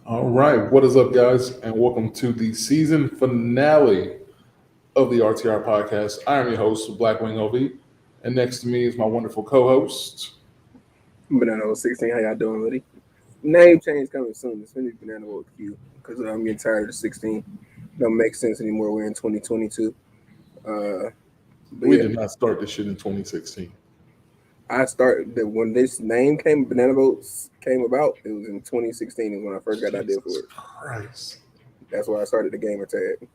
All right, what is up, guys, and welcome to the season finale of the RTR podcast. I am your host, Blackwing OV, and next to me is my wonderful co-host. Banana 16, how y'all doing, buddy? Name change coming soon. It's gonna be Banana Boat Q because I'm getting tired of the 16. Don't make sense anymore. We're in 2022. Uh, but We yeah, did not start this shit in 2016. I started when this name came, Banana Boats came about. It was in 2016 is when I first got the idea for Jesus it. Christ. That's why I started the gamer tag.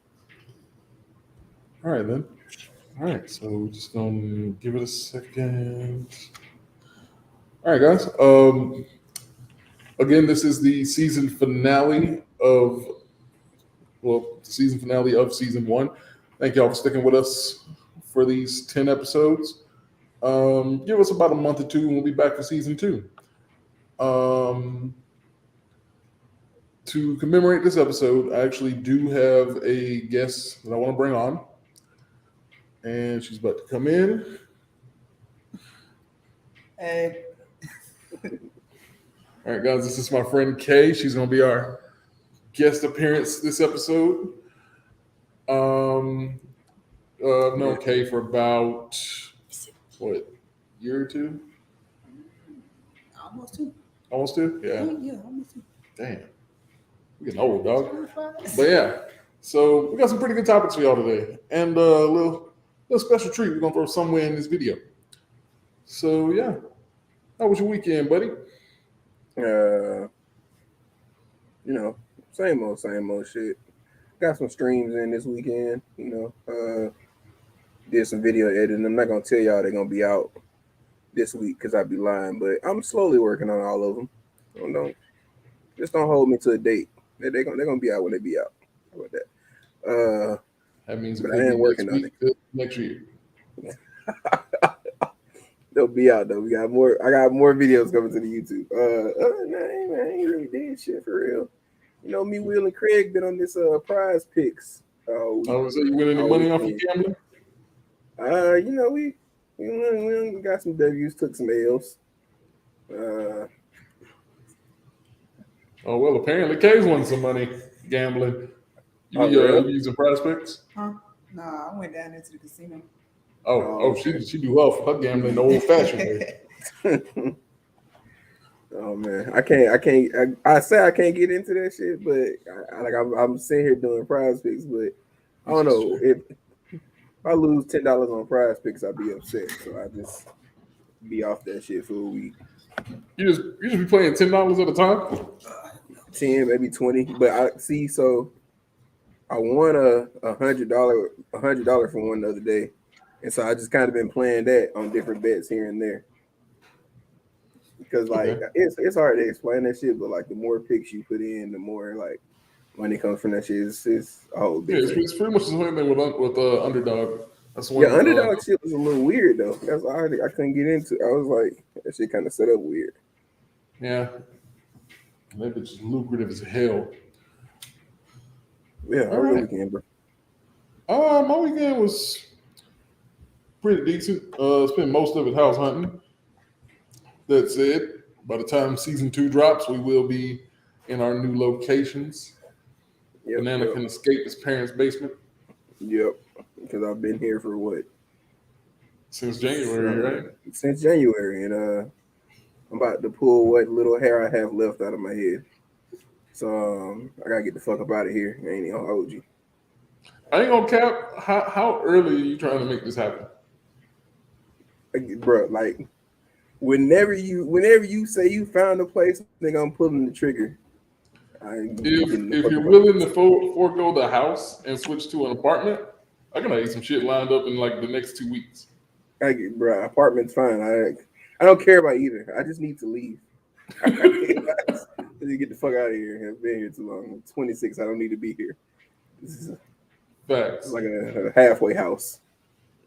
All right, then. All right, so we're just going to give it a second. All right, guys. Again, this is the season finale season finale of season one. Thank y'all for sticking with us for these 10 episodes. Give us about a month or two, and we'll be back for season two. Um, to commemorate this episode, I actually do have a guest that I want to bring on, and she's about to come in. Hey, All right, guys, this is my friend Kay. She's going to be our guest appearance this episode. I've known Kay for about year or two? almost two. Almost two? Yeah. Yeah, almost two. Damn. We're getting old, dog. But yeah. So we got some pretty good topics for y'all today. And a little special treat we're gonna throw somewhere in this video. So yeah. How was your weekend, buddy? Same old shit. Got some streams in this weekend. Did some video editing. I'm not gonna tell y'all they're gonna be out this week because I'd be lying, but I'm slowly working on all of them. Don't hold me to a date. They're gonna be out when they be out. How about that? That means But I ain't working on it. Next year. They'll be out though. I got more videos coming to the YouTube. Other than that, man, I ain't really did shit for real. Me, Will, and Craig been on this prize picks. So you win any money off of gambling? We got some W's, took some L's. Oh well, apparently Kay's won some money gambling. You using prize picks? Huh? Nah, I went down into the casino. She do well for her gambling the old fashioned way. Oh man, I can't. I say I can't get into that shit, but I'm sitting here doing prize picks, but I don't know if I lose $10 on prize picks, I'd be upset. So I just be off that shit for a week. You just be playing $10 at a time? 10, maybe 20. But I see, so I won a $100 for one the other day. And so I just kind of been playing that on different bets here and there. Because it's hard to explain that shit, but like the more picks you put in, the more like money comes from that shit. It's a whole big thing. It's pretty much the same thing with underdog. That's one. Yeah, underdog shit was a little weird though. That's why I couldn't get into. I was like, that shit kind of set up weird. Yeah, that bitch is lucrative as hell. Yeah, how was your weekend, bro? My weekend was pretty decent. Spent most of it house hunting. That said, by the time season 2 drops, we will be in our new locations. Banana can escape his parents' basement. Yep, because I've been here for what? Since January, right? Since January, and I'm about to pull what little hair I have left out of my head. So I gotta get the fuck up out of here. I ain't even gonna hold you. I ain't gonna cap. How early are you trying to make this happen? Bro, like whenever you say you found a place, nigga, I'm pulling the trigger. If you're willing to forego the house and switch to an apartment, I can have some shit lined up in like the next 2 weeks. Bro, apartment's fine. I don't care about either. I just need to leave. I need to get the fuck out of here. I've been here too long. I'm 26. I don't need to be here. This is Facts. Like a halfway house.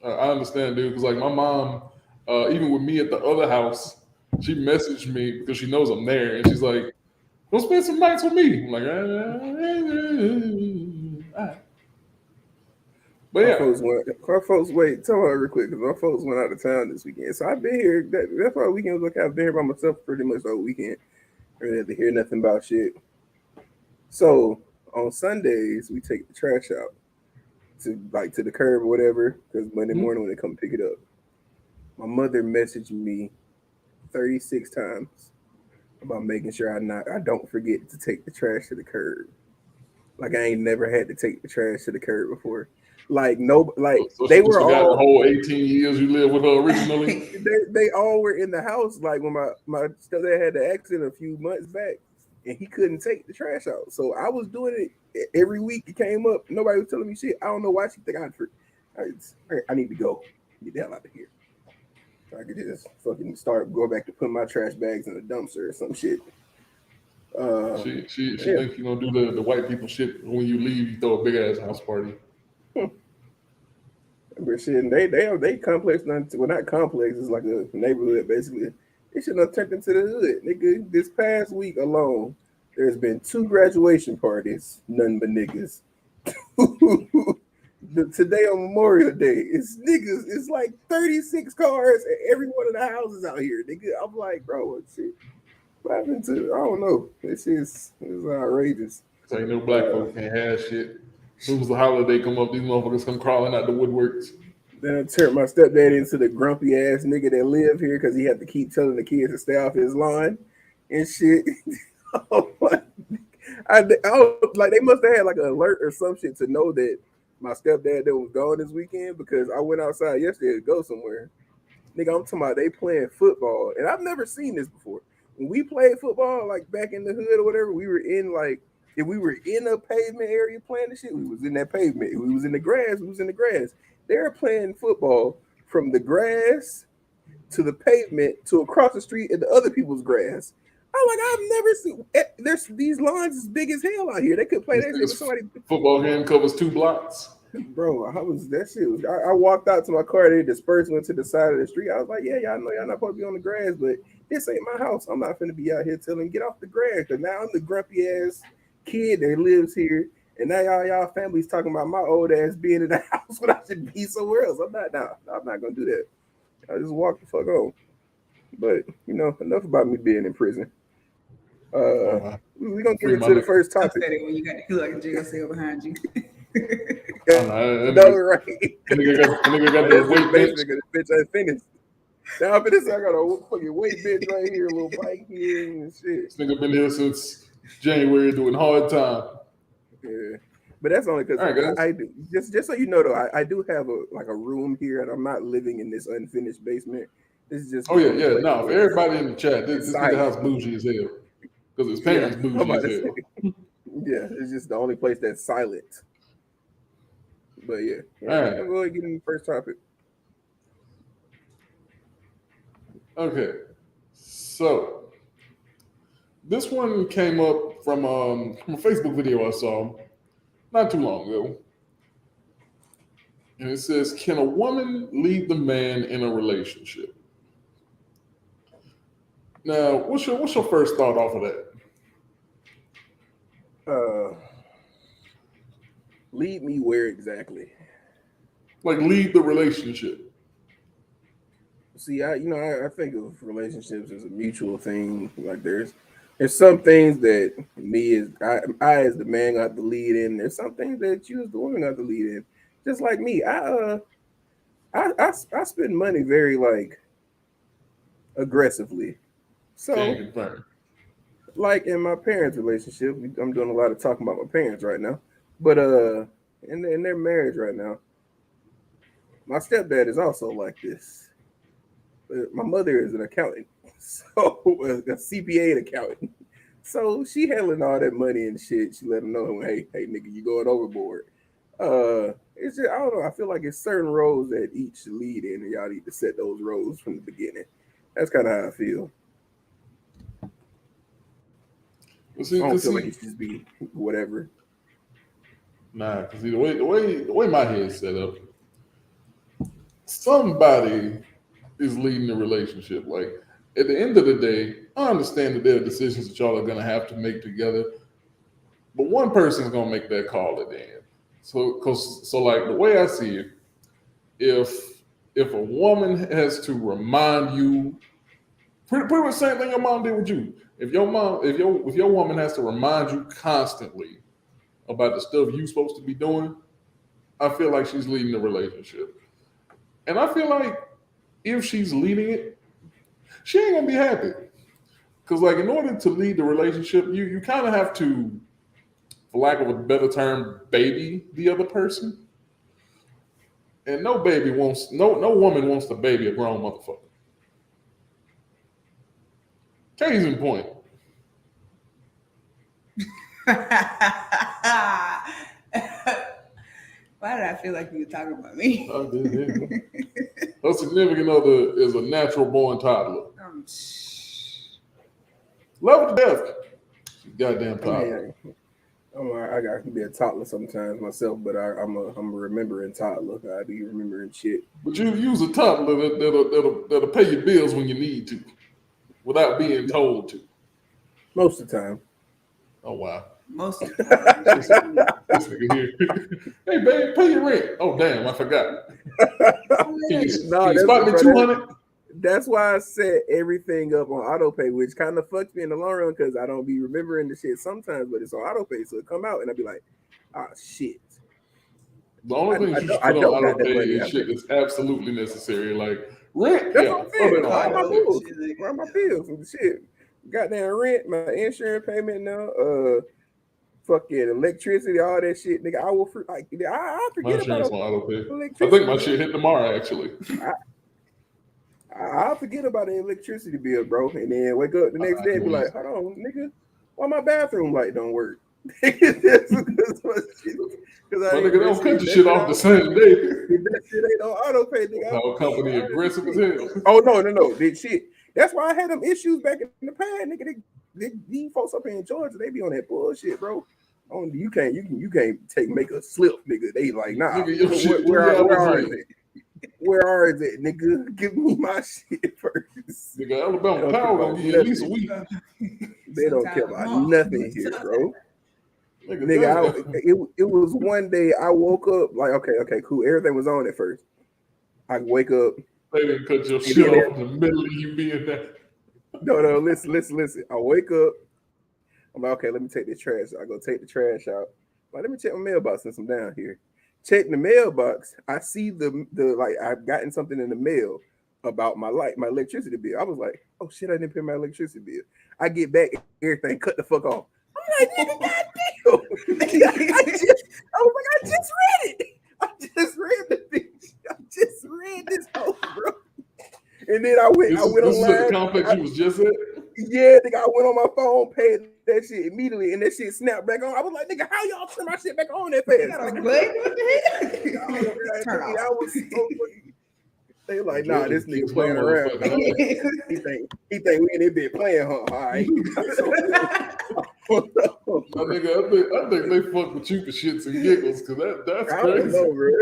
I understand, dude. Because like my mom, even with me at the other house, she messaged me because she knows I'm there, and she's like, "Go spend some nights with me." I'm like, all right. But my folks, wait, tell her real quick, because my folks went out of town this weekend. So I've been here. That's why weekend was okay. I've been here by myself pretty much the whole weekend. I really had to hear nothing about shit. So on Sundays we take the trash out to the curb or whatever. Because Monday morning when they come pick it up, my mother messaged me 36 times about making sure I don't forget to take the trash to the curb. Like I ain't never had to take the trash to the curb before. Like no, like So they she just were forgot the all whole 18 years you lived with her originally. they all were in the house. Like when my stepdad had the accident a few months back, and he couldn't take the trash out. So I was doing it every week. It came up. Nobody was telling me shit. I don't know why she think I need to go. Get the hell out of here. So I could just fucking start going back to putting my trash bags in the dumpster or some shit. She Yeah. thinks you gonna do the white people shit. When you leave, you throw a big ass house party. But shit, and they complex, well not complex, it's like a neighborhood basically. It should have turned into the hood. Nigga, this past week alone, there's been 2 graduation parties, none but niggas. Today on Memorial Day, it's niggas, it's like 36 cars and every one of the houses out here. Nigga, I'm like, bro, what shit? What happened to I don't know. This is outrageous. So ain't no black folks can't have shit. As soon as the holiday come up, these motherfuckers come crawling out the woodworks. Then I turned my stepdad into the grumpy ass nigga that live here because he had to keep telling the kids to stay off his lawn and shit. Like they must have had like an alert or some shit to know that my stepdad that was gone this weekend because I went outside yesterday to go somewhere. Nigga, I'm talking about they playing football, and I've never seen this before. When we played football, like back in the hood or whatever, we were in like if we were in a pavement area playing the shit, we was in that pavement. If we was in the grass, we was in the grass. They're playing football from the grass to the pavement to across the street in the other people's grass. I'm like, I've never seen. There's these lines as big as hell out here. They could play that shit with somebody. Football game covers 2 blocks. Bro, I was that shit was. I walked out to my car. They dispersed, went to the side of the street. I was like, yeah, y'all know y'all not supposed to be on the grass, but this ain't my house. I'm not finna be out here telling get off the grass. Cause now I'm the grumpy ass kid that lives here, and now y'all family's talking about my old ass being in the house when I should be somewhere else. I'm not gonna do that. I just walk the fuck on. But enough about me being in prison. We're gonna get into the first topic. When you got the like a jail cell behind you. No, right. Nigga got the weight bench. Bitch, I finished. Now after this, I got a fucking weight bench right here, a little bike here and shit. This nigga been here since January doing hard time. Yeah, but that's only because I do. Just so you know, though, I do have a room here, and I'm not living in this unfinished basement. This is just. Oh yeah. No, for everybody in the chat, this nigga house bougie as hell because his parents bougie as hell. Yeah, it's just the only place that's silent. But yeah, all right. I'm going to get in the first topic. Okay, so this one came up from a Facebook video I saw not too long ago, and it says, "Can a woman lead the man in a relationship?" Now, what's your first thought off of that? Lead me where exactly? Like lead the relationship. See, I think of relationships as a mutual thing. Like there's some things that I as the man got to lead in. There's some things that you as the woman got to lead in. Just like me, I spend money very like aggressively. So like in my parents' relationship, I'm doing a lot of talking about my parents right now. But in their marriage right now, my stepdad is also like this. My mother is an accountant, so a CPA accountant. So she handling all that money and shit. She let him know, hey, nigga, you going overboard. It's just I don't know. I feel like it's certain roles that each should lead in, and y'all need to set those roles from the beginning. That's kind of how I feel. I don't feel like it should just be whatever. Nah, because the way my head's set up, somebody is leading the relationship. Like at the end of the day, I understand that there are decisions that y'all are gonna have to make together, but one person's gonna make that call at the end. So like the way I see it, if a woman has to remind you Pretty much the same thing your mom did with you. If your woman has to remind you constantly about the stuff you're supposed to be doing, I feel like she's leading the relationship. And I feel like if she's leading it, she ain't gonna be happy. Because like in order to lead the relationship, you kind of have to, for lack of a better term, baby the other person. And no woman wants to baby a grown motherfucker. Case in point. Why did I feel like you were talking about me? I did. Her significant other is a natural born toddler. Love her to death. Goddamn toddler. I got to be a toddler sometimes myself, but I'm a remembering toddler. I be remembering shit. But you use a toddler that'll pay your bills when you need to, without being told to. Most of the time. Oh wow. Most of the time. This nigga here. Hey babe, pay your rent. Oh damn, I forgot. Can you spot me 200? That's why I set everything up on auto pay, which kind of fucks me in the long run because I don't be remembering the shit sometimes, but it's on auto pay, so it come out and I'll be like, ah, shit. The only thing you should put on auto pay is shit that's absolutely necessary, like rent. That's what I'm saying. Where my bills and shit. Goddamn rent, my insurance payment now, fucking electricity, all that shit, nigga. I will I forget about on auto pay. I think my shit hit tomorrow actually. I'll forget about the electricity bill, bro, and then wake up the next day and be like, hold on, nigga, why my bathroom light don't work? Because nigga don't cut your shit off the same day. That shit ain't on auto pay, nigga. Our company aggressive as hell. Oh no, that shit. That's why I had them issues back in the past, nigga. These folks up here in Georgia, they be on that bullshit, bro. You can't make a slip, nigga. They like, nah. Nigga, where are they, nigga? Give me my shit first. Nigga, Alabama Power gonna give you at least a week. They don't care about nothing here, bro. Nigga, it was one day I woke up like, okay, cool. Everything was on at first. I wake up. They didn't cut your shit off in the middle of you being there. No, listen. I wake up. I'm like, okay, let me take this trash. I go take the trash out. Like, let me check my mailbox since I'm down here. Check the mailbox. I see the like I've gotten something in the mail about my electricity bill. I was like, oh shit, I didn't pay my electricity bill. I get back, everything cut the fuck off. I'm like, nigga, goddamn. I was like, I just read it. I just read the thing. I just read this whole, bro. And then I went online. This is the complex you was just at? Yeah, nigga, I went on my phone, paid that shit immediately, and that shit snapped back on. I was like, nigga, how y'all turn my shit back on that fast? What the hell? They like, nah, this nigga playing around. he think we in this bitch playing, huh? All right. My nigga, I think they fuck with you for shits and giggles, because that's crazy. I don't know, bro.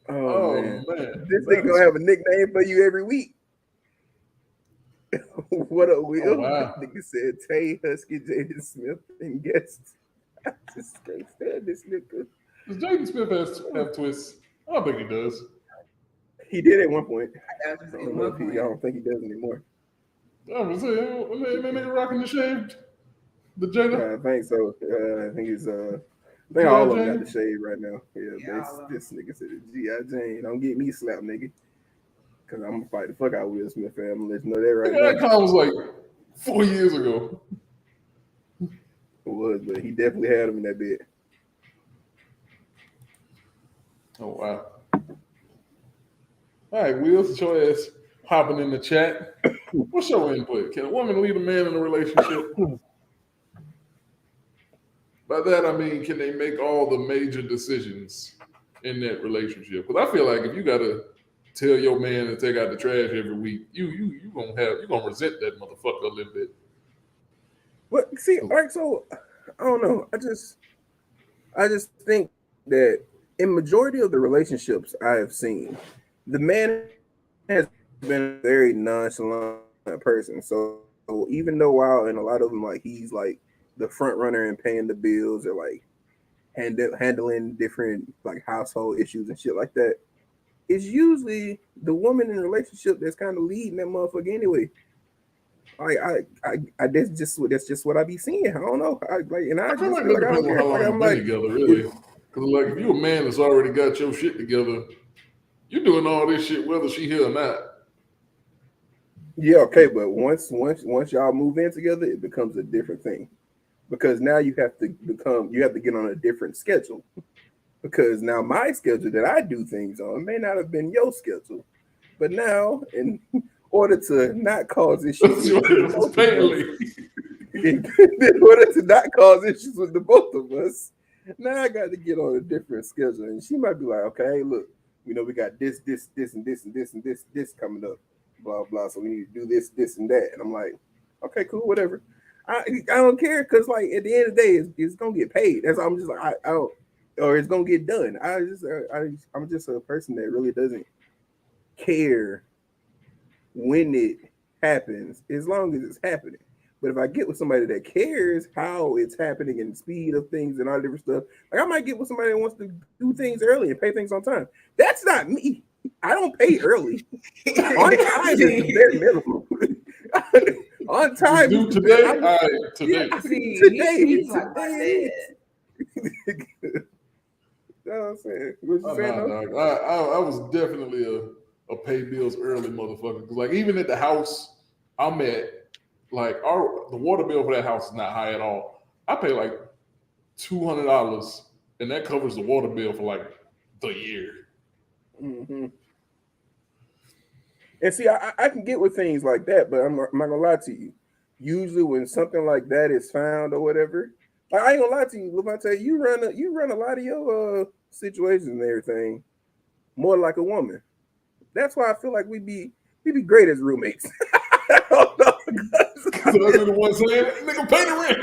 Oh man. This nigga gonna have a nickname for you every week. What up, Will? Oh, wow. Nigga said Tay, Husky, Jaden Smith, and guest. I just can't stand this nigga. Does Jaden Smith have twists? I don't think he does. He did at one point. I don't think he does anymore. I was saying, that nigga rocking the shaved, the Jada. I think so. I think it's I think all of them got the shade right now. Yeah, this nigga said G.I. Jane. Don't get me slapped, nigga. Cause I'm gonna fight the fuck out of Will Smith, fam. I'm gonna let you know that right now. That comment was like 4 years ago. It was, but he definitely had him in that bed. Oh wow. All right, Will, it's your ass hopping in the chat. What's your input? Can a woman lead a man in a relationship? By that I mean, can they make all the major decisions in that relationship? Because I feel like if you gotta tell your man to take out the trash every week, you gonna resent that motherfucker a little bit. But see, all right, so I don't know. I just think that in majority of the relationships I have seen, the man has been a very nonchalant person. So even though while in a lot of them, like he's like the front runner and paying the bills or like handling different like household issues and shit like that, it's usually the woman in the relationship that's kind of leading that motherfucker anyway. That's just what I be seeing. I don't know. I I feel just like feel that like I depends don't on care. how Like long I'm you've been like, together, if, really. Because like if you a man that's already got your shit together, you're doing all this shit whether she here or not. yeah, okay, but once y'all move in together, it becomes a different thing because now you have to get on a different schedule because now my schedule that I do things on may not have been your schedule, but now in order to not cause issues That's with the both of us, apparently. in order to not cause issues with the both of us, now I got to get on a different schedule. And she might be like, okay, hey, look, we know we got this, and this, and this, and this coming up, blah, blah. So we need to do this, and that. And I'm like, okay, cool, whatever. I don't care because, like, at the end of the day, it's going to get paid. That's I'm just like, I don't, or it's going to get done. I'm just a person that really doesn't care when it happens, as long as it's happening. But if I get with somebody that cares how it's happening and the speed of things and all different stuff, like I might get with somebody that wants to do things early and pay things on time. That's not me. I don't pay early. On time is the bare minimum. On Just time is do the bare. today. All right, today. He's like my Today. dad. You know what I'm saying? What you saying? Nah, Though? dog. I was definitely a pay bills early motherfucker. Because like even at the house I'm at, like the water bill for that house is not high at all. I pay like $200, and that covers the water bill for like the year. Mm-hmm. And see, I can get with things like that, but I'm not gonna lie to you. Usually, when something like that is found or whatever, like, I ain't gonna lie to you. If I tell you, you run a lot of your situations and everything more like a woman. That's why I feel like we be great as roommates. I don't know. Because I be the one saying, nigga, pay the rent.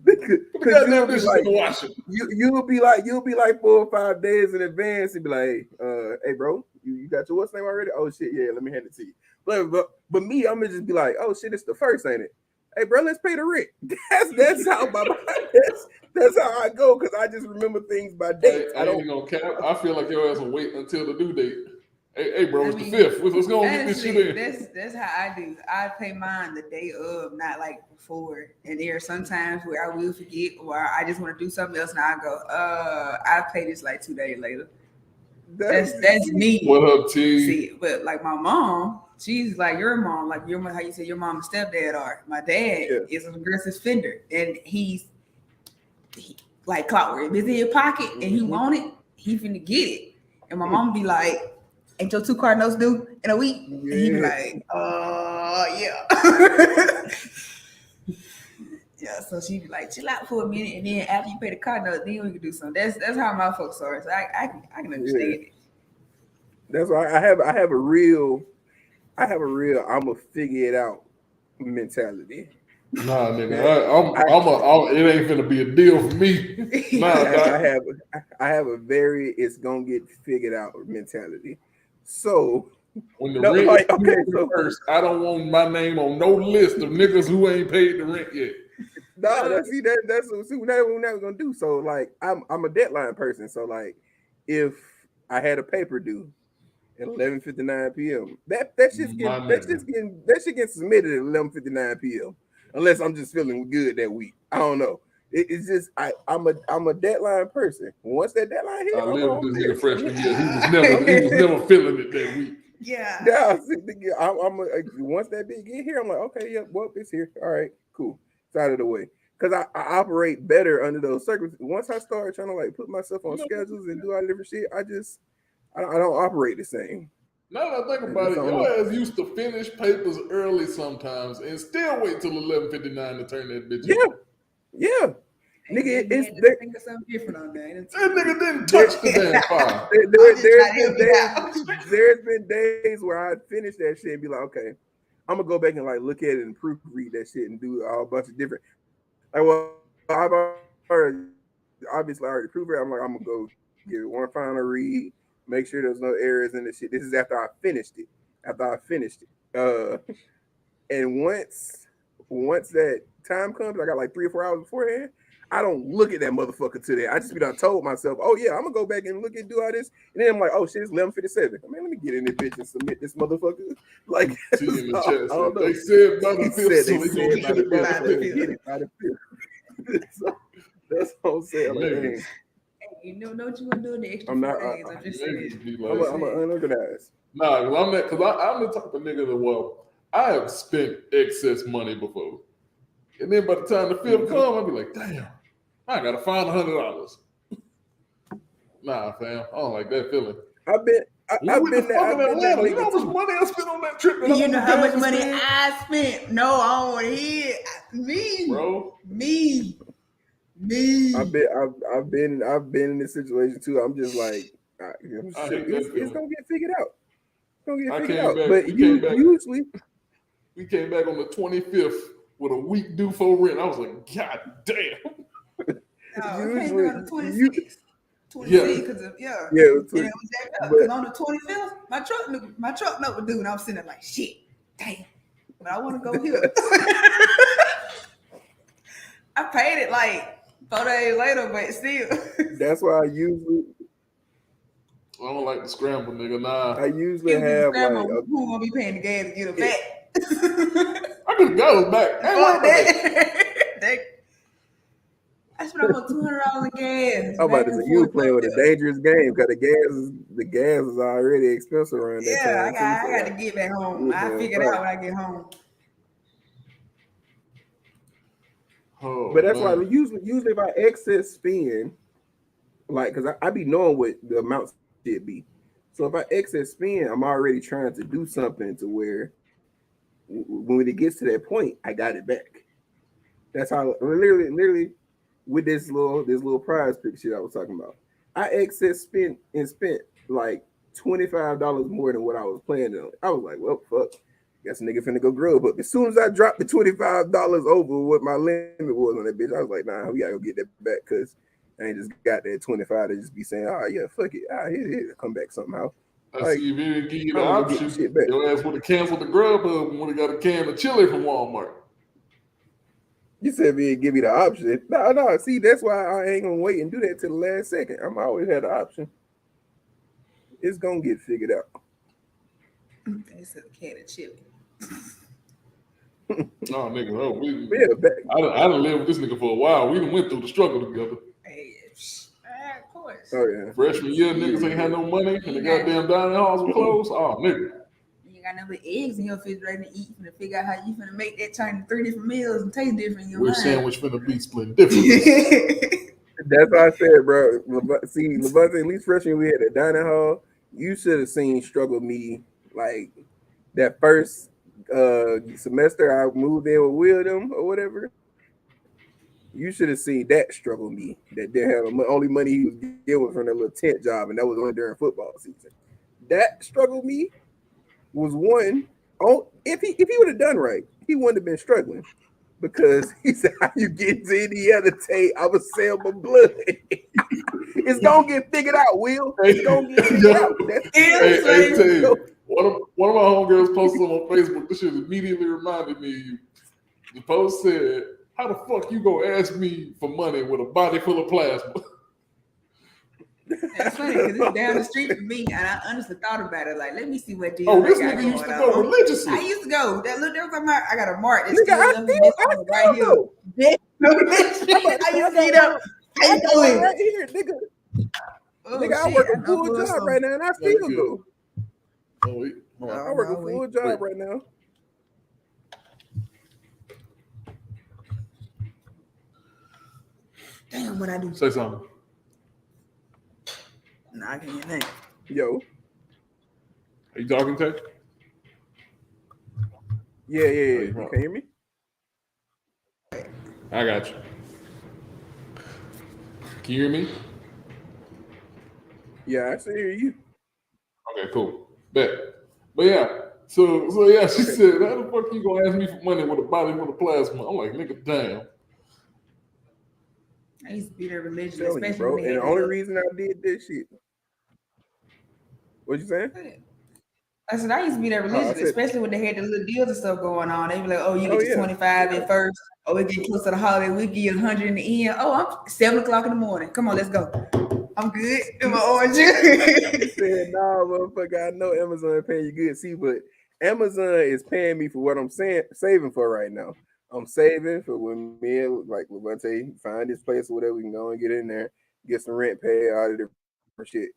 Put the Because goddamn dishes in the washer. you'll be like 4 or 5 days in advance and be like, hey bro, you got your what's name already? Oh shit, yeah, let me hand it to you. But me, I'm gonna just be like, oh shit, it's the first, ain't it? Hey bro, let's pay the rent. That's how that's how I go because I just remember things by dates. I I ain't don't. even gonna cap. I feel like your ass will wait until the due date. Hey, bro, I it's the mean, 5th. Let's go and get this shit honestly, in. that's how I do. I pay mine the day of, not like before. And there are sometimes where I will forget or I just want to do something else and I go, I pay this like 2 days later. That's me. What up, T? See, but like my mom, she's like your mom, like your how you say your mom and stepdad are. My dad Yeah. is an aggressive spender, and he like clockwork. If it's in your pocket and he want it, he finna get it. And my mom be like, "Ain't your 2 car notes due in a week?" And he be Yeah. like, yeah." Yeah, so she be like, chill out for a minute, and then after you pay the car note, then we can do something. That's how my folks are. So I can understand Yeah. it. That's why I have a real I'm gonna figure it out mentality. Nah, nigga, That I it ain't finna be a deal for me. Nah, I, I doc. have I have a very it's gonna get figured out mentality. So When the no, rent is like okay, due so first, I don't want my name on no list of niggas who ain't paid the rent yet. no, that's what we're never gonna do. So like I'm a deadline person. So like if I had a paper due at 11:59 p.m. My nigga. That shit gets submitted at 11:59 p.m. Unless I'm just feeling good that week. I don't know. It's just I'm a deadline person. Once that deadline hit, I I'm lived with on this there. nigga freshman year. He was never feeling it that week. Yeah. Yeah, once that big get here, I'm like, okay, yeah, well, it's here. All right, cool. It's out of the way. Because I operate better under those circumstances. Once I start trying to like put myself on You know, schedules and do all different shit, I don't operate the same. now that I think I about just it, don't your know. ass used to finish papers early sometimes and still wait till 11:59 to turn that bitch in. Yeah, yeah. And Nigga, then he it's had to there, think of something different on there. That nigga didn't there, touch the damn file. there, I'm just there's trying to been help you days out. there's been days where I finish that shit and be like, okay, I'm gonna go back and like look at it and proofread that shit and do a bunch of different. Like, well, I've obviously already proved it. I'm like, I'm gonna go give it one final read, make sure there's no errors in the shit. This is after I finished it. After I finished it, and once that time comes, I got like 3 or 4 hours beforehand. I don't look at that motherfucker today. I just be done told myself, oh yeah, I'm gonna go back and look and do all this. And then I'm like, oh shit, it's 11:57. Man, let me get in this bitch and submit this motherfucker. Like, T in the I chat don't know. they said by the He fifth, said so they they said gonna by get the it fifth, by the so fifth. get it by the fifth. So that's what I'm saying. Like, Niggas. dang, You know what you want to do in the extra I'm not. 4 days. I'm just saying. Niggas be I'm like, unorganized. nah, I'm the type of nigga that, well, I have spent excess money before. And then by the time the fifth come, I'll be like, damn, I gotta find $100. Nah, fam, I don't like that feeling. I've been I've been that Atlanta. You know nigga how too. much money I spent on that trip? Do you know how much money I spent? No, I don't want to hear it. Me, bro. me. I've been in this situation too. I'm just like, it's gonna get figured out. It's gonna get figured out. But usually, we came back on the 25th with a week due for rent. I was like, God damn. No, it came back on the 26th. 26 because of it was and it was jacked up. Because on the 25th, my truck note was due, and I was sitting there like, shit, damn. But I want to go here. I paid it like 4 days later, but still. That's why I don't like the scramble, nigga. Nah. I usually have like who gonna be paying the gas to get it back? I could go back. I spent almost $200 in gas. I'm about to say you playing with a dangerous game because the gas is already expensive around that time. Yeah, I got to get back home. I figure it out when I get home. Oh, but that's why usually if I excess spend, like, because I be knowing what the amount should be. So if I excess spend, I'm already trying to do something to where when it gets to that point, I got it back. That's how literally with this little prize pick shit I was talking about. I excess spent like $25 more than what I was planning on. I was like, well, fuck. Guess a nigga finna go grub. But as soon as I dropped the $25 over what my limit was on that bitch, I was like, nah, we gotta go get that back because I ain't just got that 25 to just be saying, oh yeah, fuck it. It'll come back somehow. I see if it didn't give you the option, your ass would have canceled the Grubhub and would have got a can of chili from Walmart. You said me give me the option. No. See, that's why I ain't gonna wait and do that till the last second. I'm always had the option. It's gonna get figured out. It's a can of chili. No, nigga, I done lived with this nigga for a while. We done went through the struggle together. Hey, of course. Oh yeah. Freshman year, niggas ain't had no money, and the goddamn dining halls were closed. Oh, nigga. You ain't got no eggs in your refrigerator to eat. You finna figure out how you finna make that turn to 3 different meals and taste different in your Which mind. sandwich finna be split differently. That's what I said, bro. See, Levante, at least freshman we had a dining hall. You should have seen struggle me like that first semester I moved in with William or whatever. You should have seen that struggle me. That didn't have the only money he was getting from that little tent job, and that was only during football season. That struggle me was one. Oh, if he would have done right, he wouldn't have been struggling. Because he said, how you get into any other tape, I would sell my blood. It's gonna get figured out, Will. It's gonna get figured out. One of my homegirls posted on Facebook. This shit immediately reminded me of you. The post said, how the fuck you gonna ask me for money with a body full of plasma? That's funny because it's down the street from me, and I honestly thought about it. Like, let me see what deal. Oh, this nigga used to go religiously. I used to go. That look, there was I got a mark. That's still right here. I used to get up. How you doing? Right here, nigga. Nigga, I work a full job right now, and I still go. I work a full job right now. Damn, what I do? Say something. No, I can't think. Yo. Are you talking, Tay? Yeah. You can hear me? I got you. Can you hear me? Yeah, I still hear you. Okay, cool. Bet. But yeah, so yeah, she said, how the fuck you gonna ask me for money with a body full of plasma? I'm like, nigga, damn. I used to be there religiously, especially bro. And the only reason I did this shit. What you saying? I said I used to be that religious, especially when they had the little deals and stuff going on. They be like, "Oh, you get to 25 at first. Oh, we get close to the holiday. We give you 100 in the end. Oh, I'm 7 o'clock in the morning. Come on, let's go. I'm good in my orange juice." He said, "No, motherfucker. I know Amazon is paying you good. See, but Amazon is paying me for what I'm saving for right now. I'm saving for when me and like Levante find this place or whatever. We can go and get in there, get some rent paid, all the different shit.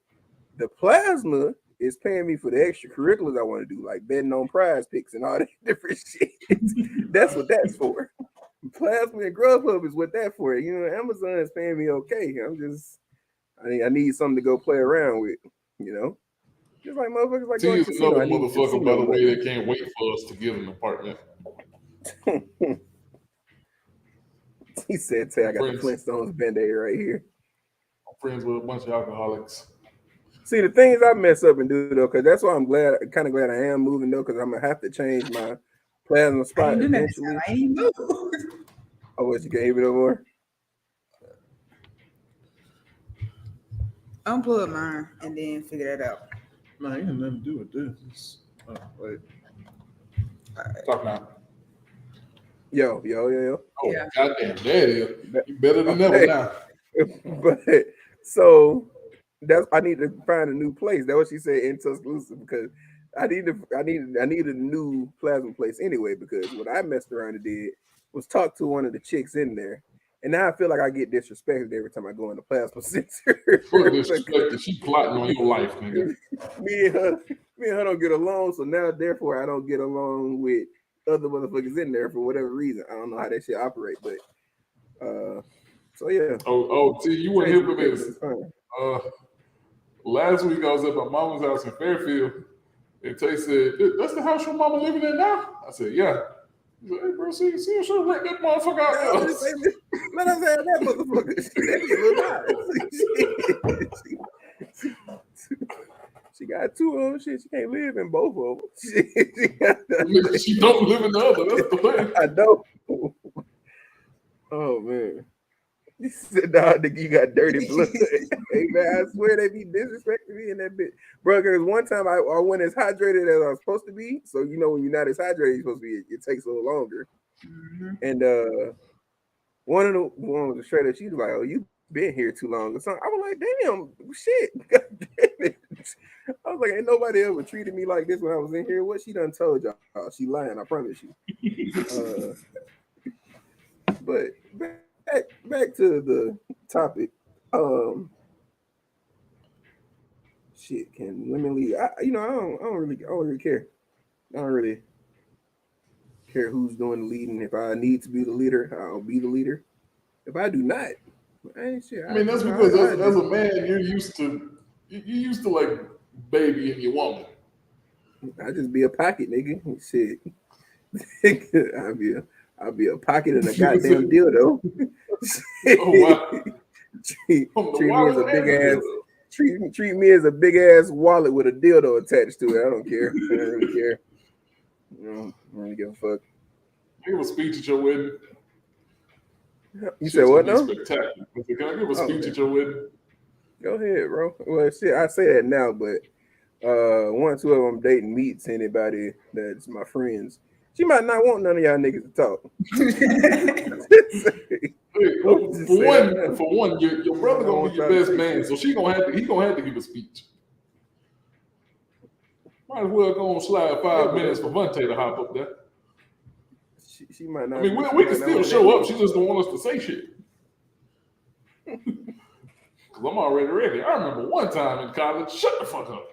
The plasma is paying me for the extracurriculars I want to do, like betting on prize picks and all that different shit. That's what that's for. Plasma and Grubhub is what that's for. You know, Amazon is paying me okay. I need something to go play around with, you know? Just like motherfuckers like T going is to casino. another I need motherfucker, by the way, that can't wait for us to give an apartment. He said, "Tay, I got the Flintstones Band-Aid right here." I'm friends with a bunch of alcoholics. See, the things I mess up and do though, because that's why I'm kind of glad I am moving though, because I'm gonna have to change my plasma spot eventually. Oh, what, you can't hear me no more? Unplug mine and then figure that out. No, ain't nothing to do with this. Oh, wait. Talk now. Yo. Oh, yeah. Goddamn, there it is. You better than ever now. But so I need to find a new place. That's what she said in Tuscaloosa, because I needed a new plasma place anyway, because what I messed around and did was talk to one of the chicks in there. And now I feel like I get disrespected every time I go in the plasma center. Disrespected. She plotting on your life, nigga. Me and her don't get along, so now therefore I don't get along with other motherfuckers in there for whatever reason. I don't know how that shit operate, but so yeah. See, you went here for this. Last week I was at my mama's house in Fairfield, and Tay said, "That's the house your mama living in now?" I said, "Yeah." He's like, "Hey, bro, see, I should rent that motherfucker out." Let us have that motherfucker. She got two of them. Shit, she can't live in both of them. She don't live in the other. That's the thing. I know. Oh man. He said, "Nah, nigga, you got dirty blood." Hey man, I swear they be disrespecting me in that bitch, bro. Because one time I went as hydrated as I was supposed to be. So you know when you're not as hydrated you're supposed to be, it takes a little longer. Mm-hmm. And one of the one was straight up. She was like, "Oh, you been here too long or something." I was like, "Damn, shit, god damn it." I was like, "Ain't nobody ever treated me like this when I was in here. What she done told y'all? She lying, I promise you." But back to the topic. Shit, can women lead? I don't really care. I don't really care who's doing the leading. If I need to be the leader, I'll be the leader. If I do not, shit. I mean, that's because as a man, you're used to like babying your woman. I just be a pocket nigga. Shit. I'll be a pocket and a goddamn dildo. Oh wow. treat me as a big ass. Treat me as a big ass wallet with a dildo attached to it. I don't care. I don't really care. I don't really give a fuck. Give a speech at your wedding. You said what now? Spectacular. Can I give a speech at your wedding? Go ahead, bro. Well, shit, I say that now, but one or two of them dating meets anybody that's my friends. She might not want none of y'all niggas to talk. For one, your brother gonna be your best man, so he gonna have to give a speech. Might as well go and slide 5 minutes for Vontae to hop up there. She might not. I mean, we can still show up. She just don't want us to say shit. Cause I'm already ready. I remember one time in college. Shut the fuck up.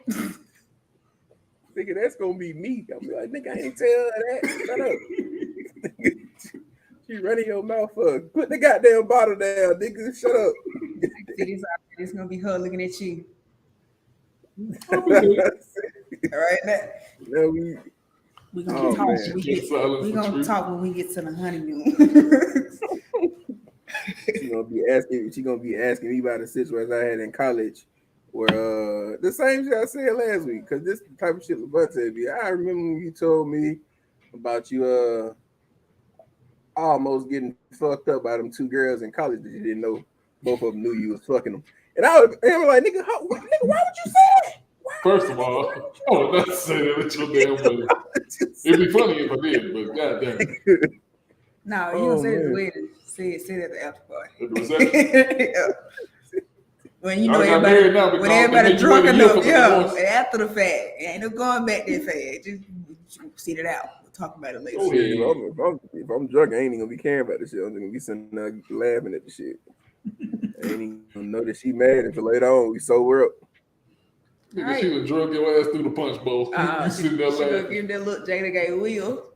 Nigga, that's gonna be me. I'll be like, nigga, I ain't tell her that. Shut up. She running your mouth up. Put the goddamn bottle down, nigga. Shut up. It's gonna be her looking at you. All right, now we're gonna talk. We're gonna talk when we get to the honeymoon. She gonna be asking me about a situation I had in college, where the same shit I said last week. Cause this type of shit Levante be. I remember when you told me about you almost getting fucked up by them two girls in college that you didn't know both of them knew you was fucking them. And I was like, nigga, why would you say that? Why First of all, I would not say that at your damn wedding. It'd be funny if I did, but goddamn. No, you don't say it at the wedding. Say it at the after party. At the reception. Yeah. When you Y'all know got married now everybody, because when they everybody make you drunk wait a year enough, for the yeah. divorce. And after the fact, ain't no going back that fast. Just sit it out. We'll talk about it later. Oh, Shit, if I'm drunk, I ain't even gonna be caring about the shit. I'm just gonna be sitting there laughing at the shit. I ain't even gonna know that she mad until later on. We sober up. Nigga, Right. she would drug your ass through the punch bowl. You sitting there She gonna laughing. give that look Jada gave Will.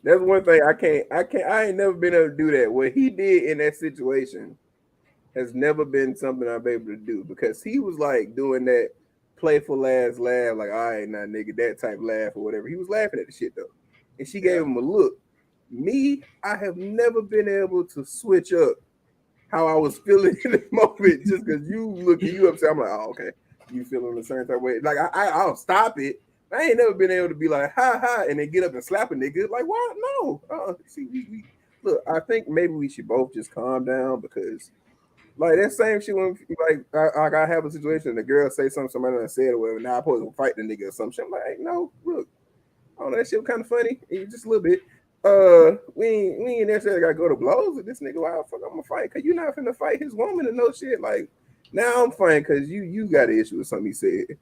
That's one thing I ain't never been able to do that. What he did in that situation has never been something I've been able to do because he was like doing that playful ass laugh, like, all right, now nigga, that type laugh or whatever. He was laughing at the shit though. And she gave him a look. Me, I have never been able to switch up how I was feeling in the moment just because you upset. I'm like, oh, okay. You feeling a certain type of way. Like I'll stop it. I ain't never been able to be like, ha ha, and then get up and slap a nigga. Like, what? No. See, we look, I think maybe we should both just calm down because like that same shit when like I have a situation and the girl say something somebody done said or whatever. Now I supposed to fight the nigga or some shit. I'm like, hey, no, look. Oh, that shit was kind of funny. Just a little bit. We ain't necessarily gotta go to blows with this nigga. Why the fuck I'm gonna fight? Cause you're not finna fight his woman and no shit. Like now I'm fighting because you got an issue with something he said.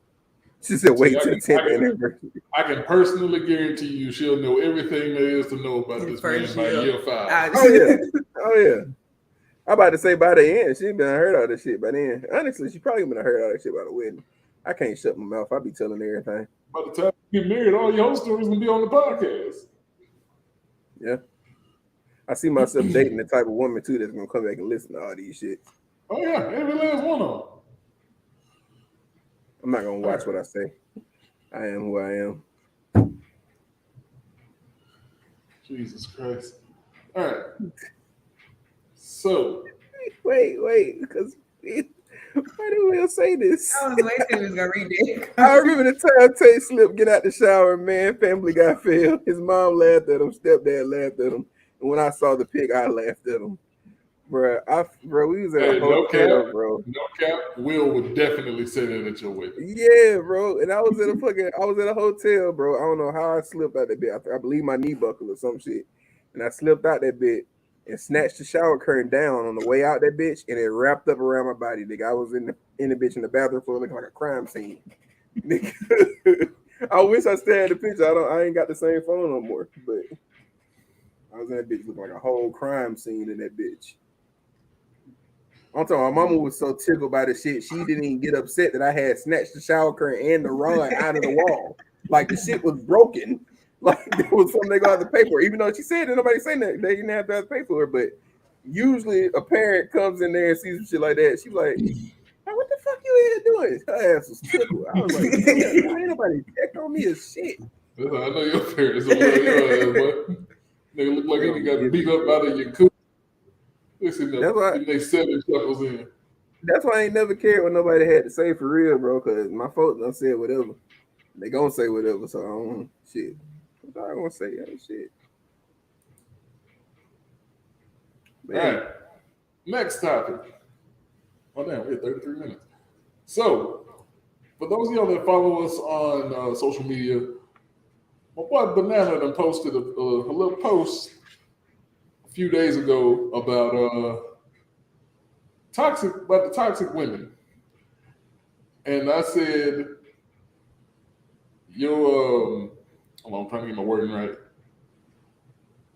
She said, wait till the 10th anniversary. I can personally guarantee you she'll know everything there is to know about this man by year 5. Oh yeah. Oh yeah. I'm about to say by the end, she been heard all this shit by then. Honestly, she probably been heard all that shit by the wedding. I can't shut my mouth. I be telling everything. By the time you get married, all your whole stories gonna be on the podcast. Yeah. I see myself dating the type of woman too that's gonna come back and listen to all these shit. Oh yeah, every last one of them. I'm not gonna watch what I say. I am who I am. Jesus Christ. All right. So wait, because why do we say this? I was waiting till he was gonna read that. I remember the time Tay slipped, get out the shower, man. Family Guy failed. His mom laughed at him, stepdad laughed at him, and when I saw the pic, I laughed at him. Bro, we was at a hotel, bro. No cap. Will would definitely say that at your wedding. Yeah, bro. And I was at a hotel, bro. I don't know how I slipped out that bit. I believe my knee buckled or some shit. And I slipped out that bit and snatched the shower curtain down on the way out that bitch, and it wrapped up around my body. Nigga, I was in the bitch in the bathroom floor looking like a crime scene. Nigga. I wish I still had the picture. I ain't got the same phone no more, but I was in that bitch looking like a whole crime scene in that bitch. I'm talking. My mama was so tickled by the shit, she didn't even get upset that I had snatched the shower curtain and the rod out of the wall. Like the shit was broken. Like there was something they gonna have to pay for. Even though she said that nobody saying that they didn't have to pay for it. But usually a parent comes in there and sees some shit like that. She like, hey, what the fuck you here doing? Her ass was tickled. I was like, damn, ain't nobody checked on me as shit. I know your parents will love your ass, but nigga look like he got beat up out of your coop. Listen, they 7 chuckles in. That's why I ain't never cared what nobody had to say for real, bro. Cause my folks done said whatever. They gonna say whatever, so I don't shit. What I gonna say? Shit. Man. All right. Next topic. Oh damn, we had 33 minutes. So, for those of y'all that follow us on social media, my boy Banana done posted a little post a few days ago about the toxic women. And I said, hold on, I'm trying to get my wording right.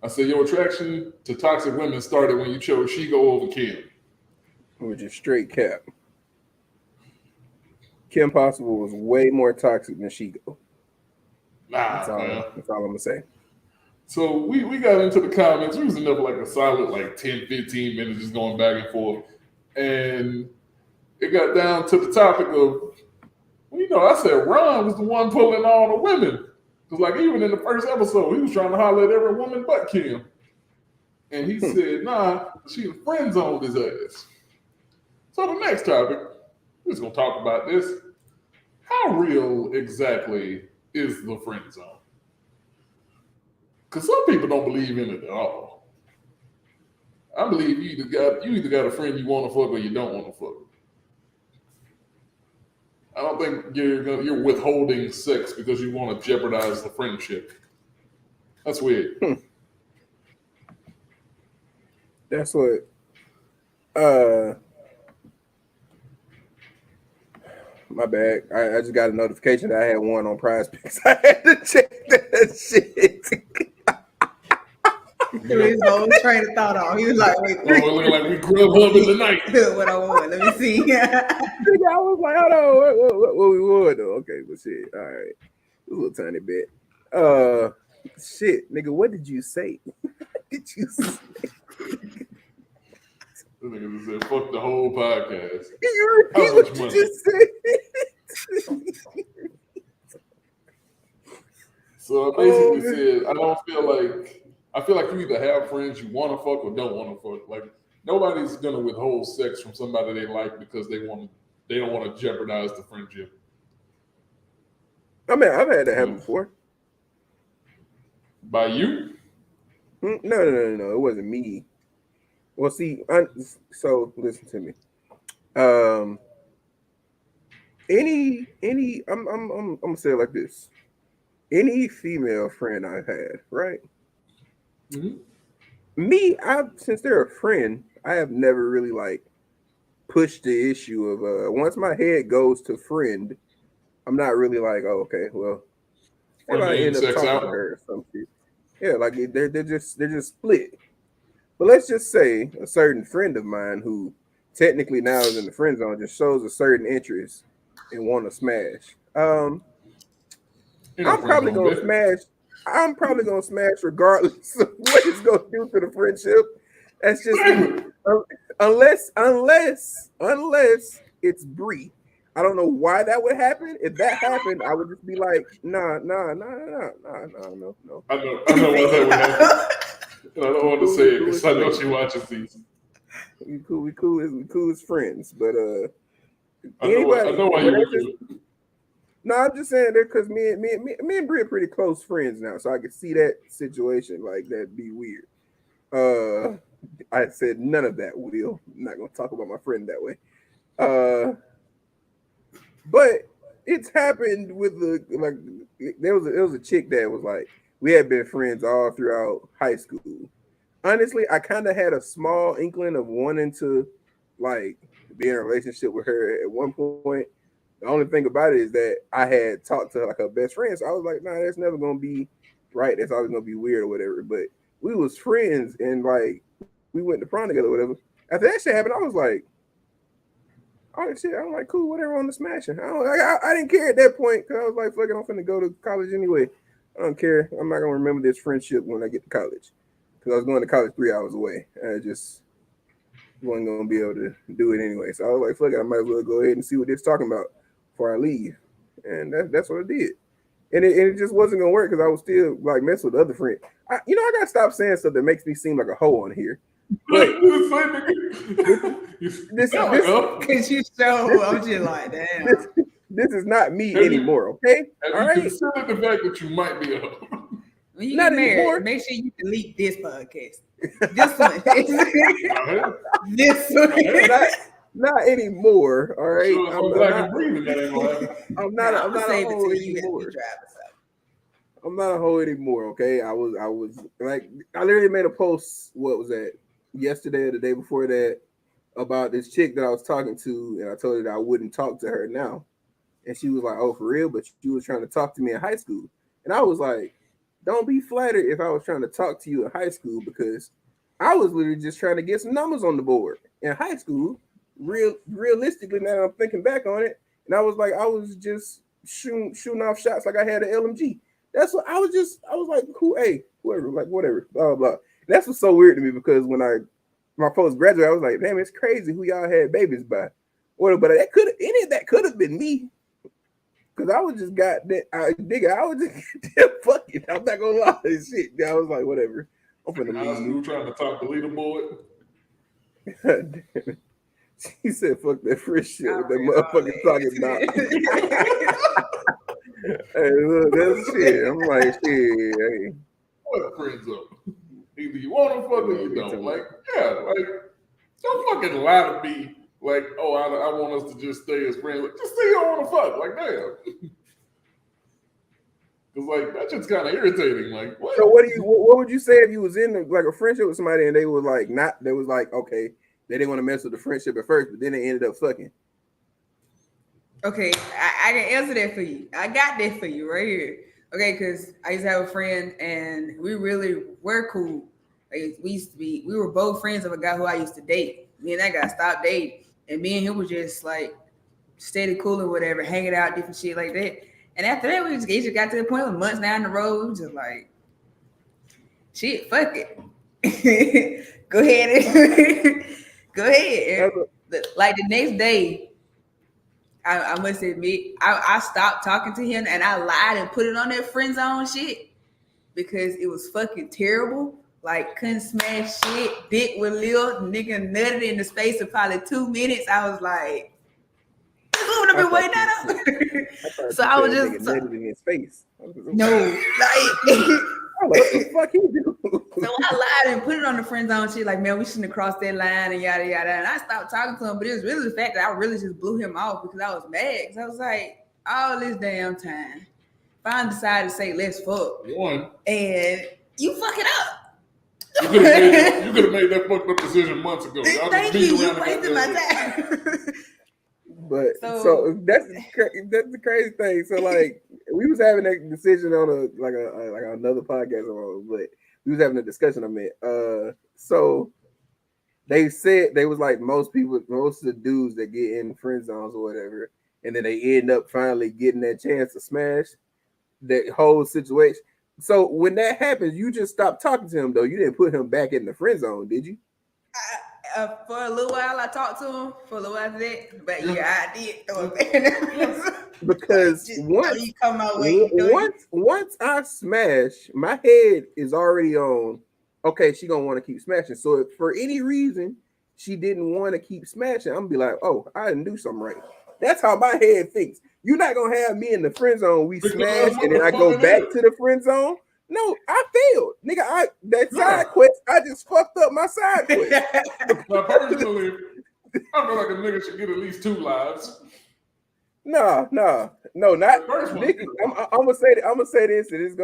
I said, your attraction to toxic women started when you chose Shigo over Kim. Which is straight cap. Kim Possible was way more toxic than Shigo. That's all I'm gonna say. So we got into the comments. We was in there for like a solid 10, 15 minutes just going back and forth. And it got down to the topic of, I said Ron was the one pulling all the women. Because even in the first episode, he was trying to holler at every woman but Kim. And he said, nah, she friend zoned his ass. So the next topic, we're just going to talk about this. How real exactly is the friend zone? Because some people don't believe in it at all. I believe you either got a friend you want to fuck or you don't want to fuck. I don't think you're withholding sex because you want to jeopardize the friendship. That's weird. That's what. My bad. I just got a notification that I had one on Prize Picks. I had to check that shit. Threw his whole train of thought off. He was like, wait, we're looking like we Grubhub in the night. What I want. Let me see. I was like, hold on, what we want though? Okay, but shit. All right. A little tiny bit. Shit, nigga, what did you say? What did you say? The nigga just said, fuck the whole podcast. You repeat what you just said. So I basically said, I feel like you either have friends you want to fuck or don't want to fuck. Like nobody's gonna withhold sex from somebody they like because they don't want to jeopardize the friendship. I mean, I've had that happen before. By you? No. It wasn't me. Well, see, so listen to me. I'm gonna say it like this. Any female friend I've had, right? Mm-hmm. Me, since they're a friend, I have never really like pushed the issue of once my head goes to friend, I'm not really like, oh, okay, well, if I end up talking to her or something. Yeah, like they're just split. But let's just say a certain friend of mine who technically now is in the friend zone just shows a certain interest and want to smash. I'm probably gonna smash regardless of what it's gonna do to the friendship. That's just unless it's Bree. I don't know why that would happen. If that happened, I would just be like, no. I know why that would happen. And I don't want to say it because I know she watches these. We cool as friends, but I know why you would do it. No, I'm just saying that because me and Brie are pretty close friends now, so I could see that situation like that be weird. I said none of that, Will. I'm not gonna talk about my friend that way. But it's happened with there was a chick that was like, we had been friends all throughout high school. Honestly, I kind of had a small inkling of wanting to like be in a relationship with her at one point. The only thing about it is that I had talked to her like her best friend, so I was like, nah, that's never gonna be right. That's always gonna be weird or whatever. But we was friends and like we went to prom together or whatever. After that shit happened, I was like, oh shit, I'm like, cool, whatever on the smashing. I didn't care at that point because I was like, fuck it, I'm finna go to college anyway. I don't care. I'm not gonna remember this friendship when I get to college because I was going to college 3 hours away. I just wasn't gonna be able to do it anyway. So I was like, fuck it, I might as well go ahead and see what they're talking about before I leave. And that's what I did. And it just wasn't gonna work because I was still like messing with the other friend. I gotta stop saying stuff that makes me seem like a hoe on here. But this because you so I'm just like, damn. This is not me anymore, okay? All right. Consider the fact that you might be a hoe. When you get married, make sure you delete this podcast. This one. This one. Not anymore. All right. I'm not a hoe anymore. I'm not a hoe anymore. Okay. I was like, I literally made a post. What was that? Yesterday or the day before that about this chick that I was talking to, and I told her that I wouldn't talk to her now. And she was like, oh, for real? But she was trying to talk to me in high school. And I was like, don't be flattered if I was trying to talk to you in high school because I was literally just trying to get some numbers on the board. In high school, realistically, now I'm thinking back on it, and I was like, I was just shooting off shots like I had an LMG. That's what I was like, whoever, like whatever, blah, blah, blah. And that's what's so weird to me because when my postgraduate, I was like, damn, it's crazy who y'all had babies by. But any of that could have been me. Cause I was just fuck it. I'm not gonna lie to shit. I was like, whatever. I'm finna leave. Trying to talk the leaderboard. God damn it. She said, fuck that fresh shit with that motherfucker talking about. Hey, look, that's shit. I'm like, shit. Hey. What friends up? Either you want to fuck or you don't. Like, yeah, like, don't fucking lie to me. Like, oh, I want us to just stay as friends. Like, just say you don't want to fuck. Like, damn. Because, like, that shit's kind of irritating. Like, what? So what would you say if you was in like a friendship with somebody and they was like they was like, okay, they didn't want to mess with the friendship at first, but then they ended up fucking? Okay, I can answer that for you. I got that for you right here. Okay, because I used to have a friend and we really were cool. Like, we were both friends of a guy who I used to date. Me and that guy stopped dating. And me and him was just like steady cool or whatever, hanging out, different shit like that. And after that, it just got to the point where months down the road, we was just like, shit, fuck it. Go ahead. Go ahead. Like the next day, I must admit, I stopped talking to him and I lied and put it on that friend zone shit because it was fucking terrible. Like, couldn't smash shit, dick with Lil, nigga nutted in the space of probably 2 minutes. I was like, this would have been waiting that up. So I was just nutted in his face. No, like what the fuck he do? So I lied and put it on the friend zone shit, like, man, we shouldn't have crossed that line and yada yada. And I stopped talking to him, but it was really the fact that I really just blew him off because I was mad. Because I was like, all this damn time, finally decided to say let's fuck. One. And you fuck it up. You could have made that fucked up decision months ago. Thank you. You wasted my time. But so that's the crazy thing. So like we was having that decision on like another podcast, but we was having a discussion. I mean, so they said they was like most of the dudes that get in friend zones or whatever, and then they end up finally getting that chance to smash that whole situation. So when that happens, you just stop talking to him though. You didn't put him back in the friend zone, did you? For a little while, I talked to him for a little while after that, but yeah, I did throw it back. Because once I smash, my head is already on. Okay, she gonna want to keep smashing. So if for any reason she didn't want to keep smashing, I'm gonna be like, oh, I didn't do something right. That's how my head thinks. You're not gonna have me in the friend zone. We smash and then I go back to the friend zone. No, I failed, nigga. That side quest, I just fucked up my side quest. Now, personally, I feel like a nigga should get at least 2 lives. No, not nigga. I'm gonna say this, and it's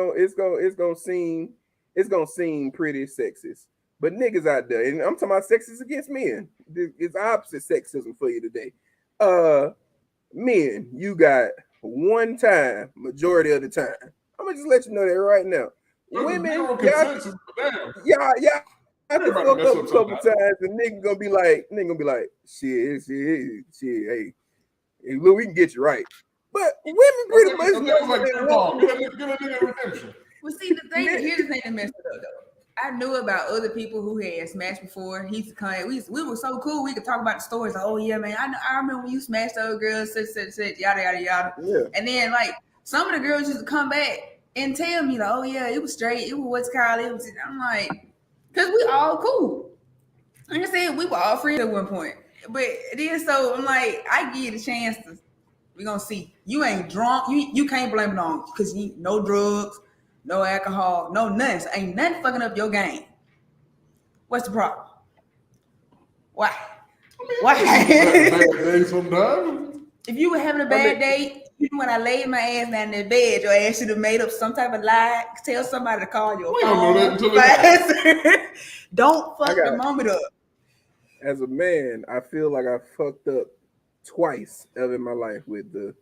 gonna seem pretty sexist. But niggas out there, and I'm talking about sexist against men. It's opposite sexism for you today. Men, you got one time, majority of the time. I'm gonna just let you know that right now. Women, y'all I can fuck up a couple times, and nigga gonna be like, shit, hey, look, we can get you right. But women pretty much know what they want. Get a nigga redemption. Well, see, here's the thing that messed it up though. I knew about other people who had smashed before. He used to come. We were so cool. We could talk about the stories. Like, oh yeah, man, I remember when you smashed those girls, such, yada yada yada. Yeah. And then like some of the girls used to come back and tell me like, oh yeah, it was straight. It was what's called. It was. I'm like, cause we all cool. Like I said, we were all friends at one point. But then so I'm like, I give you the chance to. We gonna see. You ain't drunk. You can't blame it on because you no drugs. No alcohol, no nothing. So ain't nothing fucking up your game. What's the problem? Why? Why? If you were having a bad day, even when I laid my ass down in the bed, your ass should have made up some type of lie. Tell somebody to call your phone. Don't fuck the moment up. As a man, I feel like I fucked up twice ever in my life with the.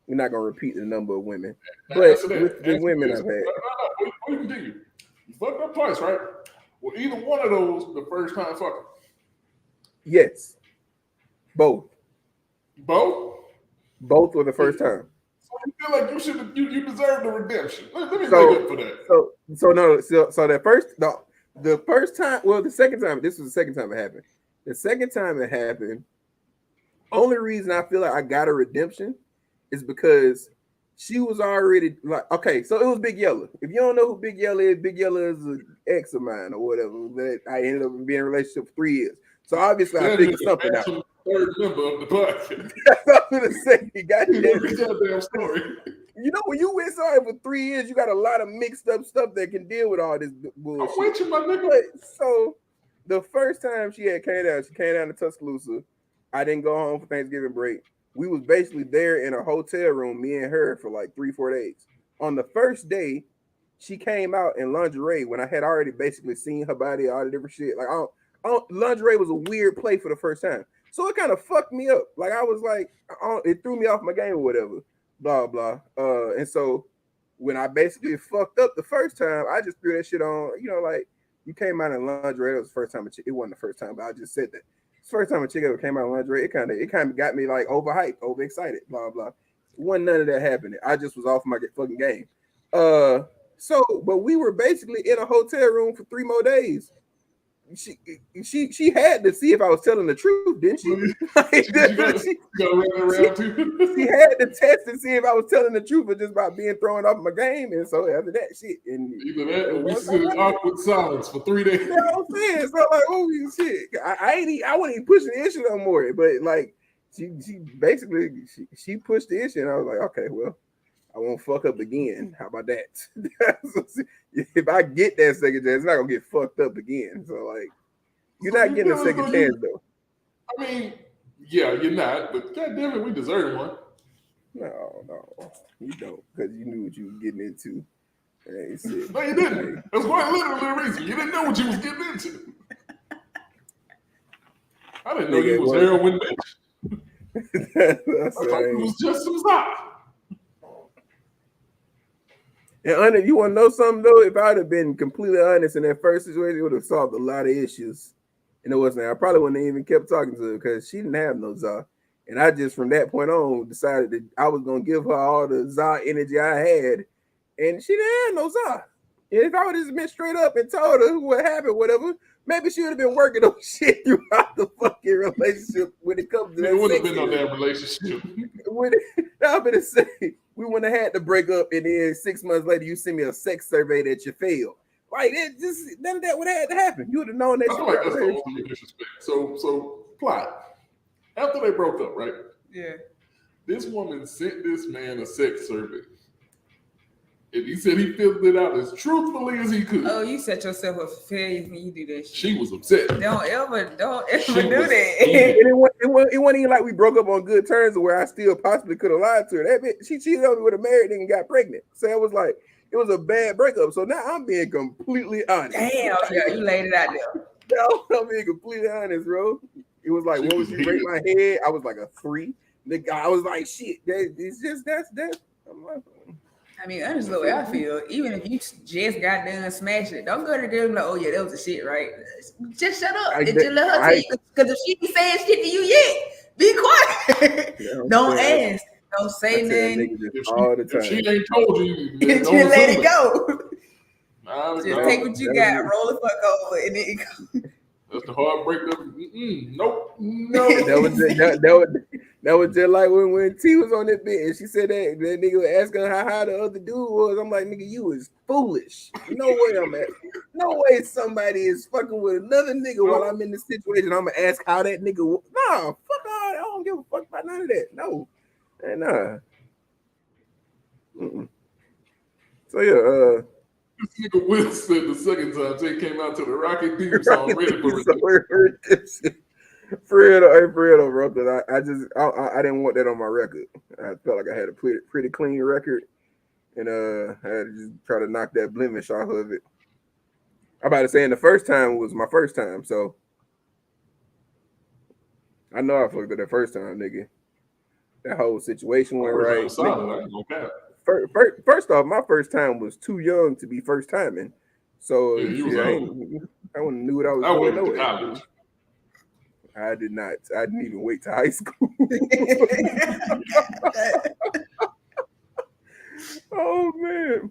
We're not gonna repeat the number of women, but with the women I've had. No, continue. You fucked up twice, right? Well, either one of those the first time fucking. Yes, both. Both were the first time. So you feel like you should you deserve the redemption. Let me make up for that. So the first time. Well, the second time. This was the second time it happened. The second time it happened. Only reason I feel like I got a redemption. Is because she was already like, okay, so it was Big Yellow. If you don't know who Big Yellow is an ex of mine or whatever. That I ended up being in a relationship for 3 years. So obviously I figured something out. Third member of the podcast. That's what I'm gonna say. You got every goddamn story. You know, when you with somebody for 3 years, you got a lot of mixed up stuff that can deal with all this bullshit. I'm with you, my nigga. But, so the first time she came down to Tuscaloosa. I didn't go home for Thanksgiving break. We was basically there in a hotel room, me and her, for like 3-4 days. On the first day, she came out in lingerie when I had already basically seen her body, all the different shit. Like, lingerie was a weird play for the first time. So it kind of fucked me up. Like, I was like, it threw me off my game or whatever. Blah, blah. And so when I basically fucked up the first time, I just threw that shit on, like, you came out in lingerie. It was the first time. It wasn't the first time, but I just said that. It's the first time a chick ever came out in lingerie. It kind of got me like overhyped, overexcited, blah, blah. Wasn't none of that happening. I just was off my fucking game. But we were basically in a hotel room for 3 more days. She had to see if I was telling the truth, didn't she? She had to test and see if I was telling the truth or just about being thrown off my game. And so after that shit, and either that or we sit in awkward silence for 3 days. You know what I'm saying? So like, oh shit, I wasn't even pushing the issue no more. But like, she basically pushed the issue, and I was like, okay, well, I won't fuck up again. How about that? So, if I get that second chance, it's not gonna get fucked up again. So like, you're not getting a second chance though. I mean, yeah, you're not, but goddamn it, we deserve one. No, you don't, because you knew what you were getting into. No, you didn't. That's quite literally the reason. You didn't know what you was getting into. I didn't know you was heroin bitch. I thought it was just some side. And you want to know something though? If I'd have been completely honest in that first situation, it would have solved a lot of issues. And it wasn't. I probably wouldn't have even kept talking to her because she didn't have no za. And I just from that point on decided that I was gonna give her all the za energy I had, and she didn't have no za. And if I would have just been straight up and told her what happened, whatever, maybe she would have been working on shit throughout the fucking relationship when it comes to that. It wouldn't have been no damn relationship. I'm gonna say we wouldn't have had to break up, and then 6 months later you send me a sex survey that you failed. Like it just none of that would have had to happen. You would have known that. I feel like that's the ultimate disrespect. So plot. After they broke up, right? Yeah. This woman sent this man a sex survey. And he said he filled it out as truthfully as he could. Oh, you set yourself up for failure when you do that shit. She was upset. Don't ever do that. And it wasn't even like we broke up on good terms where I still possibly could have lied to her. That bitch, she cheated on me with a married nigga and got pregnant. So it was like, it was a bad breakup. So now I'm being completely honest. Damn, yeah, you laid it out there. No, I'm being completely honest, bro. It was like, what was you break my head? I was like a 3. Nigga, I was like, shit. It's just that's. I'm like, I mean, honestly, the way I feel, even if you just got done smashing it, don't go to the girl and be like, oh yeah, that was the shit, right? Just shut up. Just let her tell you. Because if she be saying shit to you yet, be quiet. Don't ask. Don't say nothing. If she ain't told you, then just let it go. Just take what you got, was, roll the fuck over, and then go. That's the heartbreak. Nope. That was just like when T was on that bit and she said that nigga was asking her how the other dude was. I'm like, nigga, you is foolish. No way I'm at. No way somebody is fucking with another nigga while I'm in this situation. I'm gonna ask how that nigga was. Nah, fuck all that. I don't give a fuck about none of that. No. And So yeah, this nigga Will said the second time Jay came out to the Rocket theme song ready for it. For real though, bro. Because I didn't want that on my record. I felt like I had a pretty clean record, and I had to just try to knock that blemish off of it. I'm about to say, and the first time was my first time, so I know I fucked up that first time, nigga. That whole situation went right. First off, my first time was too young to be first timing, so I wouldn't knew what I was doing. College. I did not. I didn't even wait to high school. Oh man,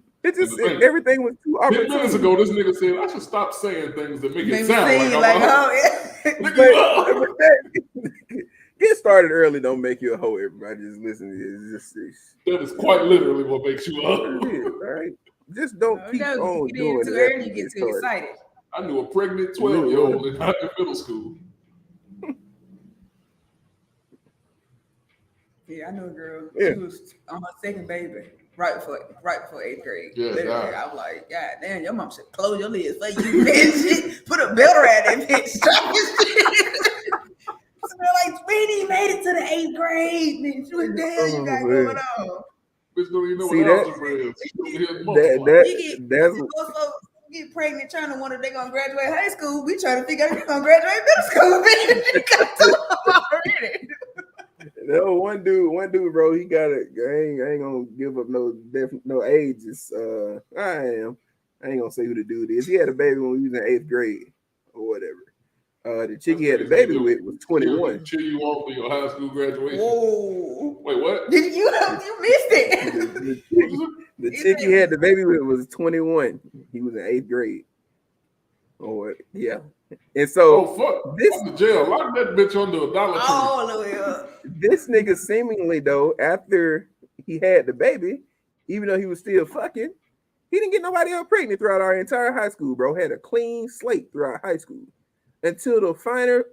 everything was too opportune. 10 minutes ago, this nigga said I should stop saying things that make it sound like get started early. Don't make you a hoe. Everybody just listen. That is quite literally what makes you a hoe. All right, just don't keep on doing it. Too early, you get too excited. I knew a pregnant 12-year-old in middle school. Yeah, I know a girl. Yeah. She was on her second baby. right before 8th grade. Yeah, Literally, nah. I'm like, God damn, your mom should close your lids for you, bitch. Put a belt around that bitch. Strap your shit. So they're like, Sweetie made it to the 8th grade. Bitch, what the hell you got going on? Bitch don't even know See what that? algebra is. She don't multiply. That's Also get pregnant trying to wonder if they're gonna graduate high school. We trying to figure out if you're gonna graduate middle school, bitch. You got two of them already. no one dude, bro. He got it. I ain't gonna give up no ages. I ain't gonna say who the dude is. He had a baby when we was in 8th grade or whatever. The chick he had the baby with was 21. Cheer you on for your high school graduation. Whoa! Wait, what? Did you missed it? The chick he had the baby with was 21. He was in 8th grade. Or yeah. And so fuck! I'm in jail. Lock that bitch under $1. All the way up. This nigga seemingly though, after he had the baby, even though he was still fucking, he didn't get nobody else pregnant throughout our entire high school, bro. Had a clean slate throughout high school. Until the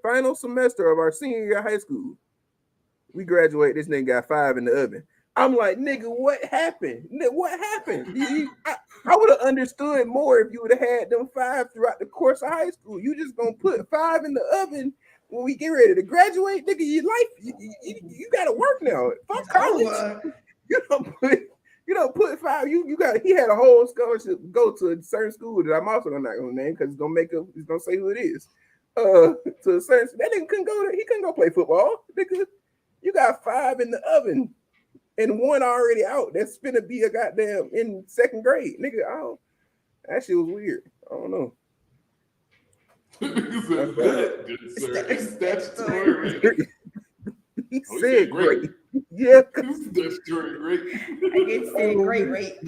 final semester of our senior year of high school. We graduated, this nigga got 5 in the oven. I'm like, nigga, what happened? What happened? I would have understood more if you would have had them 5 throughout the course of high school. You just gonna put 5 in the oven when we get ready to graduate, nigga. Your life, you gotta work now. Fuck college. You don't put 5. He had a whole scholarship to go to a certain school that I'm also not gonna name because he's gonna say who it is. To a certain that nigga couldn't go. He couldn't go play football. Nigga, you got 5 in the oven and 1 already out. That's gonna be a goddamn in 2nd grade, nigga. That shit was weird. I don't know. He said great. Yeah, that's great. I get said great rate.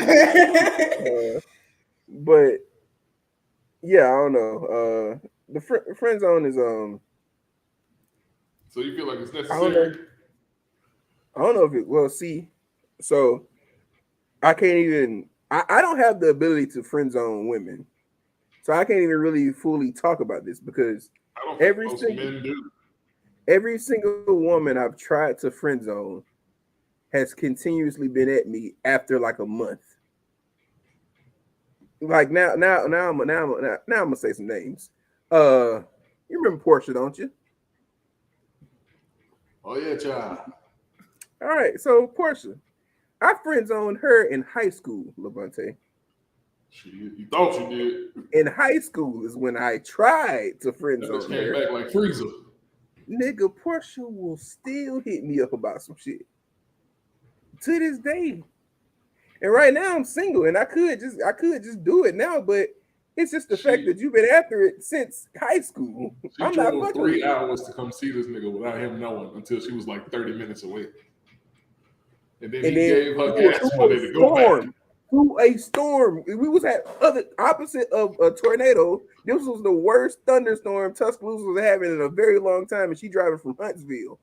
But yeah, I don't know. The friend zone is So you feel like it's necessary? I don't know if it. Well, see, so I can't even. I don't have the ability to friend zone women, so I can't even really fully talk about this because every single woman I've tried to friend zone has continuously been at me after like a month. Like now I'm gonna say some names. You remember Portia, don't you? Oh yeah, child. All right, so Portia, I friend zoned her in high school, Levante. You thought you did. In high school is when I tried to friend zone her. Came back like Freezer. Nigga, Portia will still hit me up about some shit to this day. And right now I'm single, and I could just do it now, but it's just the fact that you've been after it since high school. She drove 3 hours to come see this nigga without him knowing until she was like 30 minutes away. And then he gave her gas money to go back. Through a storm. We was at opposite of a tornado. This was the worst thunderstorm Tuscaloosa was having in a very long time, and she driving from Huntsville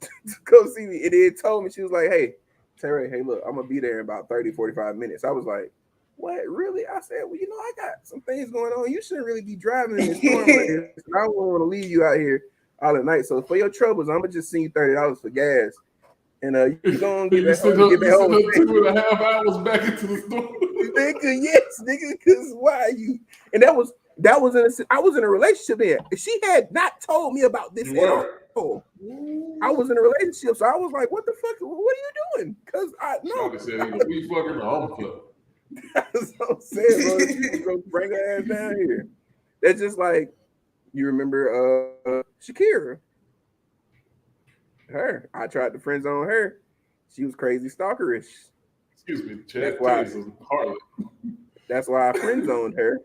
to go see me. And then told me, she was like, hey, Terry, hey, look, I'm going to be there in about 30, 45 minutes. I was like, what, really? I said, well, I got some things going on. You shouldn't really be driving in this storm like this. I don't want to leave you out here all at night. So for your troubles, I'm going to just send you $30 for gas. And you going to get back home. 2.5 hours back into the store. Nigga, yes, nigga, because why are you? And I was in a relationship there. She had not told me about this at all. I was in a relationship, so I was like, what the fuck? What are you doing? Because I know. We fucking the home club. That's what I'm saying, bro. She was going to bring her ass down here. That's just like, you remember Shakira. Her. I tried to friend zone her. She was crazy stalkerish. Excuse me, Chad. That's why I friend zoned her.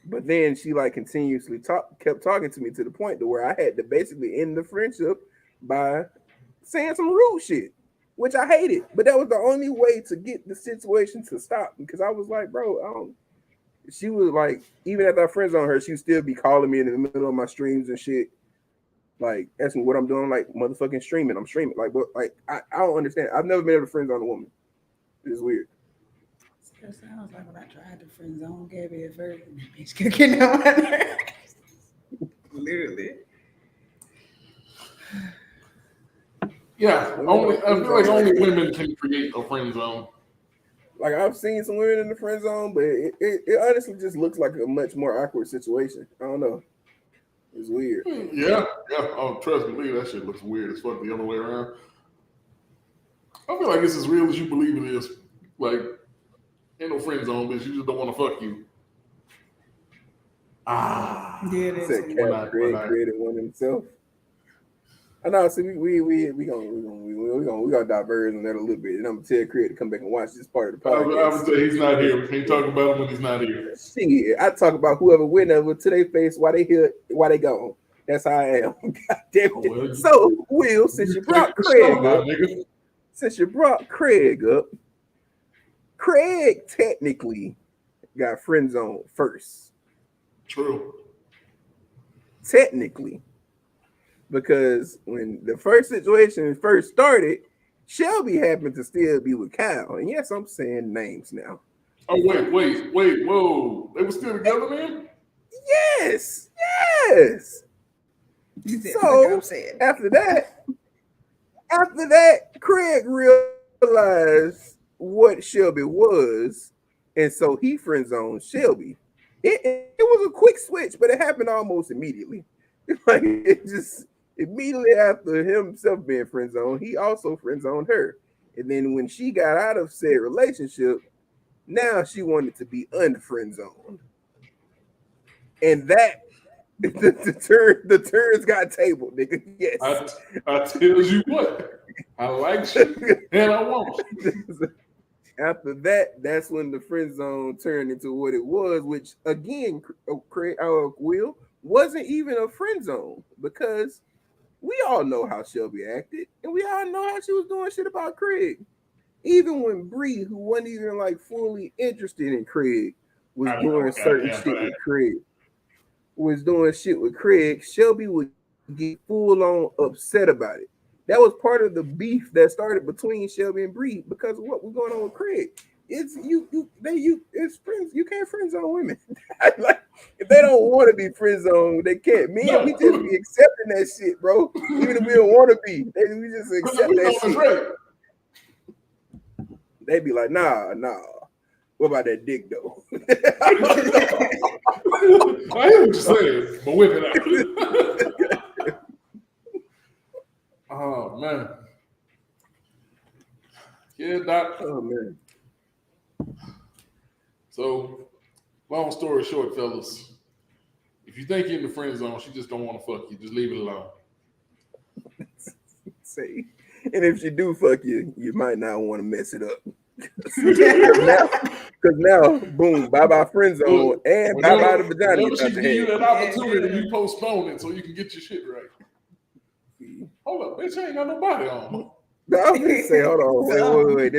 But then she like continuously kept talking to me to the point to where I had to basically end the friendship by saying some rude shit, which I hated. But that was the only way to get the situation to stop, because I was like, bro, she was like, even after I friend zoned her, she would still be calling me in the middle of my streams and shit. Like, asking what I'm doing, like motherfucking streaming. I'm streaming. Like, but like I don't understand. I've never been able to friend zone a woman. It's weird. That sounds like when I tried to friend zone Gabby at first, and that bitch could get on my nerves. Literally. Yeah, I feel like only women can create a friend zone. Like I've seen some women in the friend zone, but it honestly just looks like a much more awkward situation. I don't know. It's weird. Yeah. Oh, trust me, that shit looks weird as fuck the other way around. I feel like it's as real as you believe it is. Like, ain't no friend zone, bitch. You just don't want to fuck you. Yeah, that's Said Cap created one himself. I know. See, we gonna diverge on that a little bit, and I'm gonna tell Craig to come back and watch this part of the podcast. I would say he's not here. We can't talk about him when he's not here. Shit, I talk about whoever whenever to their face, why they here, why they gone. That's how I am. God damn it. Well, So, Will, since you brought Craig up, Craig technically got friend zone first. True. Technically. Because when the first situation first started, Shelby happened to still be with Kyle. And yes, I'm saying names now. Oh, wait, whoa. They were still together then? Yes. So after that, Craig realized what Shelby was, and so he friend zoned Shelby. It was a quick switch, but it happened almost immediately. Like it just immediately after himself being friend zoned, he also friend zoned her. And then when she got out of said relationship, now she wanted to be unfriend zoned. And that the turns got tabled, nigga. Yes. I tell you what, I like you and I won't. After that, that's when the friend zone turned into what it was, which again, Will wasn't even a friend zone because we all know how Shelby acted, and we all know how she was doing shit about Craig. Even when Bree, who wasn't even like fully interested in Craig, was doing certain shit with Craig, Shelby would get full on upset about it. That was part of the beef that started between Shelby and Bree because of what was going on with Craig. It's it's friends. You can't friend zone women. Like if they don't want to be friend zone, they can't. Men, we just be accepting that shit, bro. Even if we don't want to be, we just accept that shit. Right. They be like, nah. What about that dick though? I hear what you're saying, but whip it out. Oh man. Yeah, Doc. Oh man. So, long story short, fellas, if you think you're in the friend zone, she just don't want to fuck you. Just leave it alone. See, and if she do fuck you, you might not want to mess it up. Because now, boom, bye friend zone and bye the vagina. Whenever she give you that opportunity, you postpone it so you can get your shit right. Hold up, bitch, I ain't got nobody on. No, I was gonna say, hold on, wait.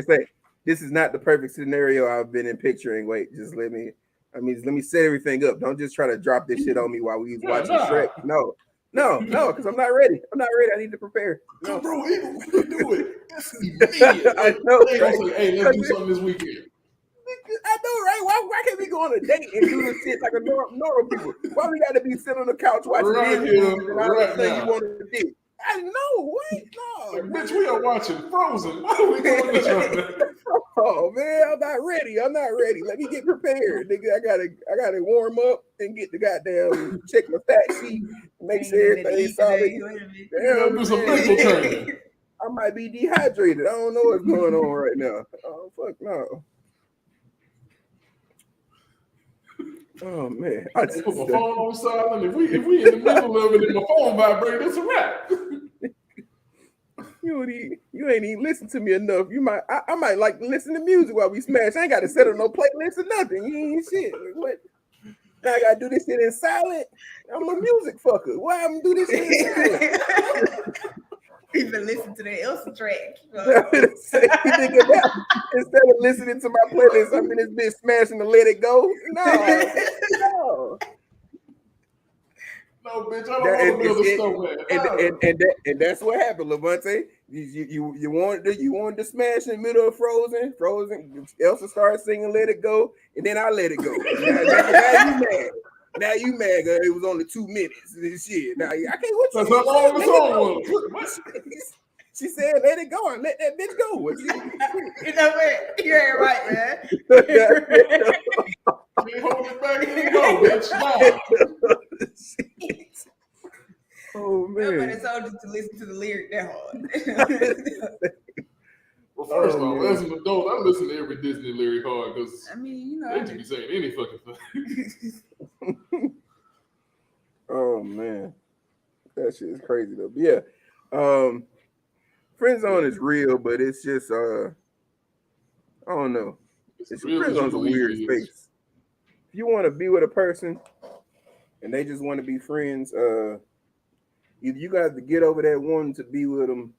This is not the perfect scenario I've been in picturing. Wait, just let me set everything up. Don't just try to drop this shit on me while we watching Shrek. No, because I'm not ready. I need to prepare. No. Bro, we can do it. It's immediate. I know. Right? Hey, let's do something this weekend. I know, right? Why can't we go on a date and do this shit like a normal people? Why we got to be sitting on the couch watching movies and all of a sudden you want to do? I know, wait, no. Like, bitch, we are watching Frozen. Why are we doing this right now? Oh man, I'm not ready. Let me get prepared, nigga. I gotta warm up and get the goddamn check my fact sheet, make sure everything's solid. Damn, do some mental training. I might be dehydrated. I don't know what's going on right now. Oh fuck no. Oh man, I just put my phone on silent. If we in the middle of it and my phone vibrates, it's a wrap. You ain't even listen to me enough. I might like to listen to music while we smash. I ain't got to set up no playlist or nothing. You ain't shit. What? Now I gotta do this shit in silent. I'm a music fucker. Why I'm do this shit in silent? Even listen to the Elsa track. Instead of listening to my playlist, I'm in this bitch smashing to Let It Go. No. No, bitch, I don't want to build a snowman. And that's what happened, Levante. You wanted to smash in the middle of Frozen. Elsa started singing "Let It Go," and then I let it go. Now you mad? It was only 2 minutes. This shit. Now I can't. That's how long the song was. She said, "Let it go and let that bitch go." What you know what? You ain't right, man. Hold it back anymore, bitch. Nah. Oh Nobody man. told you to listen to the lyric that hard. Well, first Oh, off, man. as an adult, I listen to every Disney lyric hard because I mean, you know. they just be saying any fucking thing. Oh man, that shit is crazy though. But yeah, friend zone is real, but it's just I don't know. It's real friend as you zone's a believe weird it is. space. If you want to be with a person and they just want to be friends, either you got to get over that one to be with them,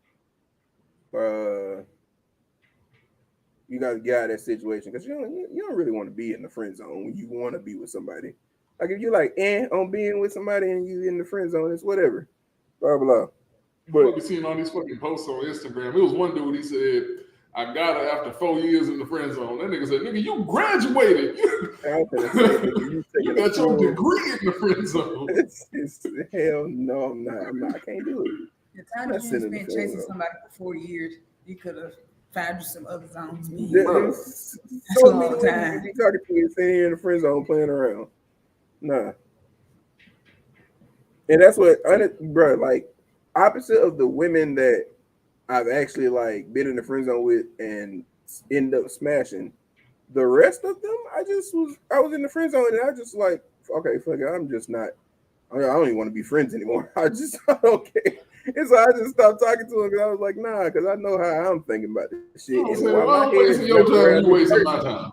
you got to get out of that situation because you don't really want to be in the friend zone when you want to be with somebody. Like if you like on being with somebody and you in the friend zone, it's whatever. Blah blah. But you be seeing all these fucking posts on Instagram. It was one dude, he said, "I got her after 4 years in the friend zone." That nigga said, "Nigga, you graduated. You got your degree in the friend zone." It's hell no, I'm not. I can't do it. The time that you spent chasing somebody for 4 years, you could have found you some other zones. So many women be talking to you sitting here in the friend zone playing around. Nah. And that's what, bro, like, opposite of the women that I've actually, like, been in the friend zone with and end up smashing, the rest of them, I was in the friend zone and I just like, okay, fuck it, I'm just not, I don't even want to be friends anymore. I don't care. And so I just stopped talking to him because I was like, nah, because I know how I'm thinking about this shit. I'm wasting your time, you wasting my time.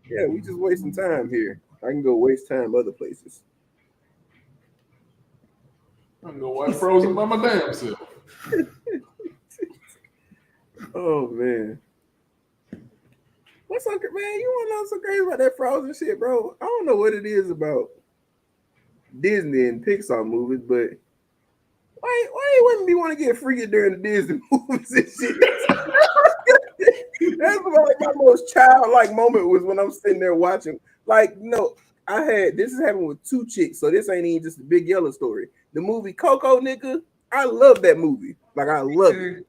Yeah, we just wasting time here. I can go waste time other places. I can go white frozen by my damn self. Oh man. What's up, man? You want to know something crazy about that Frozen shit, bro? I don't know what it is about Disney and Pixar movies, but why you wouldn't be want to get freaky during the Disney movies and shit? That's like my most childlike moment was when I'm sitting there watching. Like, no, this has happened with 2 chicks, so this ain't even just a Big Yellow story. The movie Coco, nigga, I love that movie. Like, I love it.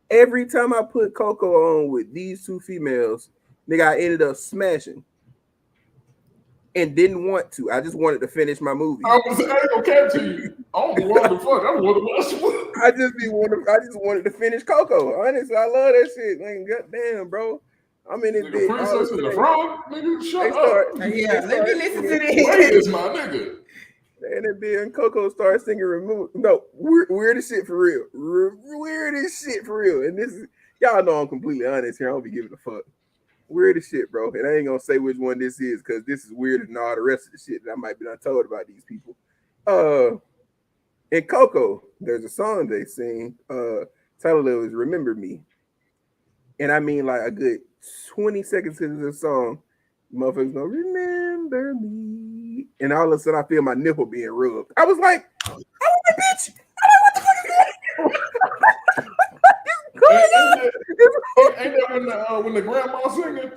Every time I put Coco on with these 2 females, nigga, I ended up smashing. And didn't want to. I just wanted to finish my movie. I ain't gonna catch you. I don't want to fuck. I want to watch it. I just wanted to finish Coco. Honestly, I love that shit. Man, goddamn, bro. I'm in it. Nigga, Princess and the Frog? Nigga, shut up. Let me listen to this. Wait, is my nigga. And then Coco started singing "Remove." No, weird as shit for real. Weird as shit for real. And this is, y'all know I'm completely honest here. I don't be giving a fuck. Weird as shit, bro. And I ain't gonna say which one this is because this is weirder than all the rest of the shit that I might be not told about these people. In Coco, there's a song they sing. Title is "Remember Me," and I mean like a good 20 seconds into the song, motherfuckers go "Remember Me," and all of a sudden I feel my nipple being rubbed. I was like, "Oh, bitch! What the fuck is going on?" Ain't that when the grandma singing? And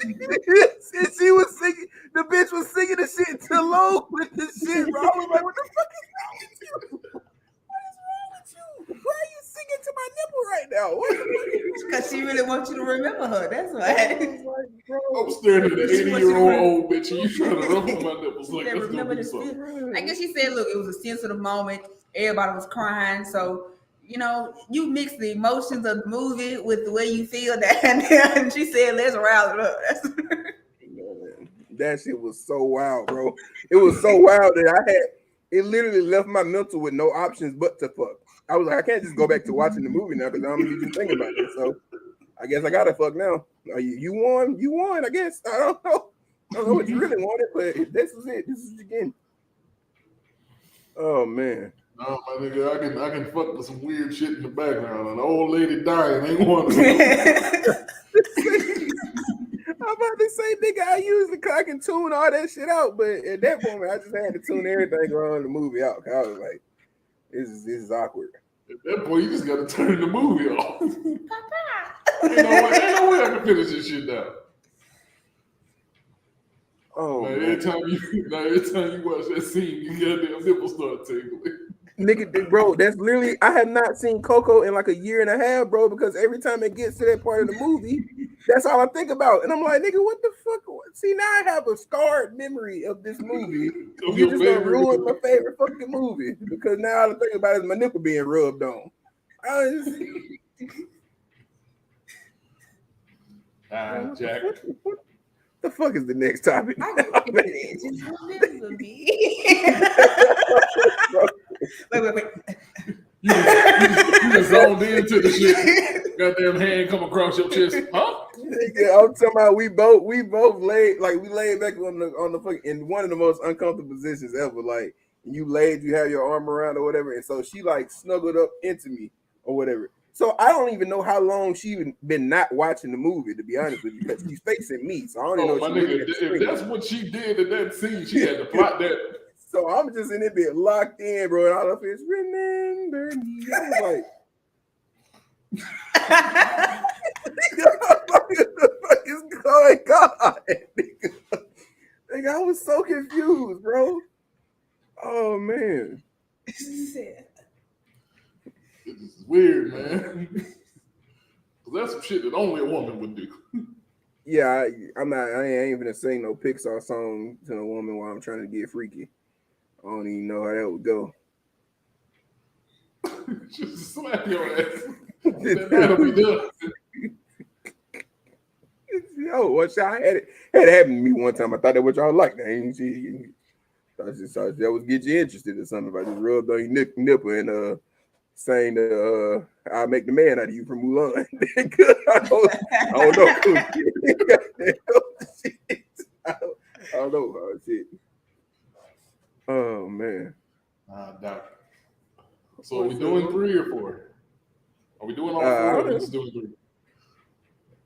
she was singing, the bitch was singing the shit to low with the shit, bro. I was like, what the fuck is wrong with you? What is wrong with you? Why are you singing to my nipple right now? Because she really wants you to remember her. That's why. I'm staring at an 80-year-old bitch and you trying to rub on my nipples like that's gonna be something. I guess she said, look, it was a sensitive moment. Everybody was crying. So, you know, you mix the emotions of the movie with the way you feel that. And she said, let's rouse it up. That shit was so wild, bro. It was so wild that it literally left my mental with no options but to fuck. I was like, I can't just go back to watching the movie now because I'm gonna be just thinking about this. So I guess I gotta fuck now. You won, I guess. I don't know what you really wanted, but this is it. This is again. Oh man. No, my nigga, I can fuck with some weird shit in the background. An old lady dying ain't one of them. I'm about to say, nigga, I can tune all that shit out, but at that moment, I just had to tune everything around the movie out. I was like, this is awkward. At that point, you just got to turn the movie off. Ain't no way I can finish this shit down. Oh, now, every time you watch that scene, you goddamn nipple start tingling. Nigga, bro, that's literally. I have not seen Coco in like a year and a half, bro. Because every time it gets to that part of the movie, that's all I think about. And I'm like, nigga, what the fuck? See, now I have a scarred memory of this movie. You just gonna ruin my favorite fucking movie because now all I think about is my nipple being rubbed on. Jack. What the fuck is the next topic? I can it. Just remember me. Wait. You just zoned into the shit. Goddamn hand come across your chest, huh? Yeah, I'm talking about we both laid back on the fucking in one of the most uncomfortable positions ever. Like you have your arm around or whatever, and so she like snuggled up into me or whatever. So I don't even know how long she been not watching the movie, to be honest with you, because she's facing me. So I don't even know. My nigga, if that's what she did in that scene, she had to plot that. So I'm just in it being locked in, bro, and all of it's remember me. I was like, what the fuck is going on? Nigga, I was so confused, bro. Oh man. This is weird, man. That's some shit that only a woman would do. Yeah, I ain't gonna sing no Pixar song to a woman while I'm trying to get freaky. I don't even know how that would go. Just slap your ass. That'll be done. Yo, what y'all had it happen to me one time. I thought that what y'all like. I ain't see. I just thought that would get you interested in something. If I just rubbed on your nipple and saying I'll make the man out of you from Mulan. I don't know. I don't know. Shit. Oh man. Doc. So are we doing 3 or 4? Are we doing all 4 or are we just doing 3?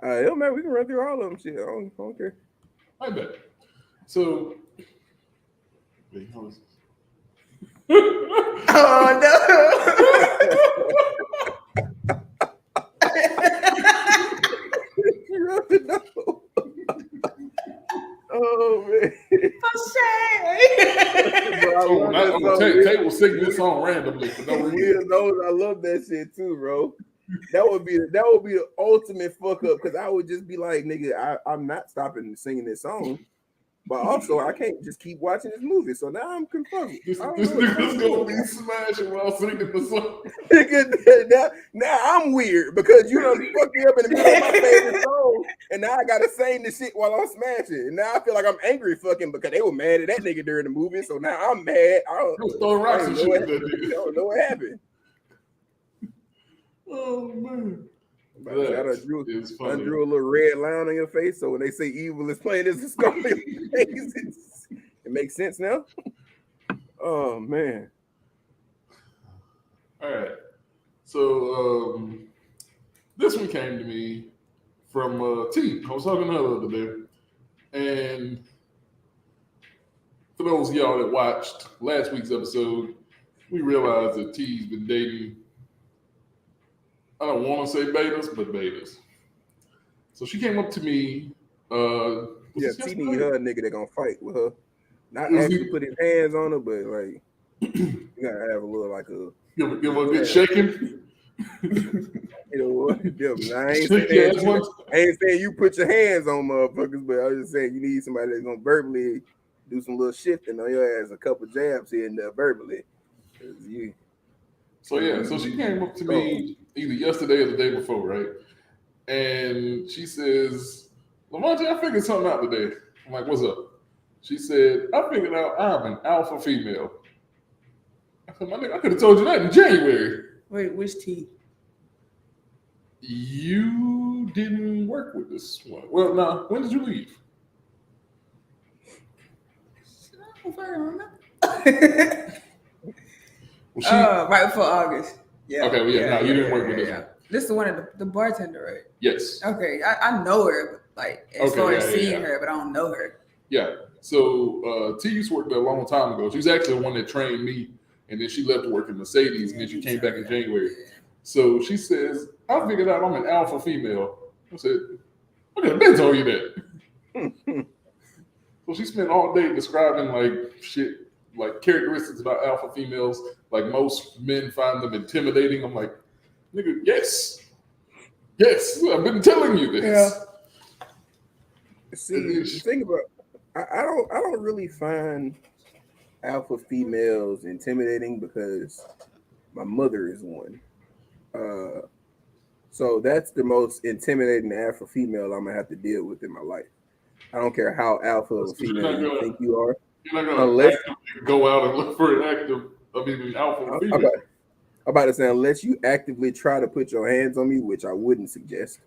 It don't matter. We can run through all of them. Shit, I don't care. I bet. So, wait, how is this? Oh no! Oh man! For shame. Tay will sing this song randomly for no reason. I love that shit too, bro. That would be the ultimate fuck up because I would just be like, nigga, I'm not stopping singing this song, but also I can't just keep watching this movie. So now I'm confused. This nigga's gonna be smashing while singing the song. now I'm weird because you done fucked me up in the middle of my favorite song, and now I gotta sing the shit while I'm smashing. And now I feel like I'm angry fucking because they were mad at that nigga during the movie. So now I'm mad. I don't know what happened. Oh man. I drew a little red line on your face, so when they say evil is playing this is going to it makes sense now. Oh man. All right. So this one came to me from T. I was talking to her the other day, and for those of y'all that watched last week's episode, we realized that T's been dating, I don't want to say betas, but betas. So she came up to me. T need her a nigga that gonna fight with her. Not actually put his hands on her, but like you gotta have a little like a give her a good shaking. You know what? I ain't saying you put your hands on motherfuckers, but I was just saying you need somebody that's gonna verbally do some little shifting on your ass, a couple jabs here and there verbally. So she came up to me either yesterday or the day before, right? And she says, Lamonte, I figured something out today. I'm like, what's up? She said, I figured out I'm an alpha female. I said, my nigga, I could have told you that in January. Wait, which T? You didn't work with this one. Well, now, when did you leave? I don't remember. Right before August. Yeah. Okay, you didn't work with this one. This is the one of the bartender, right? Yes. Okay, I know her, like as far as seeing her, but I don't know her. Yeah. So T used to work there a long time ago. She was actually the one that trained me, and then she left to work in Mercedes, and then she came back in January. So she says, I figured out I'm an alpha female. I said, I could have been told you that. So she spent all day describing like shit like characteristics about alpha females. Like most men find them intimidating. I'm like, nigga, yes, I've been telling you this. Yeah. See, the thing about I don't really find alpha females intimidating because my mother is one. So that's the most intimidating alpha female I'm gonna have to deal with in my life. I don't care how alpha of a female you think you are. You're not gonna actively go out and look for an alpha female. I'm about to say, unless you actively try to put your hands on me, which I wouldn't suggest,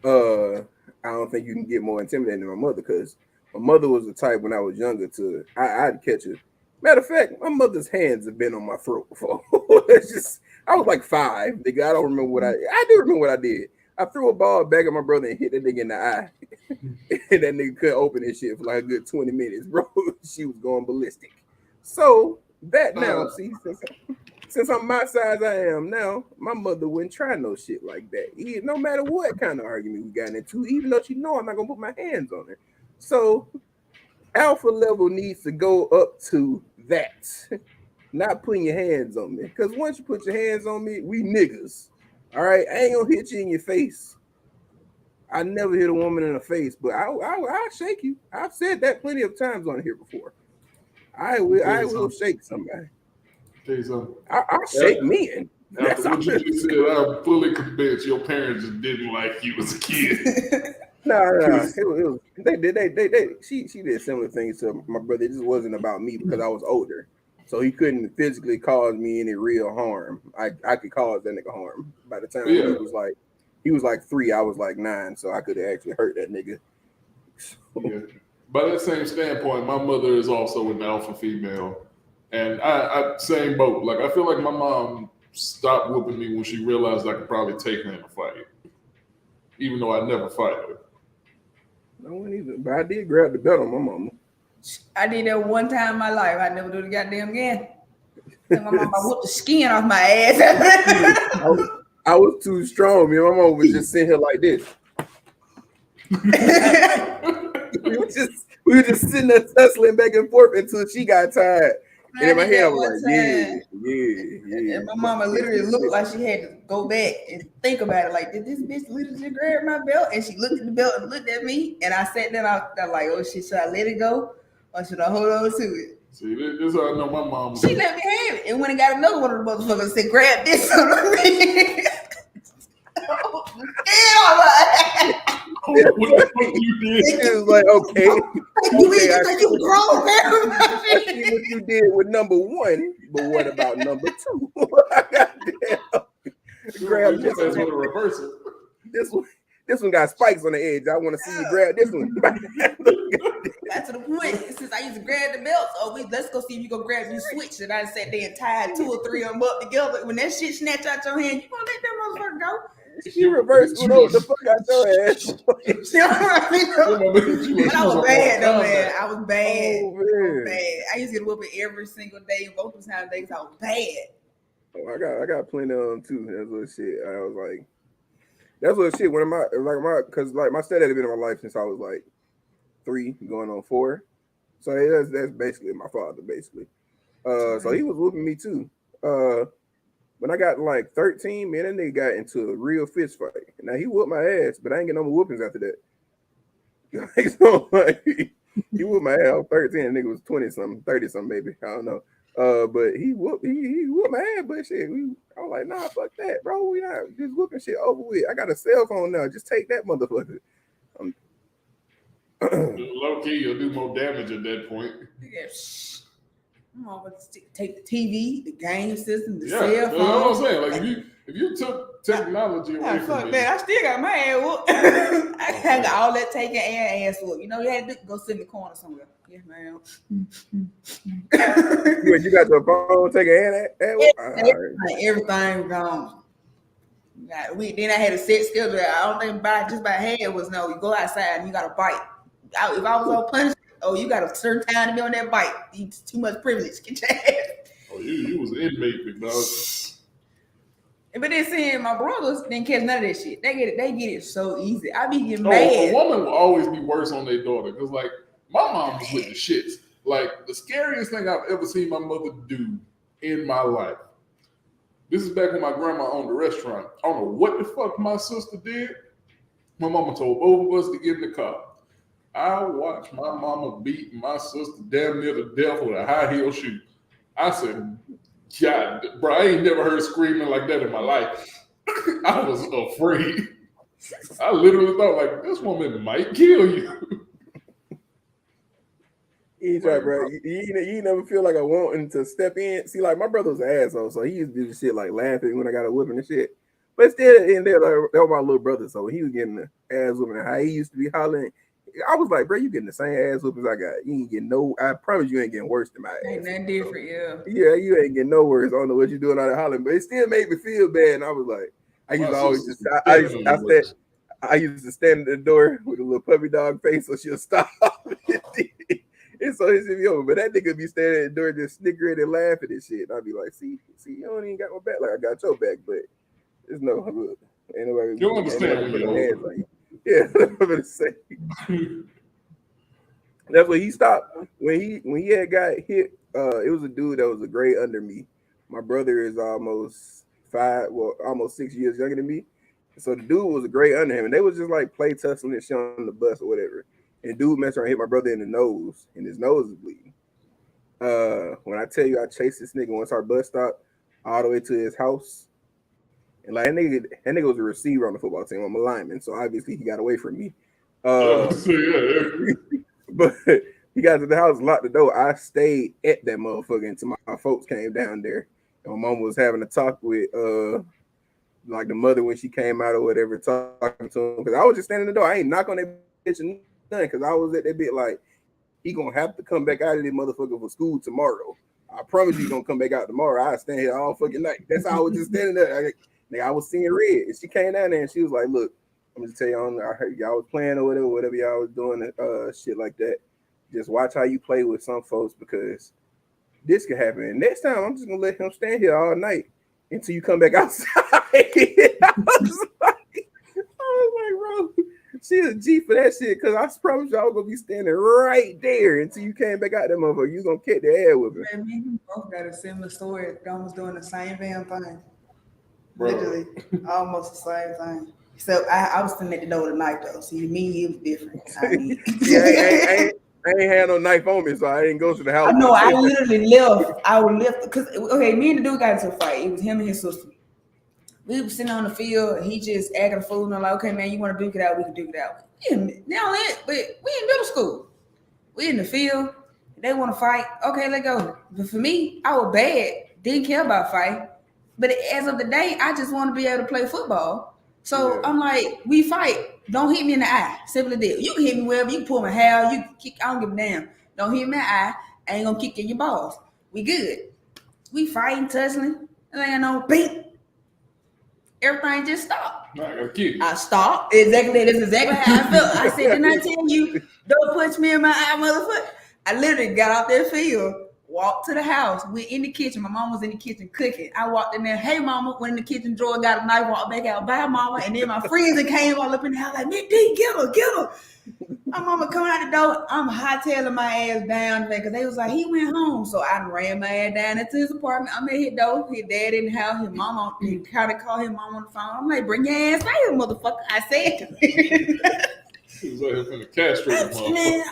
I don't think you can get more intimidating than my mother, because my mother was the type when I was younger I'd catch her. Matter of fact, my mother's hands have been on my throat before. It's just, I was like 5, nigga. I don't remember what I do remember what I did. I threw a ball back at my brother and hit that nigga in the eye. And that nigga couldn't open his shit for like a good 20 minutes, bro. She was going ballistic. So that now, see, since I'm my size I am now, my mother wouldn't try no shit like that. No matter what kind of argument we got into, even though she know I'm not gonna put my hands on her. So alpha level needs to go up to that. Not putting your hands on me. Because once you put your hands on me, we niggas. All right, I ain't gonna hit you in your face. I never hit a woman in the face, but I'll shake you. I've said that plenty of times on here before. I will shake somebody. I'll shake men. After what you just said, I'm fully convinced your parents just didn't like you as a kid. No. She did similar things to my brother. It just wasn't about me because I was older. So he couldn't physically cause me any real harm. I could cause that nigga harm. By the time he was like 3, I was like 9, so I could have actually hurt that nigga. Yeah. By that same standpoint, my mother is also an alpha female. And I same boat. Like, I feel like my mom stopped whooping me when she realized I could probably take her in a fight. Even though I never fight her. No one either. But I did grab the belt on my mama. I did that one time in my life. I never do it goddamn again. And my mama whooped the skin off my ass. I was too strong. My mama was just sitting here like this. we were just sitting there tussling back and forth until she got tired. And in my head, I was like, yeah. And my mama literally looked like she had to go back and think about it. Like, did this bitch literally grab my belt? And she looked at the belt and looked at me. And I sat there, I was like, oh shit, should I let it go? Or should I hold on to it? See, this is how I know my mom. She let me have it. And when I got another one of the motherfuckers and said, grab this on me. What the fuck you did? It was like, okay. You grown, man. I see what you did with number 1, but what about number 2? Goddamn. Grab this one. Reversal. This one got spikes on the edge. I want to see you grab this one. That's to the point. Since I used to grab the belts, let's go see if you go grab your switch. And I sat there and tied 2 or 3 of them up together. When that shit snatch out your hand, you gonna let that motherfucker go? She reversed the fuck out your ass. But I was bad though, man. I was bad. Oh, man. I used to get whooping every single day, multiple times a day, because I was bad. Oh, I got plenty of them too. That's what shit. I was like, that's what shit. When because my stepdad had been in my life since I was like 3, going on 4. So that's basically my father, basically. So he was whooping me too. When I got like 13, man, that nigga got into a real fist fight. Now he whooped my ass, but I ain't get no more whoopings after that. So like, he whooped my ass. I was 13, the nigga was 20-something, 30-something maybe. I don't know. But he whooped my ass, but shit, I was like, nah, fuck that, bro. We not just whooping shit over with. I got a cell phone now. Just take that motherfucker. Low key, you'll do more damage at that point. I'm gonna take the TV, the game system, the cell phone. That's what I'm saying. Like if you took technology away from me, I still got my ass whooped. I got all that taking and ass whooped. You know, you had to go sit in the corner somewhere. Yes, ma'am. You got your phone taking and everything gone. Then I had a set schedule. I don't think just by hand was no. You go outside and you got to bite. If I was on punishment, you got a certain time to be on that bite. It's too much privilege. Get your ass. Oh, you was an inmate, big dog. But then seeing my brothers didn't catch none of that shit. They get it so easy. I be getting mad. A woman will always be worse on their daughter because, like, my mom was with the shits. Like the scariest thing I've ever seen my mother do in my life. This is back when my grandma owned a restaurant. I don't know what the fuck my sister did. My mama told both of us to get in the car. I watched my mama beat my sister damn near to death with a high heel shoe. I said, God, bro, I ain't never heard screaming like that in my life. I was afraid. I literally thought, like, this woman might kill you. He's right, bro. You never feel like I wanting to step in. See, like, my brother was an asshole, so he used to do the shit like laughing when I got a whooping and shit. But still, in there, like, that was my little brother, so he was getting the ass whooping. How he used to be hollering. I was like, bro, you getting the same ass whoopings I got. You ain't getting no. I promise you ain't getting worse than my ass. Ain't that different, yeah. Yeah, you ain't getting no worse. I don't know what you're doing out of hollering, but it still made me feel bad. And I was like, I used to always just, I used to stand at the door with a little puppy dog face, so she'll stop. And so he sent me over, but that nigga be standing at the door just snickering and laughing and shit. And I'd be like, see, you don't even got my back like I got your back, but it's no good. Ain't nobody. You don't understand when you're older. Yeah, I'm gonna say. That's what he stopped when he had got hit. It was a dude that was a grade under me. My brother is almost 6 years younger than me. So the dude was a grade under him, and they was just like play tussling and shit on the bus or whatever. And dude messed around and hit my brother in the nose, and his nose is bleeding. When I tell you I chased this nigga once our bus stopped all the way to his house. And like that nigga was a receiver on the football team. I'm a lineman, so obviously he got away from me. But he got to the house, locked the door. I stayed at that motherfucker until my folks came down there. And my mom was having a talk with like the mother when she came out or whatever, talking to him. Because I was just standing at the door. I ain't knock on that bitch and nothing, because I was at that bit like, he gonna have to come back out of this motherfucker for school tomorrow. I promise you, he gonna come back out tomorrow. I stand here all fucking night. That's how I was just standing there. I was seeing red, and she came down there and she was like, "Look, I'm just tell you, I heard y'all was playing or whatever y'all was doing, shit like that. Just watch how you play with some folks, because this could happen. And next time, I'm just gonna let him stand here all night until you come back outside." I was like, bro, she a G for that shit, because I promise y'all gonna be standing right there until you came back out there, motherfucker. You gonna catch the air with her. Man, me and you both got a similar story. Almost doing the same damn thing. Bro. Literally, almost the same thing. Except I was sitting at the door tonight though. See, me and you was different. I ain't had no knife on me, so I didn't go to the house. I know. I literally left. I would left because me and the dude got into a fight. It was him and his sister. We were sitting on the field, and he just acting a fool. And I'm like, okay, man, you want to duke it out? We can duke it out. But we in middle school. We in the field. They want to fight. Okay, let go. But for me, I was bad. Didn't care about fighting. But as of the day, I just want to be able to play football. So yeah. I'm like, we fight. Don't hit me in the eye. Simply deal. You can hit me wherever. You can pull my hair. You can kick. I don't give a damn. Don't hit me in the eye. I ain't gonna kick you in your balls. We good. We fighting, tussling. And I know, beat. Everything just stopped. I stopped. Exactly. That's exactly how I felt. I said, didn't I tell you, don't punch me in my eye, motherfucker? I literally got out that field, walked to the house. We're in the kitchen. My mom was in the kitchen cooking. I walked in there. Hey, mama. Went in the kitchen drawer, got a knife, walked back out. Bye, mama. And then my friends that came all up in the house like, man, D, get her. My mama coming out the door. I'm hightailing my ass down there because they was like, he went home. So I ran my ass down into his apartment. I'm at his door. His dad in the house. His mama, he kind of called his mom on the phone. I'm like, bring your ass out here, motherfucker. I said. He was out here finna castrate him. Man,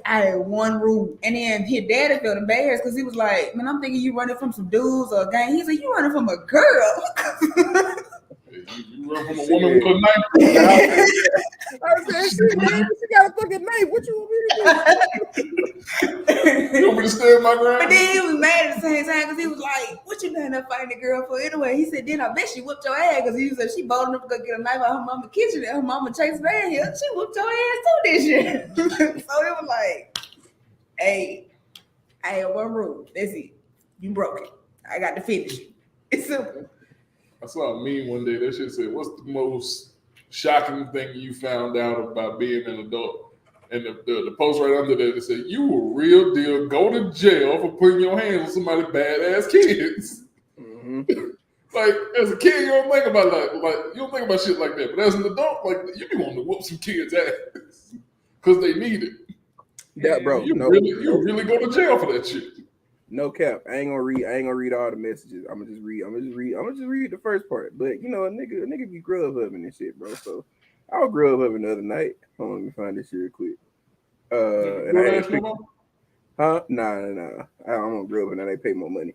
I had one rule. And then his daddy felt embarrassed because he was like, man, I'm thinking you running from some dudes or a gang. He's like, you running from a girl. You run from a woman with a knife. I said, shit, man, she got a fucking knife. What you want me to do? You want me to stay in my ground? But then he was mad at the same time because he was like, what you doing there fighting the girl for anyway? He said, then I bet she whooped your ass because he was like, she bold enough to go get a knife out her mama's kitchen and her mama chased her in here. She whooped your ass too this year. So it was like, hey, I had one rule. That's it. You broke it. I got to finish it. It's simple. I saw a meme one day. That shit said, what's the most shocking thing you found out about being an adult? And the post right under there, they said, you a real deal, go to jail for putting your hands on somebody's badass kids. Mm-hmm. Like, as a kid, you don't think about like you don't think about shit like that. But as an adult, like, you be wanting to whoop some kids' ass because they need it. That bro, You no, really go to jail for that shit. no cap. I ain't gonna read all the messages. I'm gonna just read the first part. But you know, a nigga be grub hubbing and shit, bro. So I was grub hubbing the other night. Hold on, let me find this shit real quick. And I ain't huh? Nah. I don't grub and they pay more money.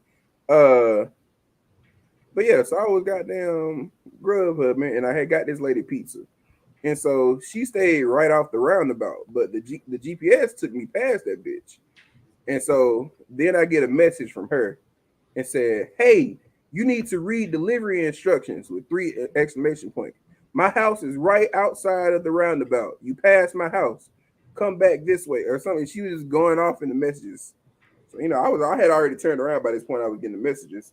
But yeah, so I was goddamn grub hubbing and I had got this lady pizza. And so she stayed right off the roundabout, but the GPS took me past that bitch. And so then I get a message from her and said, "Hey, you need to read delivery instructions with 3 exclamation points. My house is right outside of the roundabout. You passed my house. Come back this way," or something. She was just going off in the messages. So you know, I had already turned around by this point. I was getting the messages.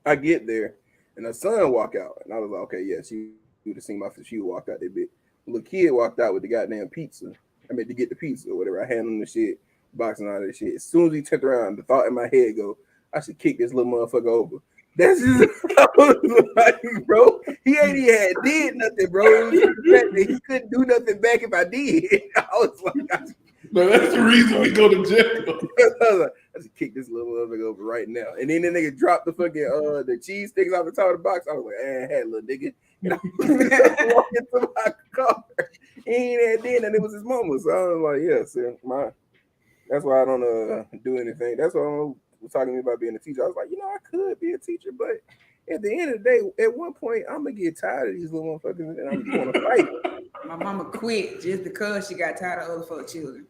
I get there and her son walk out, and I was like, "Okay, yeah, she would have seen my she walked out that bit." The little kid walked out with the goddamn pizza. I mean, to get the pizza or whatever. I hand him the shit, box and all that shit. As soon as he turned around, the thought in my head go, "I should kick this little motherfucker over." That's just I was like, bro. He ain't even had did nothing, bro. He couldn't do nothing back if I did. I was like, no, that's the reason we go to jail. I just kick this little motherfucker over right now. And then the nigga dropped the fucking the cheese sticks off the top of the box. I was like, hey, little nigga. And I was walking to my car. He ain't had did, and it was his mama. So I was like, yeah, so that's why I don't do anything. That's why I was talking to me about being a teacher. I was like, you know, I could be a teacher, but at the end of the day, at one point, I'm gonna get tired of these little motherfuckers, and I'm going to fight. My mama quit just because she got tired of other folk children.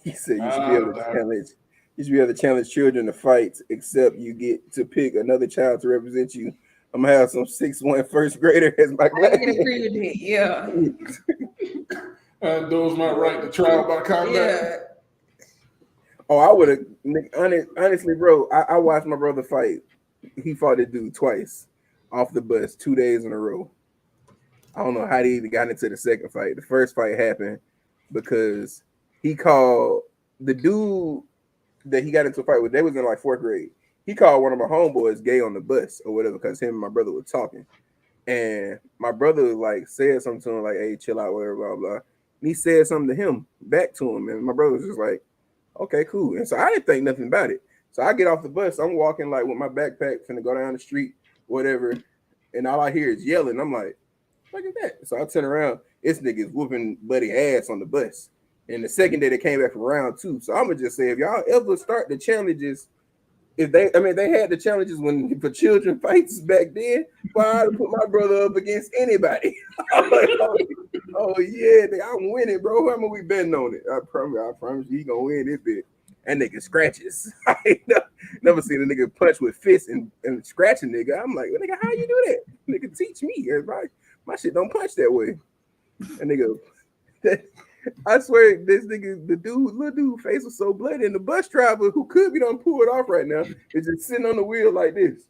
He said you should be able to challenge. You should be able to challenge children to fights, except you get to pick another child to represent you. I'm gonna have some 6'1" first grader as my I can agree with that. Yeah. And those my right to trial by combat. Yeah. Oh, I would have honestly, bro. I watched my brother fight. He fought this dude twice off the bus 2 days in a row. I don't know how they even got into the second fight. The first fight happened because he called the dude that he got into a fight with. They was in like 4th grade. He called one of my homeboys gay on the bus or whatever because him and my brother were talking. And my brother like said something to him like, "Hey, chill out, whatever, blah, blah." And he said something to him back to him. And my brother was just like, "Okay, cool." And so I didn't think nothing about it. So I get off the bus. I'm walking like with my backpack, finna go down the street, whatever. And all I hear is yelling. I'm like, look at that. So I turn around. This nigga's whooping buddy ass on the bus. And the second day they came back from round 2. So I'm gonna just say, if y'all ever start the challenges, they had the challenges when for children fights back then. Well, I'd put my brother up against anybody. I'm like, oh yeah, I'm winning, bro. How much we betting on it? I promise you, he gonna win this bit. That nigga scratches. I ain't never seen a nigga punch with fists and scratch a nigga. I'm like, well, nigga, how you do that? Nigga, teach me. Everybody, my shit don't punch that way. And nigga, I swear, this nigga, little dude, face was so bloody, and the bus driver, who could be done pull it off right now, is just sitting on the wheel like this.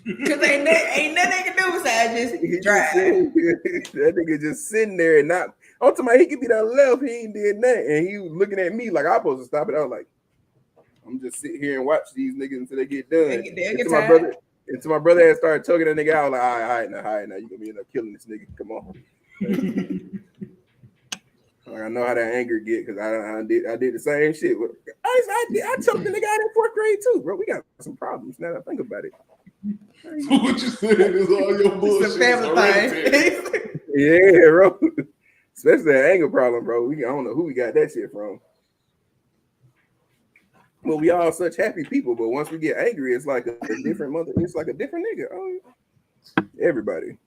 Because ain't nothing they can do besides just drive. That nigga just sitting there and not. I'm talking about he could be down left, he ain't did nothing, and he was looking at me like I'm supposed to stop it. I was like, I'm just sitting here and watch these niggas until they get done. Until my brother had started choking that nigga out, like, all right, now you gonna be end up killing this nigga. Come on. Like, I know how that anger get because I did the same shit. I choked the nigga out in 4th grade too, bro. We got some problems now that I think about it. So what you saying is all your bullshit. It's a family thing. Yeah, bro. Especially that anger problem, bro. I don't know who we got that shit from. Well, we all such happy people, but once we get angry, it's like a different mother. It's like a different nigga. Oh, everybody.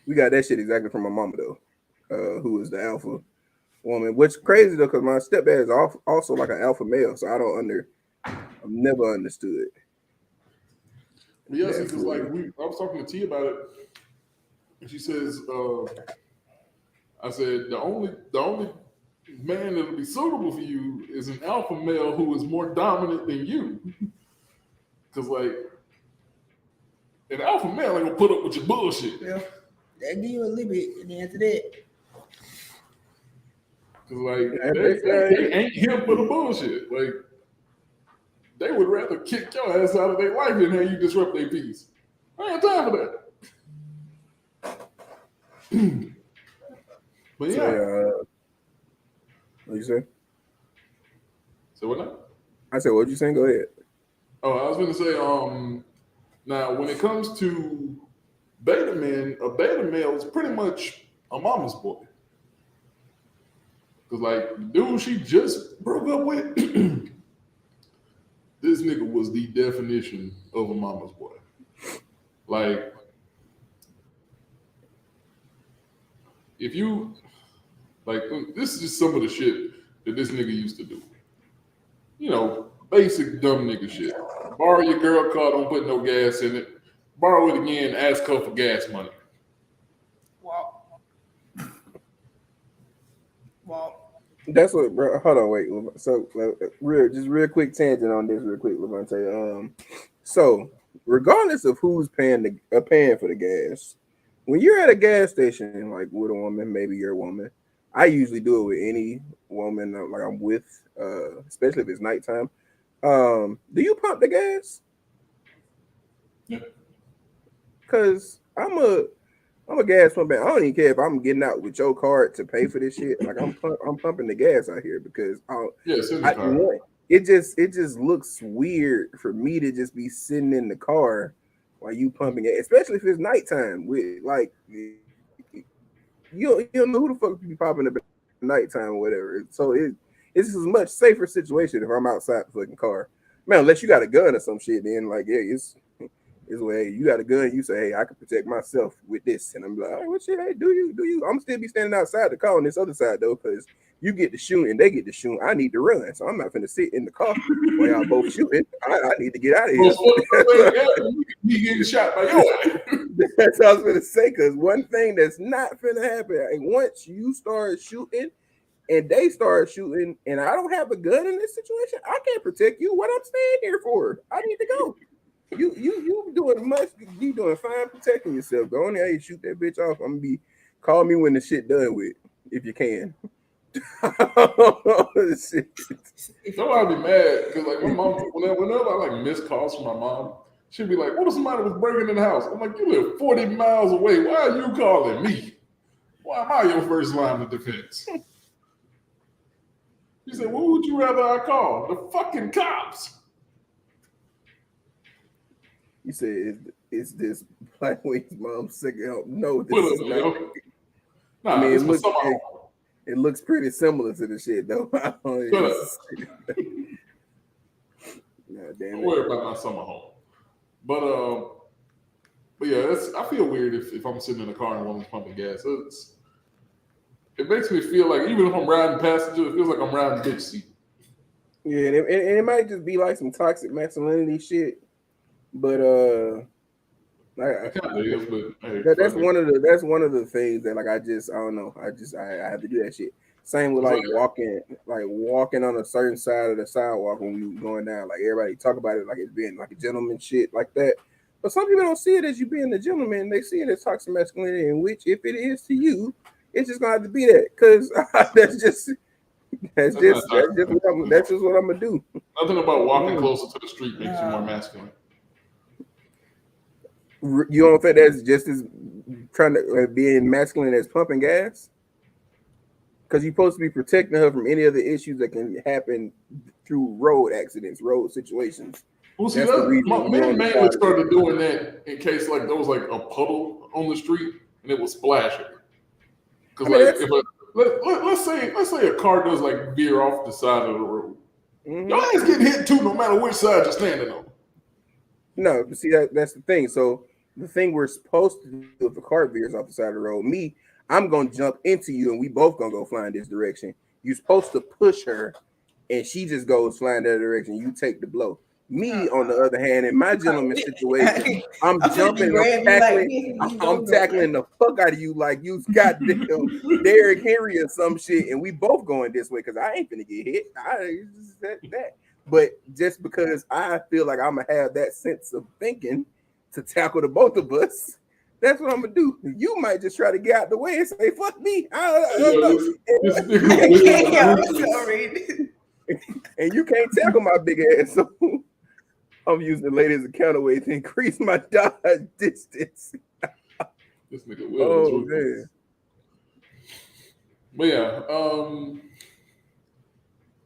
We got that shit exactly from my mama though. Who is the alpha woman, which is crazy though, because my stepdad is also like an alpha male, so I've never understood. Yes, because like I was talking to T about it, and she says, I said the only man that'll be suitable for you is an alpha male who is more dominant than you, because like an alpha male ain't gonna put up with your bullshit. Yeah, they give you a little bit, and then after that. Cause like they ain't here for the bullshit. Like they would rather kick your ass out of their life than have you disrupt their peace. I ain't got time for that. But So, yeah. What you say? So what now? I said, what you saying? Go ahead. Oh, I was gonna say, now when it comes to beta men, a beta male is pretty much a mama's boy. Cause like the dude she just broke up with, this nigga was the definition of a mama's boy. Like, if you like, this is just some of the shit that this nigga used to do. You know, basic dumb nigga shit. Borrow your girl car, don't put no gas in it. Borrow it again, ask her for gas money. Wow. Wow. That's what, bro. Hold on, wait. So, real quick tangent on this, real quick, Levante. So regardless of who's paying for the gas, when you're at a gas station, like with a woman, maybe you're a woman. I usually do it with any woman like I'm with, especially if it's nighttime. Do you pump the gas? Yeah. Cause I'm a gas pump. I don't even care if I'm getting out with your card to pay for this shit. Like I'm pumping the gas out here because it just looks weird for me to just be sitting in the car while you pumping it, especially if it's nighttime. With like you don't know who the fuck be popping up at nighttime or whatever. So it's just a much safer situation if I'm outside the fucking car. Man, unless you got a gun or some shit, then like it's where you got a gun, you say, hey, I can protect myself with this. And I'm like, all right, what shit, hey, do you? I'm still be standing outside the car on this other side though, because you get to shoot and they get to shoot. I need to run. So I'm not gonna sit in the car while y'all both shooting. I need to get out of here. You getting shot by your ass. That's what I was gonna say, because one thing that's not gonna happen, once you start shooting and they start shooting, and I don't have a gun in this situation, I can't protect you. What I'm staying here for? I need to go. You doing fine protecting yourself. Go on there, you shoot that bitch off. I'm gonna be call me when the shit done with, if you can. So I'd be mad because like my mom, whenever I like miss calls from my mom, she'd be like, "What if somebody was breaking in the house?" I'm like, "You live 40 miles away. Why are you calling me? Why am I your first line of defense?" She said, "What would you rather I call? The fucking cops." You said, "Is this Black Wings mom sick of help?" No, this is not. Nah, I mean, it looks pretty similar to the shit though. Nah, damn don't worry about my summer home. But yeah, I feel weird if I'm sitting in a car and one of them's pumping gas. It makes me feel like even if I'm riding passenger, it feels like I'm riding bitch seat. Yeah, and it might just be like some toxic masculinity shit, but It kind of is, but hey, that's one of the things that like I don't know. I have to do that shit. Same with like walking on a certain side of the sidewalk when we going down. Like everybody talk about it like it's being like a gentleman shit like that. But some people don't see it as you being a gentleman. They see it as toxic masculinity, in which if it is to you, it's just gonna have to be that, because that's just what I'm gonna do. Nothing about walking closer to the street makes you more masculine. You don't think that's just as trying to being masculine as pumping gas? Because you're supposed to be protecting her from any other issues that can happen through road accidents, road situations. Well, see, men mainly started doing that in case like there was like a puddle on the street and it was splashing. Because let's say a car does like veer off the side of the road, your ass getting hit too, no matter which side you're standing on. No, but see that's the thing. So the thing we're supposed to do if the car veers off the side of the road, I'm gonna jump into you and we both gonna go flying this direction. You're supposed to push her and she just goes flying that direction. You take the blow. Me, on the other hand, in my gentleman situation, I'm jumping, I'm tackling the fuck out of you like you goddamn Derrick Henry or some shit, and we both going this way because I ain't finna get hit. That. But just because I feel like I'm gonna have that sense of thinking to tackle the both of us, that's what I'm gonna do. You might just try to get out the way and say, fuck me. I don't know. And you can't tackle my big ass. So I'm using the lady as a counterweight to increase my dodge distance. This nigga Will. Oh, man. But yeah,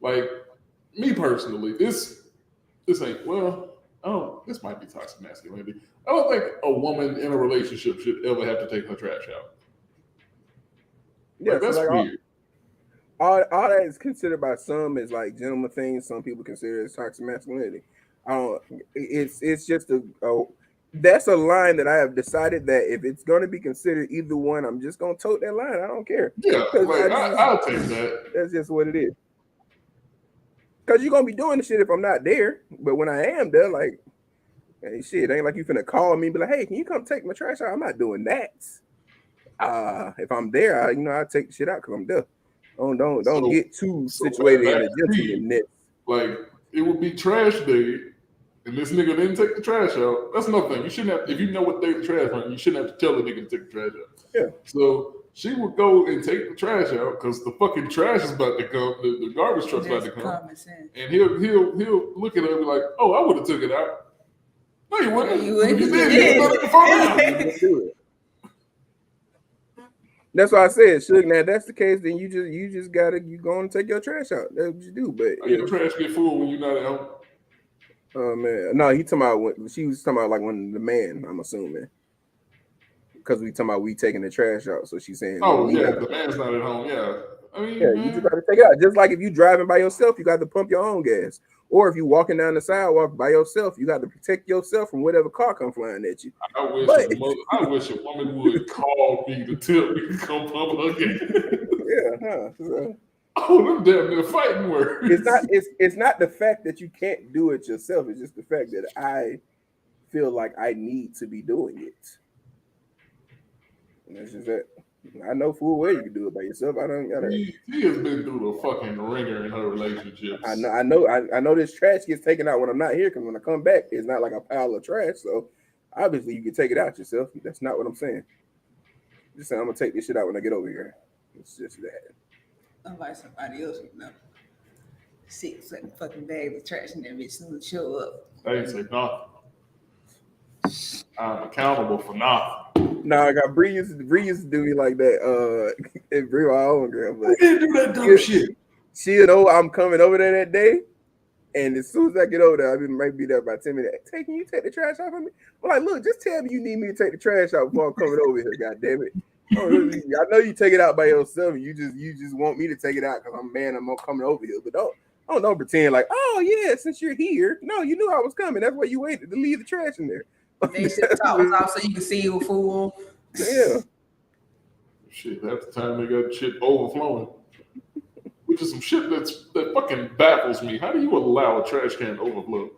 like me personally, this ain't well. Oh, this might be toxic masculinity. I don't think a woman in a relationship should ever have to take her trash out. Yeah, Like so that's like weird. all that is considered by some as like gentleman things. Some people consider it as toxic masculinity. I don't. It's just a that's a line that I have decided that if it's going to be considered either one, I'm just going to tote that line. I don't care. Yeah, Because like I'll take that. that's just what it is. Because you're going to be doing the shit if I'm not there. But when I am there, like, hey, shit, ain't like you finna call me and be like, hey, can you come take my trash out? I'm not doing that. If I'm there, I take the shit out because I'm there. Don't So- get too so situated in back a to me. gentlemanness. Like it would be trash day, and this nigga didn't take the trash out. That's another thing. You shouldn't have. If you know what day the trash went, you shouldn't have to tell the nigga to take the trash out. Yeah. So she would go and take the trash out because the fucking trash is about to come. The garbage truck's about to Just come, common sense. and he'll look at her and be like, "Oh, I would have took it out." No, you wouldn't. You wouldn't. You You did. did. You done it before now. You just do it. That's why I said, Suge. Now, if that's the case, then you just gotta go and take your trash out. That's what you do. But Your trash get full when you're not at home. oh man, no, he talking about when she was talking about like when the man. I'm assuming because we talking about we taking the trash out. So she's saying, Oh me yeah, not- the man's not at home. Yeah, I mean, yeah, you just gotta take it out. Just like if you driving by yourself, you got to pump your own gas. Or if you walking down the sidewalk by yourself, you got to protect yourself from whatever car come flying at you. I wish a woman would call me to tell me to come pump her gas. Yeah, so Oh, them damn near fighting words. it's not the fact that you can't do it yourself. It's just the fact that I feel like I need to be doing it. And that's just that. I know full well you can do it by yourself. I don't gotta. She has been through the fucking ringer in her relationships. I know this trash gets taken out when I'm not here because when I come back, it's not like a pile of trash. So obviously you can take it out yourself. That's not what I'm saying. Just saying I'm gonna take this shit out when I get over here. It's just that. Unlike somebody else would know. 6 fucking bags of trash in there, bitch, soon show up. I didn't say nothing. I'm accountable for nothing. Nah, I got Bree used to do me like that. And Bree, my own girl, but Who didn't do that dumb shit? she'll know I'm coming over there that day. And as soon as I get over there, might be there by 10 minutes. Hey, can you take the trash out for me? I'm like, look, just tell me you need me to take the trash out before I'm coming over here. God damn it! I know you take it out by yourself. You just want me to take it out because I'm coming over here. But don't pretend like, oh yeah, since you're here. No, you knew I was coming. That's why you waited to leave the trash in there. They should talk off so you can see who fool. Yeah. Shit, half the time they got shit overflowing. Which is some shit that fucking baffles me. How do you allow a trash can to overflow?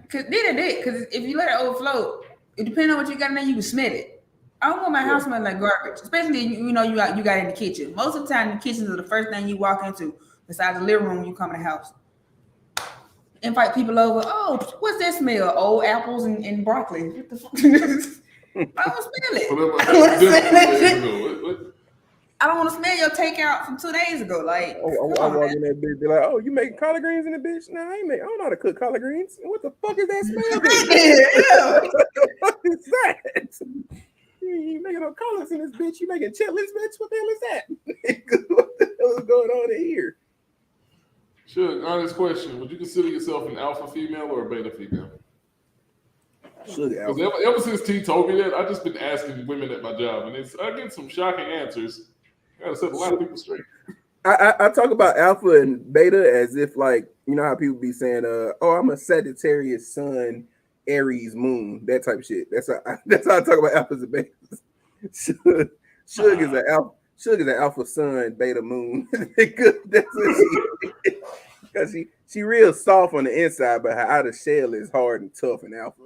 Because if you let it overflow, it depends on what you got in there, you can smell it. I don't want my house smelling like garbage, especially you got in the kitchen. Most of the time, the kitchens are the first thing you walk into, besides the living room when you come in the house. Invite people over. Oh, what's that smell? Old apples and broccoli. What the fuck? I don't smell it. I don't want to smell your takeout from 2 days ago. Like, I walk in that bitch, be like, oh, you making collard greens in the bitch? Nah, I don't know how to cook collard greens. What the fuck is that smell? What the fuck is that? You making no collards in this bitch? You making chitlins, bitch? What the hell is that? What the hell is going on in here? Sure, honest question. Would you consider yourself an alpha female or a beta female? Because ever since T told me that, I've just been asking women at my job, and I get some shocking answers. I gotta set a lot of people straight. I talk about alpha and beta as if like, you know how people be saying, oh, I'm a Sagittarius sun, Aries moon, that type of shit. That's how I talk about alphas and betas. Suge is an alpha sun, beta moon. That's what she is. Because she real soft on the inside, but her outer shell is hard and tough and alpha.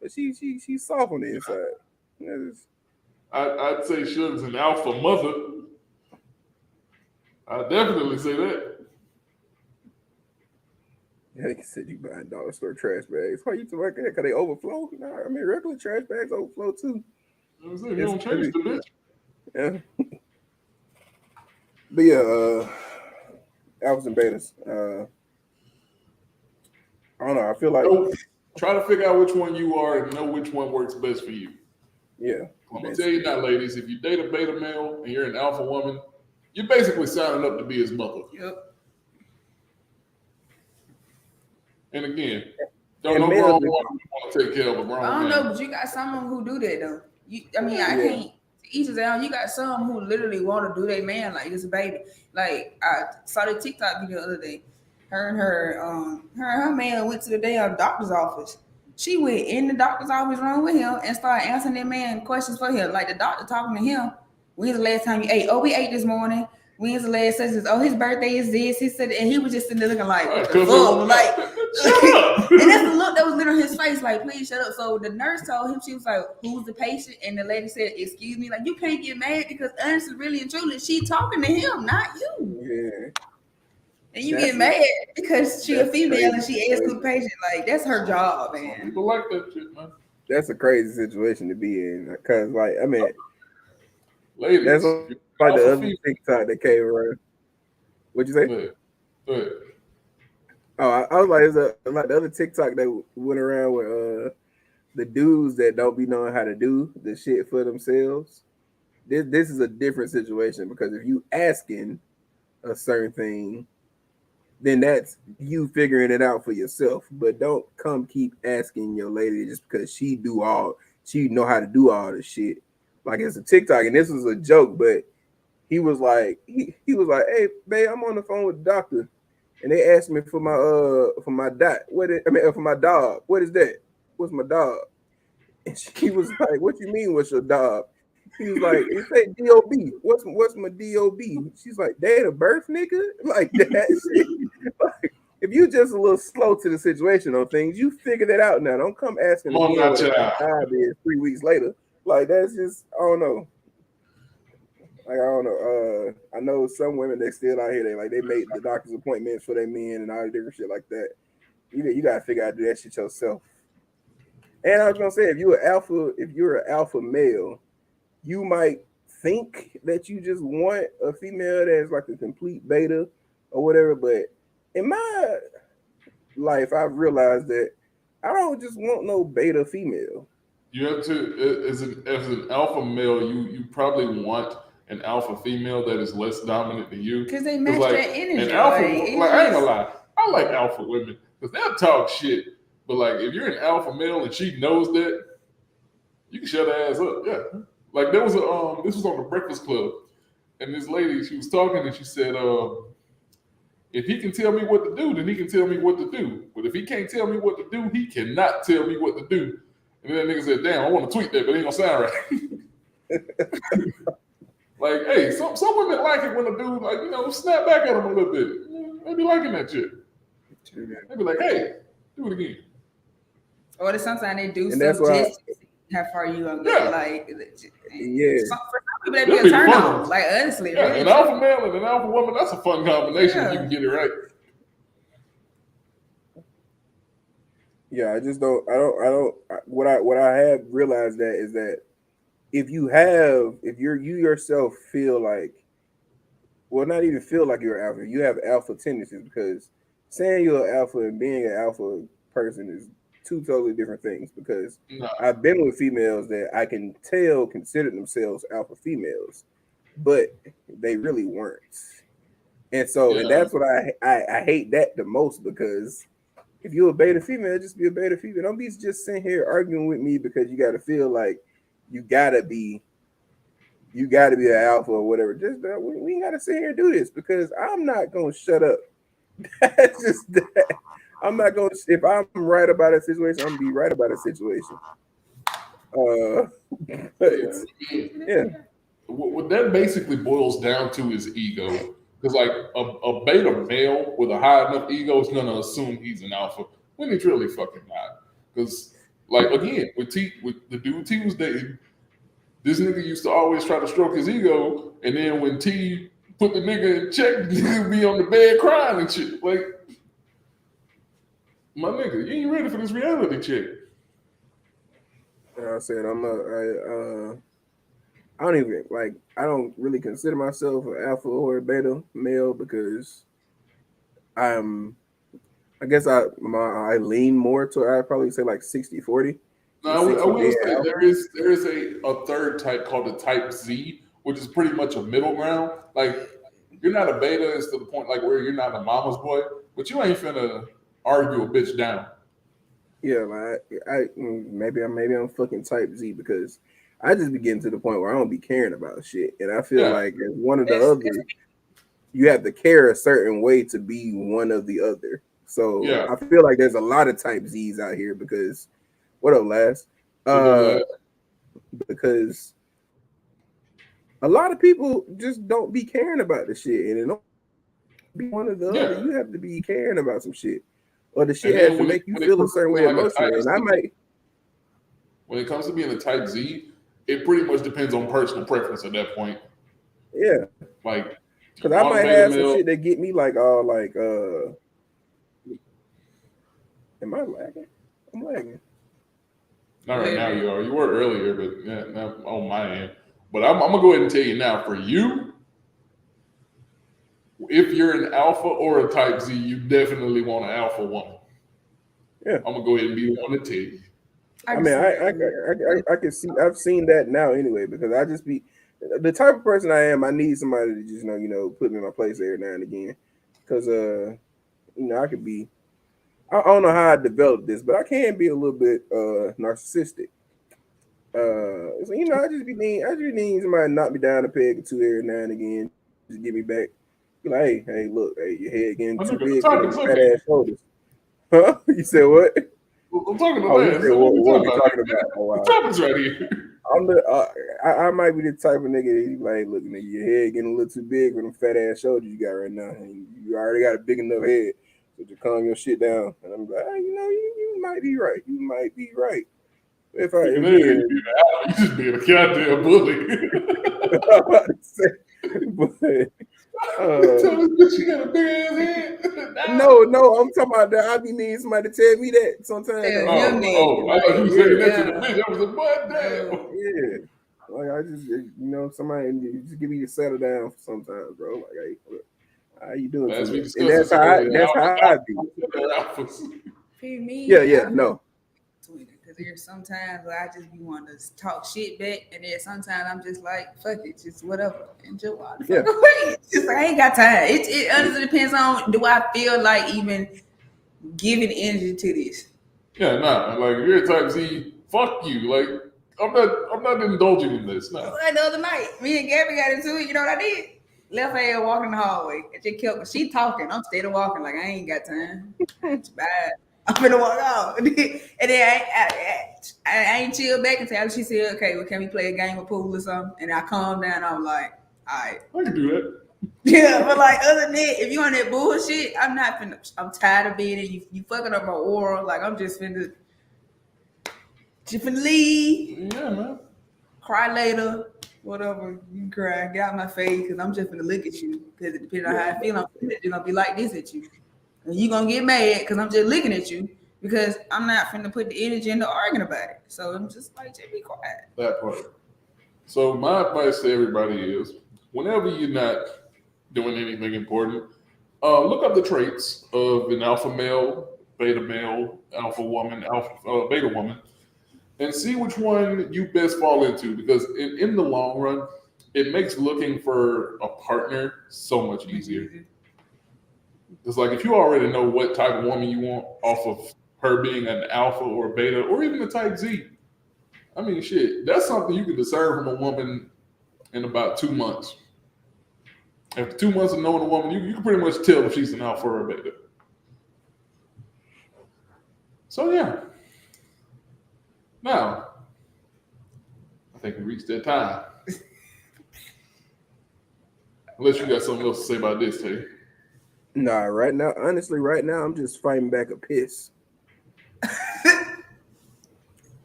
But she's soft on the inside. I'd say Suge's an alpha mother. I definitely say that. Yeah, they said you buying dollar store trash bags. Why you talking about that? Because they overflow? Nah, I mean, regular trash bags overflow too. You don't change the bitch. Yeah. But yeah, alphas and betas. I don't know. I feel like try to figure out which one you are and know which one works best for you. Yeah. I'm gonna tell you now, ladies, if you date a beta male and you're an alpha woman, you're basically signing up to be his mother. Yep. And again, don't And no males, grown woman want to take care of a grown I don't man. know, but you got someone who do that though. I mean, I Yeah. can't. Each his own. You got some who literally want to do their man like it's a baby. Like I saw the TikTok video the other day. Her and her man went to the damn doctor's office. She went in the doctor's office room with him and started answering that man questions for him. Like the doctor talking to him. When's the last time you ate? Oh, we ate this morning. When's the last such as? Oh, his birthday is this. He said, and he was just sitting there looking like, what the fuck? Like, shut up. and that's the look that was literally his face, like, please shut up. So the nurse told him, she was like, who's the patient? And the lady said, excuse me, like, you can't get mad because honestly, really and truly, she talking to him, not you. Yeah. And you get mad because she a female and she asks crazy. the patient, like, that's her job, Some man. people like that shit, man. That's a crazy situation to be in. Because, like, I mean, Ladies, that's if you're like the alpha other female- TikTok that came around. What'd you say? Go ahead. Oh, I was like, like the other TikTok that went around with the dudes that don't be knowing how to do the shit for themselves. This is a different situation because if you asking a certain thing, then that's you figuring it out for yourself. But don't come keep asking your lady just because she know how to do all the shit. Like it's a TikTok, and this was a joke, but he was like, he was like, hey, babe, I'm on the phone with the doctor. And they asked me for my dot. For my dog. What is that? What's my dog? And she was like, what you mean what's your dog? He was like, it say DOB. What's my DOB? She's like, date of birth, nigga? Like that shit. Like, if you just a little slow to the situation on things, you figure that out now. Don't come asking me what a job is 3 weeks later. Like that's just, I don't know. Like I don't know. I know some women they still out here. They make the doctor's appointments for their men and all the different shit like that. You gotta figure out to do that shit yourself. And I was gonna say, if you're an alpha male, you might think that you just want a female that's like a complete beta or whatever. But in my life, I've realized that I don't just want no beta female. You have to, as an alpha male, you probably want an alpha female that is less dominant than you. Because they match that energy. An alpha, I ain't gonna lie, I like alpha women because they'll talk shit. But like, if you're an alpha male and she knows that, you can shut her ass up. Yeah. Like there was this was on the Breakfast Club, and this lady, she was talking and she said, if he can tell me what to do, then he can tell me what to do. But if he can't tell me what to do, he cannot tell me what to do. And then that nigga said, damn, I want to tweet that, but it ain't gonna sound right. Like, hey, some women like it when a dude, like, snap back at them a little bit. They be liking that shit. They be like, hey, do it again. Or sometimes they do and stuff just to see how far you are going. Like, yeah. For some people, that be a turn on. Like, honestly. Yeah, really an alpha male and an alpha woman, that's a fun combination if you can get it right. Yeah, what I have realized that is that if you yourself feel like, well, not even feel like you're alpha, you have alpha tendencies, because saying you're an alpha and being an alpha person is two totally different things. Because I've been with females that I can tell consider themselves alpha females, but they really weren't. And so and that's what I hate that the most, because if you're a beta female, just be a beta female. Don't be just sitting here arguing with me because you got to feel like you gotta be an alpha or whatever. Just we ain't gotta sit here and do this, because I'm not gonna shut up. That's just that. I'm not gonna. If I'm right about a situation, I'm gonna be right about a situation. Yeah. What that basically boils down to is ego. Because like a beta male with a high enough ego is gonna assume he's an alpha when he's really fucking not. Because like again, with the dude T was dating, this nigga used to always try to stroke his ego, and then when T put the nigga in check, he'd be on the bed crying and shit. Like, my nigga, you ain't ready for this reality check. I said I don't really consider myself an alpha or a beta male, because I guess I lean more to, I'd probably say like 60-40, Now, I will say there is a third type called the type Z, which is pretty much a middle ground. Like you're not a beta, it's to the point like where you're not a mama's boy, but you ain't finna argue a bitch down. Yeah, maybe I'm fucking type Z because I just be getting to the point where I don't be caring about shit, and I feel like as one of the others, you have to care a certain way to be one of the other. So I feel like there's a lot of type Z's out here because what up, Last? Because a lot of people just don't be caring about the shit, and it don't be one of the other. You have to be caring about some shit. Or the shit has to make you feel a certain way emotionally. And I might. When it comes to being a type Z, it pretty much depends on personal preference at that point. Yeah. Like, because I might have some shit that get me like all like am I lagging? I'm lagging. Not right now, you are. You were earlier, but yeah, not on my end. But I'm gonna go ahead and tell you now, for you, if you're an alpha or a type Z, you definitely want an alpha woman. Yeah, I'm gonna go ahead and be the one to tell you. I mean, I can see. I've seen that now anyway because I just be the type of person I am. I need somebody to just put me in my place every now and again because I could be. I don't know how I developed this, but I can be a little bit narcissistic. So I just need somebody to knock me down a peg or two every now and again, just get me back. Be like, hey, look, your head getting too big for those fat ass shoulders. Huh? You said what? I'm talking to what we talking about? Oh, wow. The topic's right here. I might be the type of nigga that you like, look, nigga, your head getting a little too big with them fat ass shoulders you got right now, and you already got a big enough head, so to calm your shit down. And I'm like, you might be right. You might be right. If you just being a goddamn bully. Tell this bitch you got a big ass head. No, I'm talking about that. I be needing somebody to tell me that sometimes. I thought you were saying that to the bitch. I was like, what? Damn. Yeah. Like I just, somebody just give me to settle down sometimes, bro. Like, hey, look, how you doing? And that's how I be. Me, yeah, no. Because there's sometimes where I just be wanting to talk shit back, and then sometimes I'm just like, fuck it, just whatever, and just walk the fuck away. Just like I ain't got time. It honestly depends on, do I feel like even giving energy to this? Yeah, nah. Like if you're a type Z, fuck you. Like I'm not indulging in this. Nah. Like the other night, me and Gabby got into it. You know what I did? Left her walking the hallway. And just kept she talking. I'm steady walking. Like I ain't got time. It's bad. I'm gonna walk off. And then I ain't chill back until she said, okay, well, can we play a game of pool or something? And I calmed down. I'm like, all right. I can do that. Yeah, but like other than that, if you on that bullshit, I'm tired of being it. You fucking up my aura. Like I'm just finna leave. Yeah, man. Cry later. Whatever. You can cry. Get out my face because I'm just finna look at you. Because it depends on how I feel. I'm just gonna be like this at you. And you gonna get mad because I'm just looking at you because I'm not finna put the energy into arguing about it. So I'm just like, just be quiet. That part. So my advice to everybody is, whenever you're not doing anything important, look up the traits of an alpha male, alpha woman, beta woman, and see which one you best fall into. Because in the long run, it makes looking for a partner so much easier. It's like if you already know what type of woman you want off of her being an alpha or a beta or even a type Z. I mean, shit, that's something you can discern from a woman in about 2 months. After 2 months of knowing a woman, you can pretty much tell if she's an alpha or a beta. So yeah. Now, I think we reached that time. Unless you got something else to say about this, Tay. Nah, honestly, right now, I'm just fighting back a piss.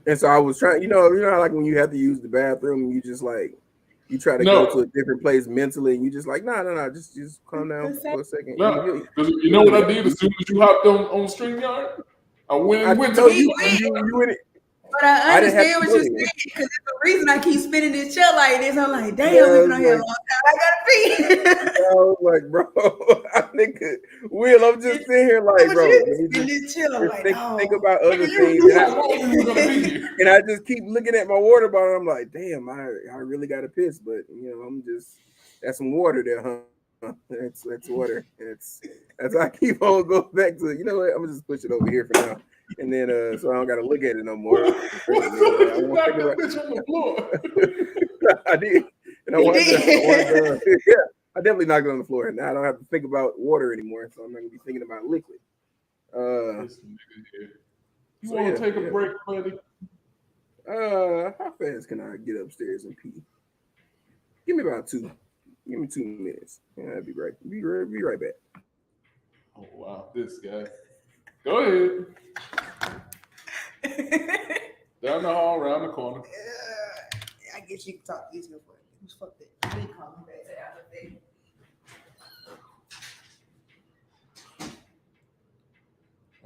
And so I was trying, you know, like when you have to use the bathroom and you just like, you try to go to a different place mentally and you just like, nah, just calm down for a second. No, because you know what I did as soon as you hopped on StreamYard? I went to you in it. But I understand what you're saying because it's the reason I keep spinning this chair like this. I'm like, damn, we've been on here a long time. I gotta pee. I was like, bro, Will, I'm just sitting here like, bro. Just chilling, like, think about other things. And I just keep looking at my water bottle. I'm like, damn, I really got to piss, but that's some water there, huh? That's water. And that's I keep on going back to. You know what? I'm gonna just push it over here for now, and then so I don't got to look at it no more. I won't think about it on the floor. I did, and I wanted to yeah. I definitely knocked it on the floor, and now I don't have to think about water anymore, so I'm not gonna be thinking about liquid. You want to take a break, buddy? How fast can I get upstairs and pee? Give me about 2. Give me 2 minutes. Yeah, I'll be right. Be right back. Oh wow, this guy. Go ahead. Down the hall, around the corner. I guess you can talk easier for it. Who's fuck that? They call me back to out of there.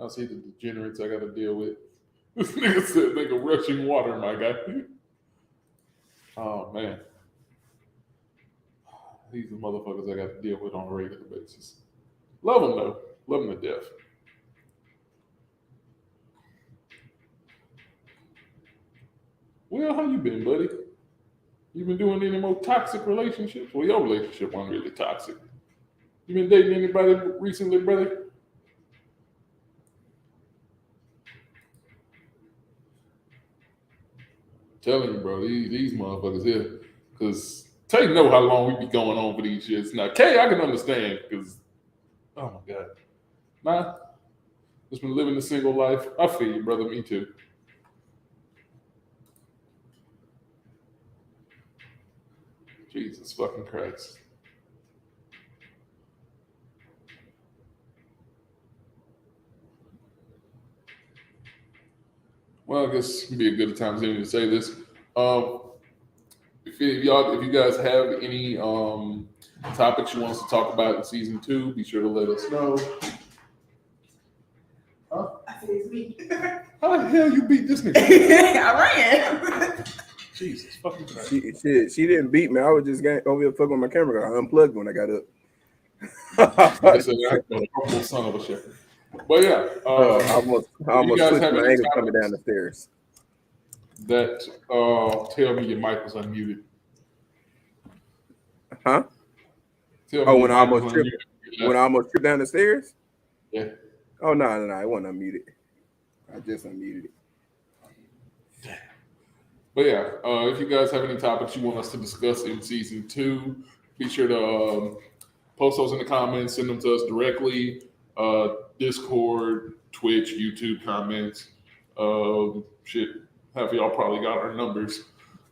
I'll see the degenerates I got to deal with. This nigga said, "Nigga rushing water, my guy." Oh man, these are motherfuckers I got to deal with on a regular basis. Love them though, love them to death. Well, how you been, buddy? You been doing any more toxic relationships? Well, your relationship wasn't really toxic. You been dating anybody recently, brother? Telling you, bro, these motherfuckers here, because Tay know how long we be going on for these shits. Now, Kay, I can understand, because, oh my God. Nah, just been living the single life. I feel you, brother, me too. Jesus fucking Christ. Well, I guess it'd be a good time to say this. If you guys have any topics you want us to talk about in season 2, be sure to let us know. Huh? I think it's me. How the hell you beat this nigga? I ran. Jesus fucking Christ. She didn't beat me. I was just over here fucking with my camera. I unplugged when I got up. I said, I'm son of a shit. But yeah, I almost switched my angle coming down the stairs. That tell me your mic was unmuted. Huh? When I almost tripped down the stairs? Yeah. Oh no, it wasn't unmuted. I just unmuted it. But yeah, if you guys have any topics you want us to discuss in season 2, be sure to post those in the comments, send them to us directly. Discord, Twitch, YouTube comments. Half of y'all probably got our numbers.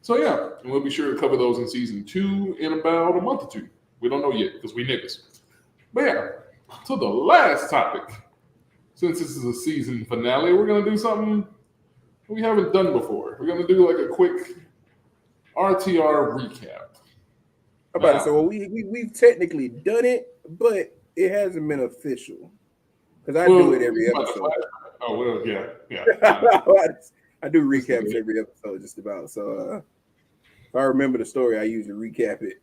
So yeah, and we'll be sure to cover those in season 2 in about a month or 2. We don't know yet because we niggas. But yeah, to the last topic. Since this is a season finale, we're gonna do something we haven't done before. We're gonna do like a quick RTR recap. About to say, well, we've technically done it, but it hasn't been official. Because I do it every episode. Oh well, yeah. I do recaps every episode, just about. So if I remember the story, I usually recap it.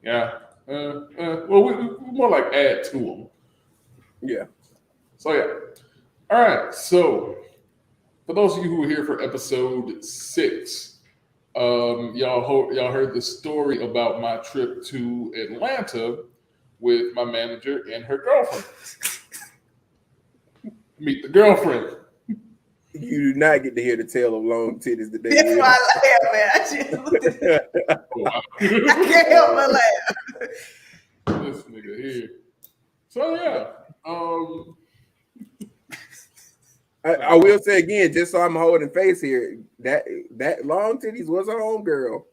Yeah. Well, we more like add to them. Yeah. So yeah. All right. So for those of you who were here for episode 6, y'all heard the story about my trip to Atlanta with my manager and her girlfriend. Meet the girlfriend. You do not get to hear the tale of long titties today. That's why I laugh, man. I can't help but laugh. This nigga here. So yeah. I will say again, just so I'm holding face here, that long titties was a homegirl,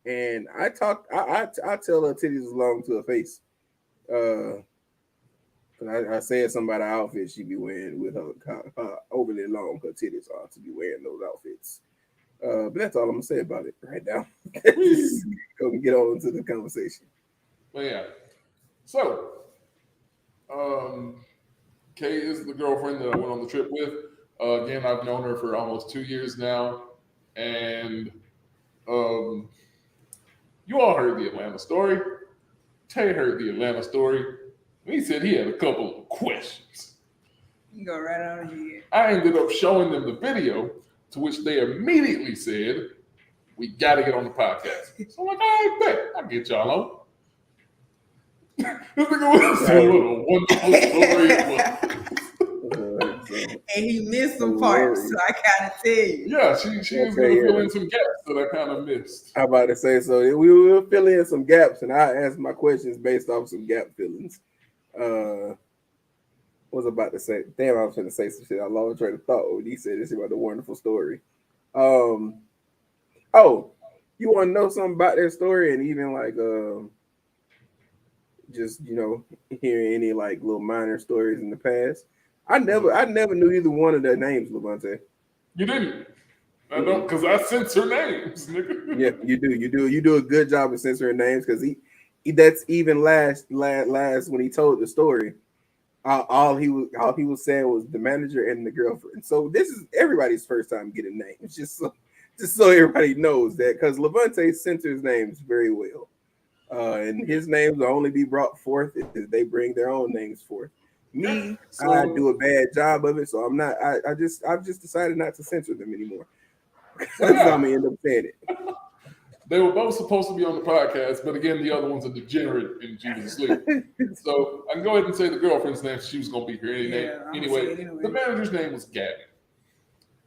and I tell her titties was long to her face. I said something about the outfit she be wearing with her overly long her titties are to be wearing those outfits. But that's all I'm gonna say about it right now. Go and get on into the conversation. But yeah. So Kay is the girlfriend that I went on the trip with. Again, I've known her for almost 2 years now. And you all heard the Atlanta story. Tay heard the Atlanta story. He said he had a couple of questions. You go right on ahead. I ended up showing them the video, to which they immediately said, "We got to get on the podcast." So I'm like, "All right, bet. I'll get y'all on." This nigga was saying what a wonderful story it was. And he missed some parts, so I gotta tell you. Yeah, she is going to fill in some gaps that I kind of missed. I'm about to say, so we will fill in some gaps, and I ask my questions based off some gap fillings. What was I about to say? Damn, I was going to say some shit. I lost train of thought when he said this about the wonderful story. Oh, you want to know something about their story, and even like just hearing any like little minor stories in the past? I never knew either one of their names, Levante. You didn't? I don't, because I censor names, nigga. Yeah, you do a good job of censoring names, because he that's even last when he told the story. All he was saying was the manager and the girlfriend. So this is everybody's first time getting names, just so everybody knows that, because Levante censors names very well, and his names will only be brought forth if they bring their own names forth. Me, I do a bad job of it, so I'm not. I've just decided not to censor them anymore. That's how I'm gonna end up saying it. They were both supposed to be on the podcast, but again, the other one's a degenerate and she was asleep. So I can go ahead and say the girlfriend's name. She was going to be here anyway. The manager's name was Gabby.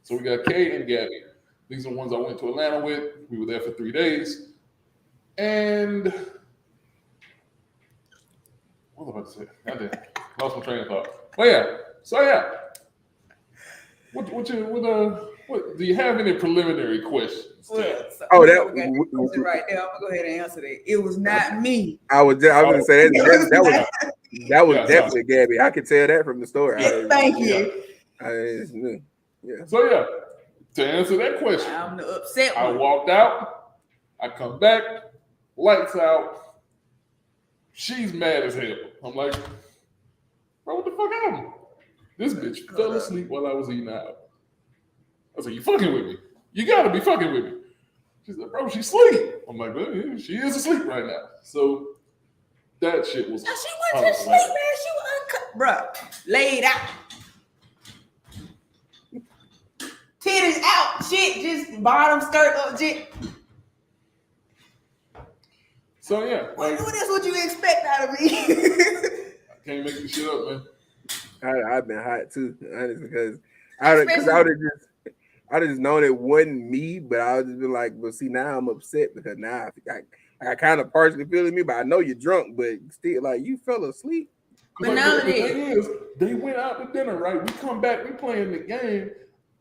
So we got Kay and Gabby. These are the ones I went to Atlanta with. We were there for 3 days. And what was I about to say? I did. Lost my train of thought. Well, yeah. So yeah. What do you have any preliminary questions? Well, so right there. I'm gonna go ahead and answer that. It was not me. I was gonna say that was definitely Gabby. I could tell that from the story. Thank you. Yeah. So yeah, to answer that question, I'm the upset one. I walked out. I come back. Lights out. She's mad as hell. I'm like, bro, what the fuck happened? This bitch fell asleep while I was eating out. I was like, you fucking with me? You gotta be fucking with me. She's like, bro, she's asleep. I'm like, well, yeah, she is asleep right now. So that shit was. She wasn't asleep, man. She was bro, laid out. Titties out, shit, just bottom skirt up, shit. So yeah, like, that's what you expect out of me. I can't make this shit up, man. I've been hot too, honestly, because I just known it wasn't me, but I would just been like, well, see, now I'm upset because now I kind of partially feeling me, but I know you're drunk, but still, like, you fell asleep. But now the thing is, they went out to dinner, right? We come back, we playing the game,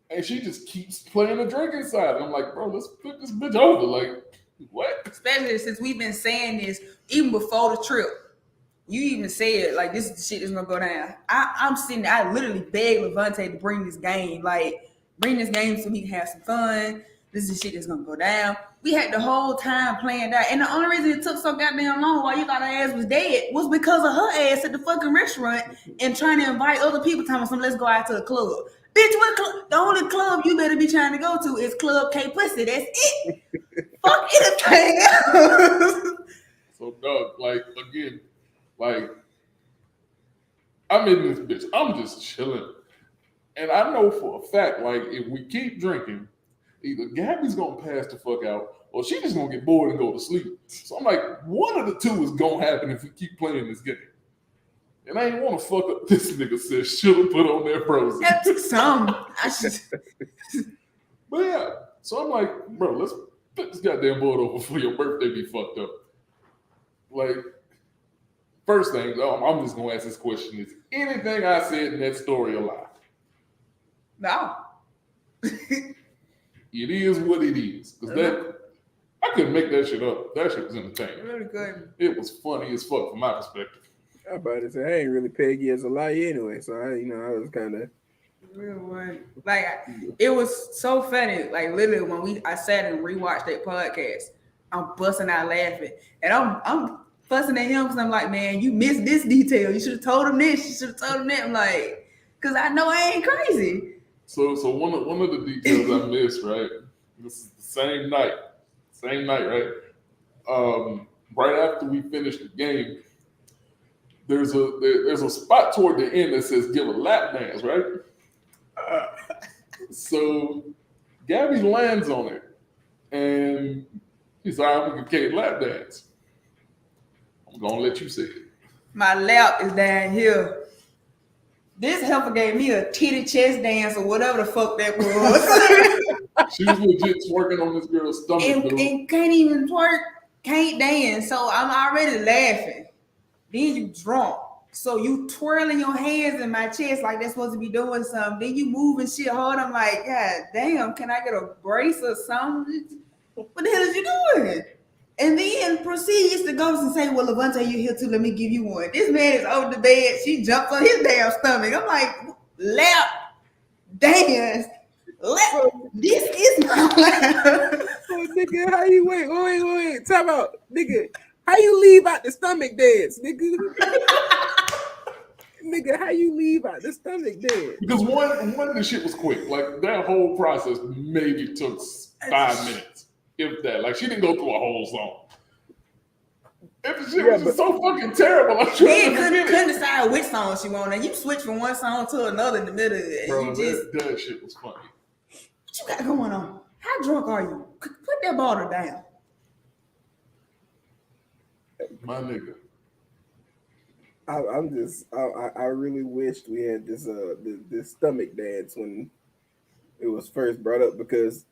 and she just keeps playing the drinking side. And I'm like, bro, let's flip this bitch over. Like, what? Especially since we've been saying this even before the trip. You even said, like, this is the shit that's gonna go down. I'm sitting there, I literally begged Levante to bring this game so he can have some fun. This is the shit that's gonna go down. We had the whole time planned out. And the only reason it took so goddamn long while you thought her ass was dead was because of her ass at the fucking restaurant and trying to invite other people, telling them, let's go out to a club. Bitch, what club? The only club you better be trying to go to is Club K Pussy. That's it. Fuck anything else. So, dog, like, again, like, I'm in this bitch. I'm just chilling. And I know for a fact, like, if we keep drinking, either Gabby's going to pass the fuck out or she's just going to get bored and go to sleep. So I'm like, one of the two is going to happen if we keep playing this game. And I ain't want to fuck up this nigga said should have put on there Frozen. That's some. But yeah, so I'm like, bro, let's put this goddamn board over for your birthday be fucked up. Like, first thing, I'm just going to ask this question. Is anything I said in that story a lie? No. It is what it is. Because I couldn't make that shit up. That shit was entertaining. Really good. It was funny as fuck from my perspective. I about to say, I ain't really Peggy as a liar anyway, so I was kind of real one. Like, it was so funny. Like, literally, when I sat and rewatched that podcast, I'm busting out laughing, and I'm fussing at him because I'm like, man, you missed this detail. You should have told him this. You should have told him that. I'm like, because I know I ain't crazy. So one of the details I missed, right? This is the same night, right? Right after we finished the game, there's a spot toward the end that says give a lap dance, right? So Gabby lands on it, and he's like, "We can lap dance." I'm gonna let you say it. My lap is down here. This helper gave me a titty chest dance or whatever the fuck that was. She was legit twerking on this girl's stomach, and dude. can't even twerk, can't dance. So I'm already laughing. Then you drunk. So you twirling your hands in my chest like they're supposed to be doing something. Then you moving shit hard. I'm like, God damn, can I get a brace or something? What the hell is you doing? And then proceeds to go and say, well, Levante, you're here too. Let me give you one. This man is over the bed. She jumps on his damn stomach. I'm like, lap dance. This is my lap. Oh, nigga, how you wait? Talk about, nigga, how you leave out the stomach dance, nigga? Nigga, how you leave out the stomach dance? Because one, the shit was quick. Like that whole process maybe took 5 minutes, if that. Like she didn't go through a whole song. If the shit was just so fucking terrible, I'm trying to couldn't decide which song she wanted. You switch from one song to another in the middle of it. Bro, you just that shit was funny. What you got going on? How drunk are you? Put that bottle down. My nigga. I really wished we had this stomach dance when it was first brought up, because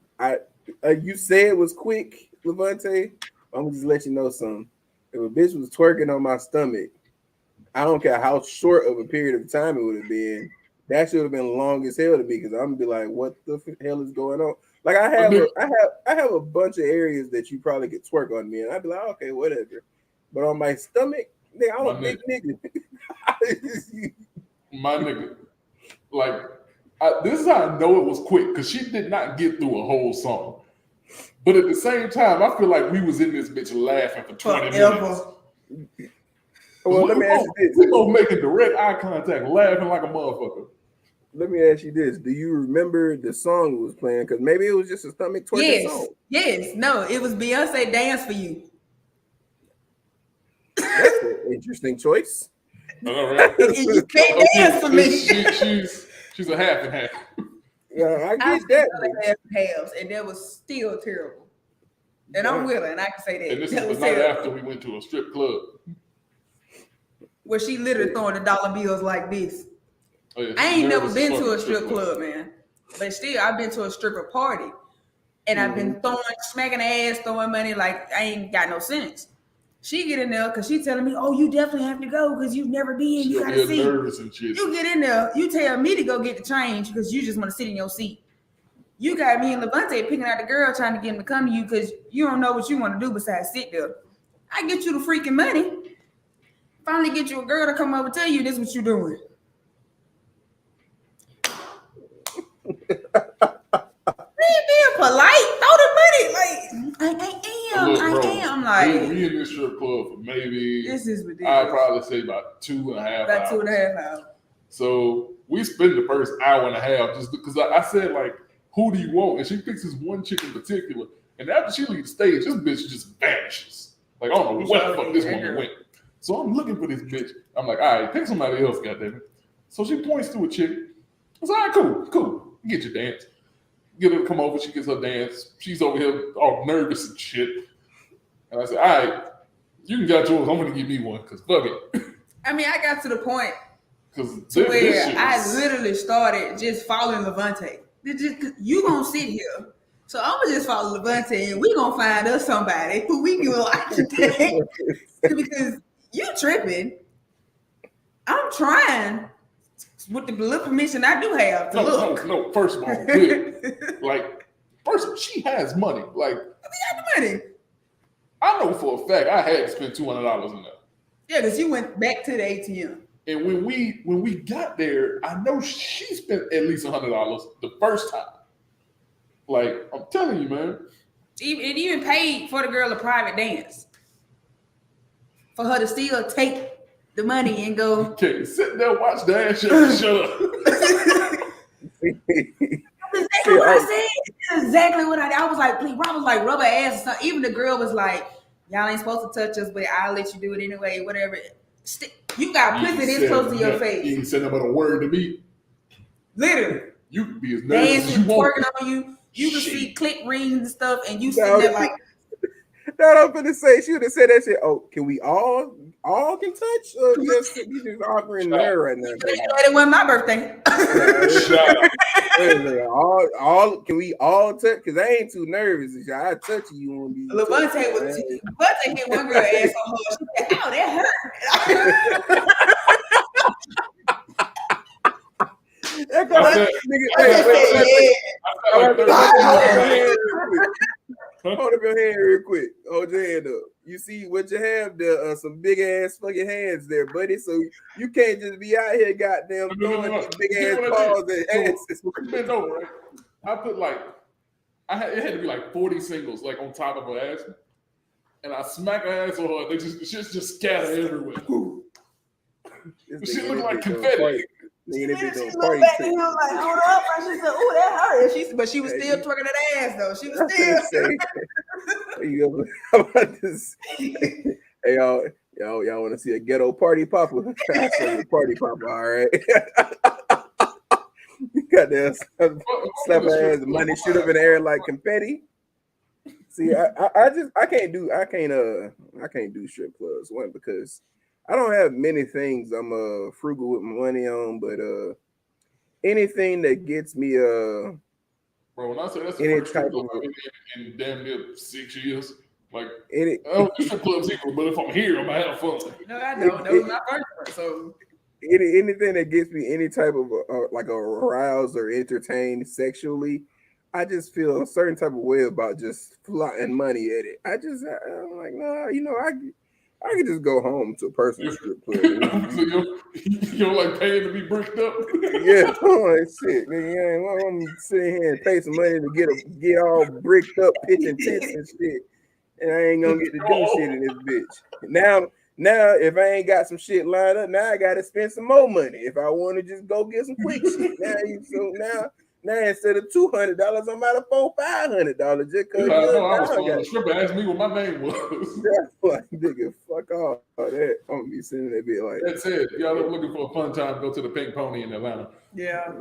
you said it was quick, Levante. I'm gonna just let you know something. If a bitch was twerking on my stomach, I don't care how short of a period of time it would have been. That should have been long as hell to me, because I'm gonna be like, what the hell is going on? Like I have a bunch of areas that you probably could twerk on me, and I'd be like, okay, whatever. But on my stomach, nigga, I'm a big nigga. My nigga. Like, this is how I know it was quick, because she did not get through a whole song. But at the same time, I feel like we was in this bitch laughing for 20 minutes. Well, let me ask you this. We both making direct eye contact, laughing like a motherfucker. Let me ask you this. Do you remember the song was playing? Because maybe it was just a stomach twerking song. Yes. No, it was Beyonce Dance for You. That's an interesting choice. All right. You can't dance for me. She's a half and half. Yeah, I get that. Halves, and that was still terrible. And I'm with her, and I can say that. And this that is the night after we went to a strip club. Where she literally throwing the dollar bills like this. Oh, yeah, I ain't never been to a strip club, man. But still, I've been to a stripper party. And I've been smacking ass, throwing money like I ain't got no sense. She get in there because she telling me, oh, you definitely have to go because you've never been. You gotta see. Nervous and shit. You get in there, you tell me to go get the change because you just want to sit in your seat. You got me and Levante picking out the girl trying to get him to come to you because you don't know what you want to do besides sit there. I get you the freaking money. Finally get you a girl to come over and tell you this is what you're doing. Being polite, throw the money. Like I am. Like we in this strip club for maybe. This is ridiculous. I'd probably say about 2.5 hours. About 2.5 hours. So we spend the first hour and a half just because I said, like, who do you want? And she picks this one chick in particular. And after she leaves the stage, this bitch just vanishes. Like, I don't know where the fuck this woman went. So I'm looking for this bitch. I'm like, all right, pick somebody else, goddammit. So she points to a chick. I said, all right, cool. You get your dance. Get her to come over. She gets her dance. She's over here all nervous and shit. And I said, all right, you can get yours. I'm going to give me one because fuck it. I mean, I got to the point to where I literally started just following Levante. You gonna sit here, so I'm gonna just follow Levante, and we gonna find us somebody who we can watch today. Because you tripping. I'm trying with the little permission I do have to look. No. First of all, she has money. Like, we got the money. I know for a fact I had to spend $200 in there. Yeah, because you went back to the ATM. And when we got there, I know she spent at least $100 the first time. Like, I'm telling you, man. It even paid for the girl a private dance. For her to still take the money and go. Okay, sit there, watch dance, shut up. Exactly what I said. Exactly what I was like, please. Rob was like, rubber ass or something. Even the girl was like, y'all ain't supposed to touch us, but I'll let you do it anyway, whatever. You got pussy this close to your face. You ain't said nothing but a word to me. Literally. You can be as nervous as you dancing, want. twerking on you. You can see click rings and stuff, and you sitting there like. That I'm gonna say. She would have said that shit. Oh, can we all can touch? Or just you just offering her right now? It wasn't my birthday. Shut up. All can we all touch? Because I ain't too nervous. I touch you, you won't be. Levante hit one girl ass on her. She said, "Ow, that hurt." Hold up your hand real quick. Hold your hand up. You see what you have there? Some big ass fucking hands there, buddy. So you can't just be out here, goddamn, throwing these big ass balls and asses. Bent over, right? I put like, it had to be like 40 singles, like on top of her ass, and I smack her ass on her. They just scatter everywhere. The shit look like confetti. She looked back at him like, hold up. And she said, "Ooh, that hurt." But she was still twerking that ass though. She was still. Hey y'all want to see a ghetto party popper? I say a party popper, all right. You got that slap her ass, the money shoot up in the air like confetti. See, I can't do strip clubs. One, because I don't have many things I'm frugal with my money on, but anything that gets me bro, when I say that's the first strip club I've been in damn near 6 years, like strip clubs equal, but if I'm here, I'm gonna have fun. No, I don't. That was my first one, so anything that gets me any type of like aroused or entertained sexually, I just feel a certain type of way about just flying money at it. I'm like, nah, I could just go home to a personal strip club. You don't like paying to be bricked up? Yeah, I'm like, shit, nigga. I'm sitting here and pay some money to get all bricked up, pitching tents and shit, and I ain't gonna get to do shit in this bitch. Now, if I ain't got some shit lined up, now I gotta spend some more money. If I want to just go get some quick shit, now instead of $200, I'm out of $400-$500 just because. I was going to stripper asked me what my name was. That's like, nigga, fuck all that. I'm gonna be sitting there be like. That's it. Y'all are looking for a fun time, go to the Pink Pony in Atlanta. Yeah.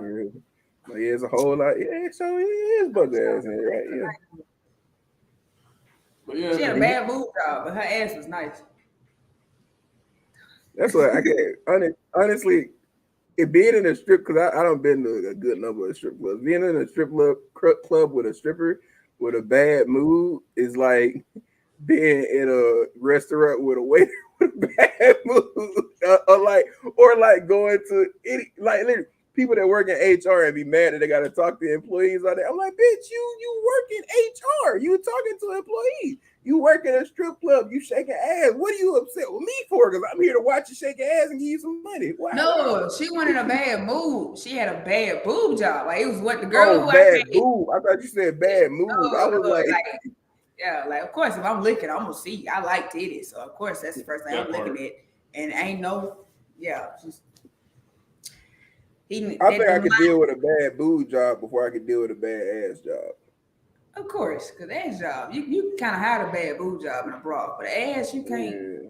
Like, it's a whole lot. Yeah, so it is bug ass in here, right? Yeah. But yeah, she had a bad boob job, but her ass was nice. That's what I can't honestly. It being in a strip, because I don't been to a good number of strip clubs. Being in a strip club with a stripper with a bad mood is like being in a restaurant with a waiter with a bad mood, or like going to any literally people that work in HR and be mad that they got to talk to employees all day. I'm like, bitch, you work in HR. You talking to employees. You work in a strip club. You shaking ass. What are you upset with me for? Because I'm here to watch you shake your ass and give you some money. Wow. No, she went in a bad mood. She had a bad boob job. Like, it was what the girl who bad boob. I thought you said bad mood. I was like, yeah, like, of course, if I'm looking, I'm gonna see. I like titties, so of course that's the first thing I'm looking at. And ain't no, I think I could deal with a bad boob job before I could deal with a bad ass job. Of course, because ass job, you kind of hide a bad boob job in a bra, but ass you can't. Yeah.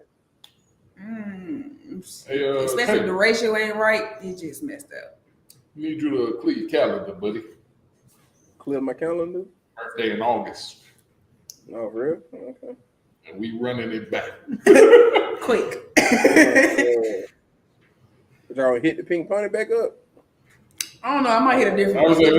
Especially if the ratio ain't right, it just messed up. Need you to clear your calendar, buddy. Clear my calendar? Birthday in August. Oh, real? Okay. And we running it back. Quick. Y'all hit the pink pony back up? I don't know. I might hit a different one. Let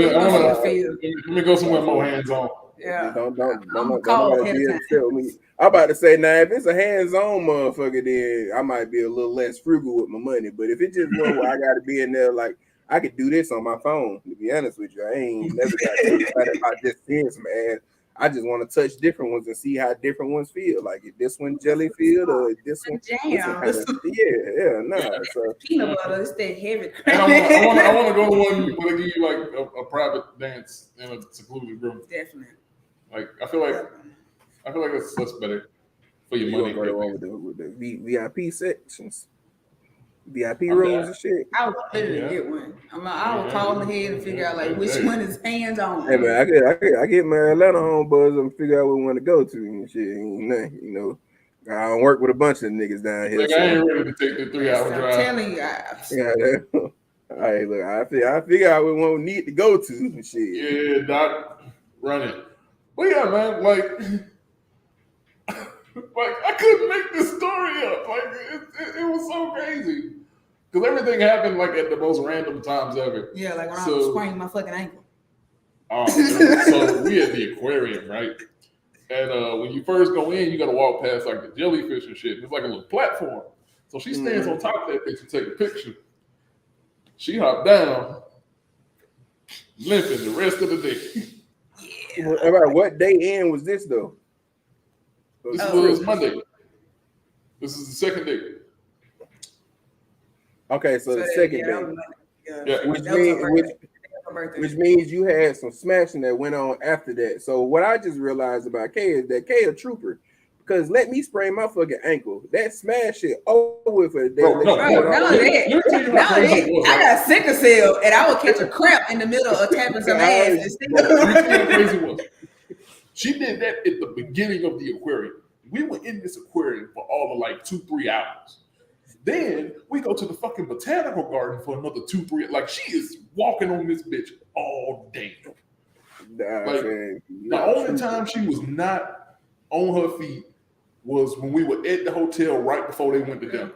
me go somewhere more hands on. Yeah. Don't be upset with me. I'm about to say, now, if it's a hands-on motherfucker, then I might be a little less frugal with my money. But if it's just one where I got to be in there, like, I could do this on my phone, to be honest with you. I ain't never got to excited about just seeing some ass. I just want to touch different ones and see how different ones feel. Like, if this one jelly filled or this one. Jam. So peanut butter, it's that heavy. I want to go to one where they give you like a private dance in a secluded room. Definitely. Like, I feel like that's better for your money. With the VIP sections. VIP rooms and shit. I would literally get one. I would call ahead and figure out like which one is hands on. Hey man, I get my Atlanta home buzz and figure out what we want to go to and shit. Ain't nothing, I don't work with a bunch of niggas down here. Like, I ain't ready to take the 3-hour I'm drive. telling you, All right, look, I figure out we won't need to go to shit. Yeah, Doc, run it. But yeah, man, like I couldn't make this story up. Like it was so crazy because everything happened like at the most random times ever. yeah, like when I was spraining my fucking ankle. So we at the aquarium, right? And when you first go in, you got to walk past like the jellyfish and shit. It's like a little platform. So she stands on top of that bitch and take a picture. She hopped down, limping the rest of the day. Yeah. All right, what day in was this though? This was Monday. This is the second day. Okay, so the second day, which means you had some smashing that went on after that. So what I just realized about Kay is that Kay a trooper. Because let me sprain my fucking ankle. That smash shit over for the day. I got sickle cell and I would catch a cramp in the middle of tapping some ass. She did that at the beginning of the aquarium. We were in this aquarium for all of like 2-3 hours. Then we go to the fucking botanical garden for another 2-3. Like she is walking on this bitch all day. The only time she was not on her feet was when we were at the hotel right before they went to dinner.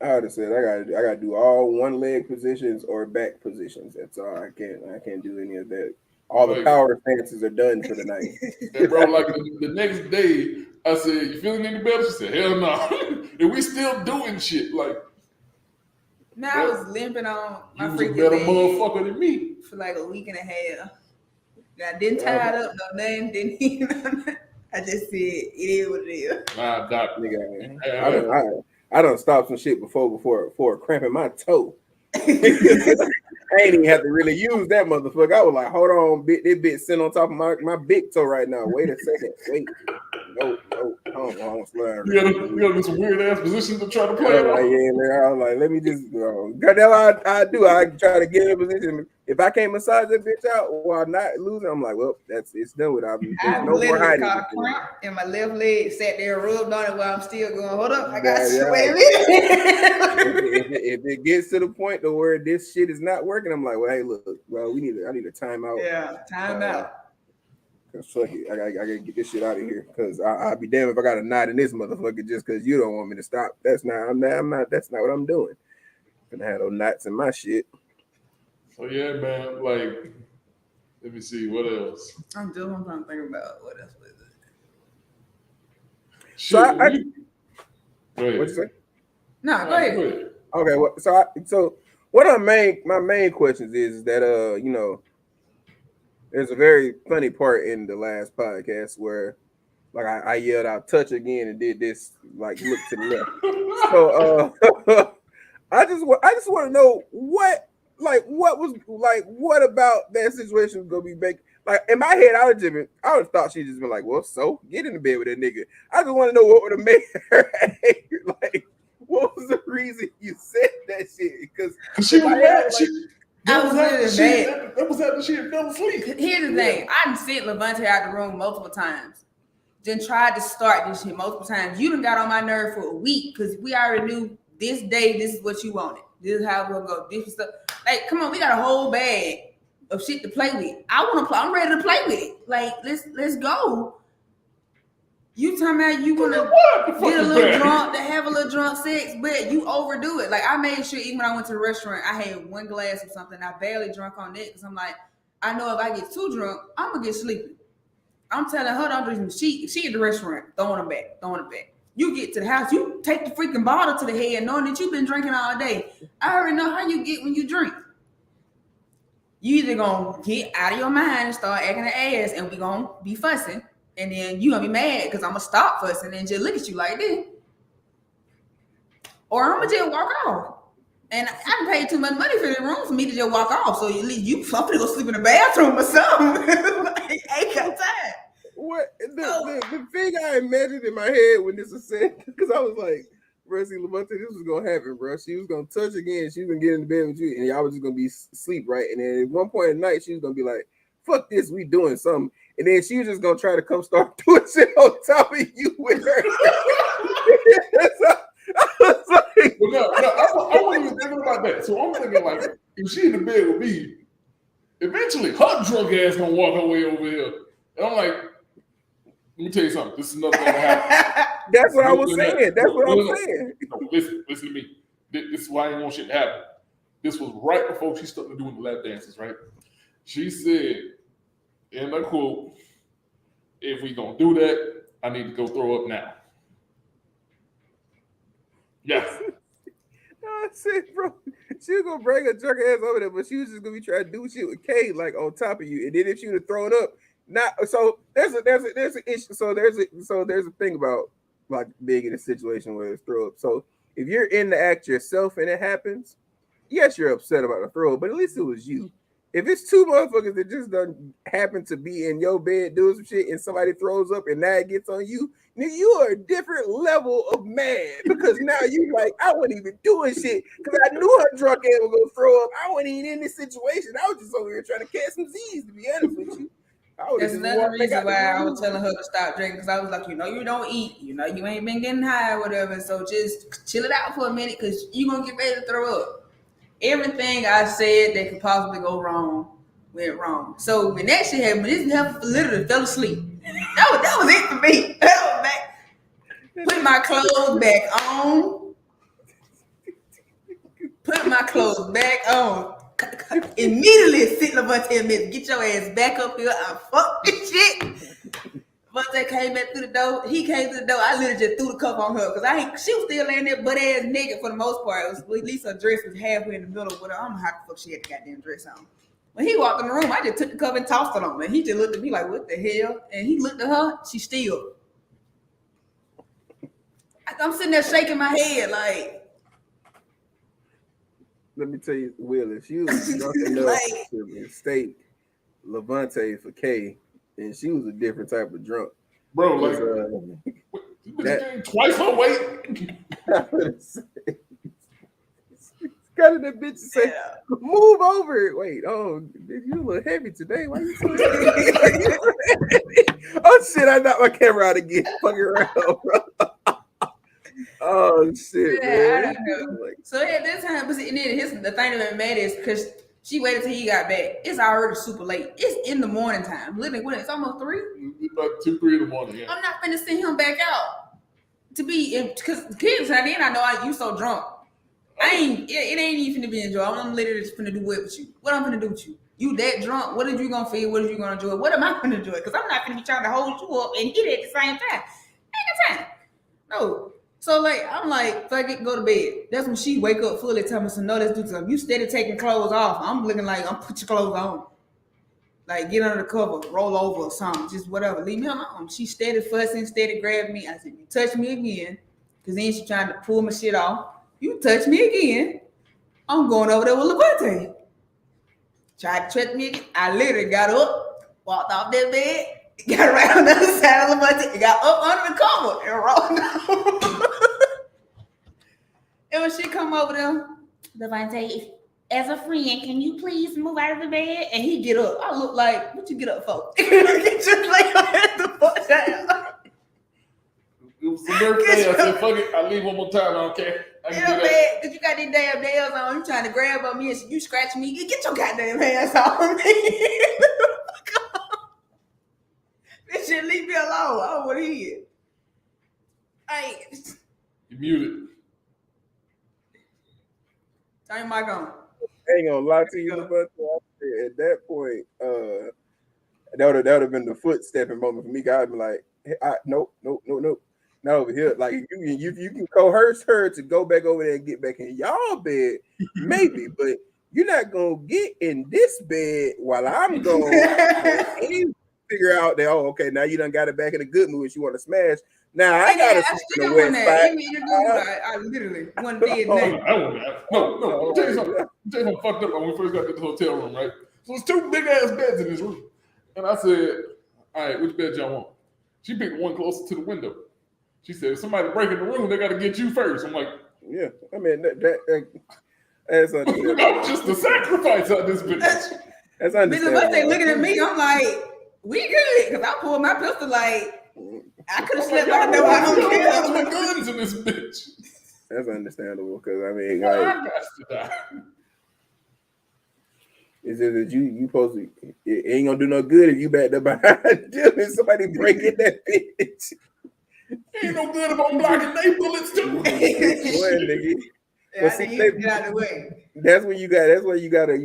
I would have said I gotta do all one leg positions or back positions. That's all. I can't do any of that. All the power stances are done for the night. And bro, like the next day, I said, "You feeling any better?" She said, "Hell no." And we still doing shit like. Now I was limping on my freaking better motherfucker than me for like a week and a half. I didn't tie it up, no nothing, didn't even. I just said it is what it is. Nah, Doc, nigga, I done stopped some shit before cramping my toe. I ain't even have to really use that motherfucker. I was like, hold on, this bitch sitting on top of my big toe right now. Wait a second. Wait. No. Hold on, slide. You gotta do some weird ass positions to try to play it like, yeah, man. I was like, let me just go. That's I do. I try to get in a position. If I can't massage that bitch out while not losing, I'm like, well, it's done with. I no more hiding. Caught a cramp and my left leg sat there rubbed on it while I'm still going. Hold up, I got you. Wait a minute. if it gets to the point to where this shit is not working, I'm like, well, hey, look, well, I need a timeout. Yeah, timeout. Fuck it, I gotta get this shit out of here because I'll be damned if I got a knot in this motherfucker just because you don't want me to stop. That's not what I'm doing. I'm gonna have those knots in my shit. So yeah, man. Like, let me see what else. I'm trying to think about what else was it. Shit, so what'd you say? No, go ahead. Okay, well, so what my main questions is that you know. There's a very funny part in the last podcast where, like, I yelled out "touch" again and did this, like, look to the left. So, I just want to know what about that situation was gonna be baked. Like in my head, I would have thought she'd just been like, "Well, so get in the bed with that nigga." I just want to know what would have made her angry. Like, what was the reason you said that shit? Because she was mad. That was after she had fell asleep. Here's the thing. I sent Levante out the room multiple times. Then tried to start this shit multiple times. You done got on my nerve for a week because we already knew this day, this is what you wanted. This is how we're going to go. This is stuff. Like, come on, we got a whole bag of shit to play with. I want to play. I'm ready to play with it. Like, let's go. You talking about you want to get a little drunk, to have a little drunk sex, but you overdo it. Like, I made sure even when I went to the restaurant, I had one glass of something. I barely drunk on that because I'm like, I know if I get too drunk, I'm going to get sleepy. I'm telling her, don't drink. She at the restaurant, throwing them back. You get to the house, you take the freaking bottle to the head knowing that you've been drinking all day. I already know how you get when you drink. You either going to get out of your mind and start acting an ass and we going to be fussing. And then you gonna be mad because I'm gonna stop fussing and just look at you like this. Or I'm gonna just walk off. And I done paid too much money for the room for me to just walk off. So at least you somebody go sleep in the bathroom or something. Like, ain't got time. What the thing I imagined in my head when this was said, because I was like, bro, see, Levante, this was gonna happen, bro. She was gonna touch again, she was gonna get in the bed with you, and y'all was just gonna be asleep, right? And then at one point at night, she was gonna be like, fuck this, we doing something. and then she was just gonna try to come start doing shit on top of you with her. I was like, Well, no, I wasn't even thinking about that. So I'm thinking like, if she in the bed with me, eventually her drunk ass gonna walk her way over here, and I'm like, let me tell you something. This is another thing that happened. that's what I was saying. That's what I'm saying. No, listen to me. This is why I didn't want shit to happen. This was right before she started doing the lap dances, right? She said, in a quote, if we gonna do that, I need to go throw up now. Yeah. I said, bro, she was gonna bring her drunk ass over there, but she was just gonna be trying to do shit with Kay like on top of you, and then if she would have thrown up, not so there's an issue. So there's a thing about like being in a situation where it's throw up. So if you're in the act yourself and it happens, yes, you're upset about the throw up, but at least it was you. If it's two motherfuckers that just don't happen to be in your bed doing some shit and somebody throws up and now it gets on you, nigga, you are a different level of mad because now you like, I wasn't even doing shit because I knew her drunk ass was gonna throw up. I wasn't even in this situation. I was just over here trying to catch some Z's, to be honest with you. That's another reason why I was telling her to stop drinking because I was like, you don't eat, you ain't been getting high or whatever, so just chill it out for a minute because you're gonna get ready to throw up. Everything I said that could possibly go wrong went wrong. So when that shit happened, this heifer literally fell asleep. That was it for me. Put my clothes back on. Put my clothes back on. Immediately sit Levante and get your ass back up here. I fuck this shit. Levante came back through the door. He came through the door. I literally just threw the cup on her because she was still laying there butt ass naked for the most part. It was, at least her dress was halfway in the middle with her. I don't know how the fuck she had the goddamn dress on. When he walked in the room, I just took the cup and tossed it on him. And he just looked at me like, what the hell? And he looked at her. She still. I'm sitting there shaking my head like. Let me tell you, Will, if she was drunk enough to mistake Levante for Kay, and she was a different type of drunk. Bro, like, that, twice her weight. Got in that bitch and say, move over. Wait, oh, you a little heavy today. Why you so heavy? Oh, shit, I knocked my camera out again. Fucking around, bro. Oh, shit, man. So at this time, but see, the thing that made is because she waited till he got back. It's already super late. It's in the morning time. Literally, when it's almost 3. About 2, 3 in the morning. Yeah. I'm not finna send him back out to be because kids. Then I know you so drunk. It ain't even finna be enjoyable. I'm literally just finna do what with you. What I'm finna do with you? You that drunk? What are you gonna feel? What are you gonna enjoy? What am I gonna enjoy? Because I'm not finna be trying to hold you up and hit it at the same time. Ain't no time. No. So like I'm like, fuck it, go to bed. That's when she wake up fully telling me, so no, let's do something. You steady taking clothes off. I'm looking like I'm put your clothes on. Like get under the cover, roll over or something, just whatever. Leave me alone. She steady fussing, steady grabbing me. I said, you touch me again, because then she trying to pull my shit off. You touch me again, I'm going over there with Levante. Tried to touch me again. I literally got up, walked off that bed, got right on the other side of Levante, got up under the cover and rolled down. And when she come over there, Levante, as a friend, can you please move out of the bed? And he get up. I look like, what you get up for? Get your lay your head the fuck down. It was the birthday. I said, fuck it. I leave one more time. I don't care. I can do that. Because you got these damn nails on. You trying to grab on me and you scratch me. You get your goddamn hands off me. This shit, leave me alone. I don't want to hear it. Hey. You muted. Turn your mic on. I ain't gonna lie to you, but at that point, that would have been the footstepping moment for me. I'd be like, hey, nope, not over here. Like you can coerce her to go back over there and get back in y'all bed, maybe, but you're not gonna get in this bed while I'm going. Figure out that okay, now you done got it back in a good mood. You want to smash. Now I gotta sleep in a wet spot. I literally one bed. No. I'll tell you something fucked up when we first got to the hotel room, right? So it's 2 big ass beds in this room, and I said, "All right, which bed y'all want?" She picked one closer to the window. She said, "If somebody break in the room, they got to get you first." I'm like, "Yeah, I mean that's I'm just a sacrifice on this bitch." That's understandable. Because once they looking at me, I'm like, We good, because I pulled my pistol like I could have I'm like, slept by the door. I don't care. with guns in this bitch. That's understandable because I mean, I like, got to die. it's just that you supposed to. It ain't gonna do no good if you back up behind them and somebody break in that bitch. Ain't no good if I'm blocking they bullets too. One nigga. Yeah, But I see, think you get out of the way. that's when you got. That's why you gotta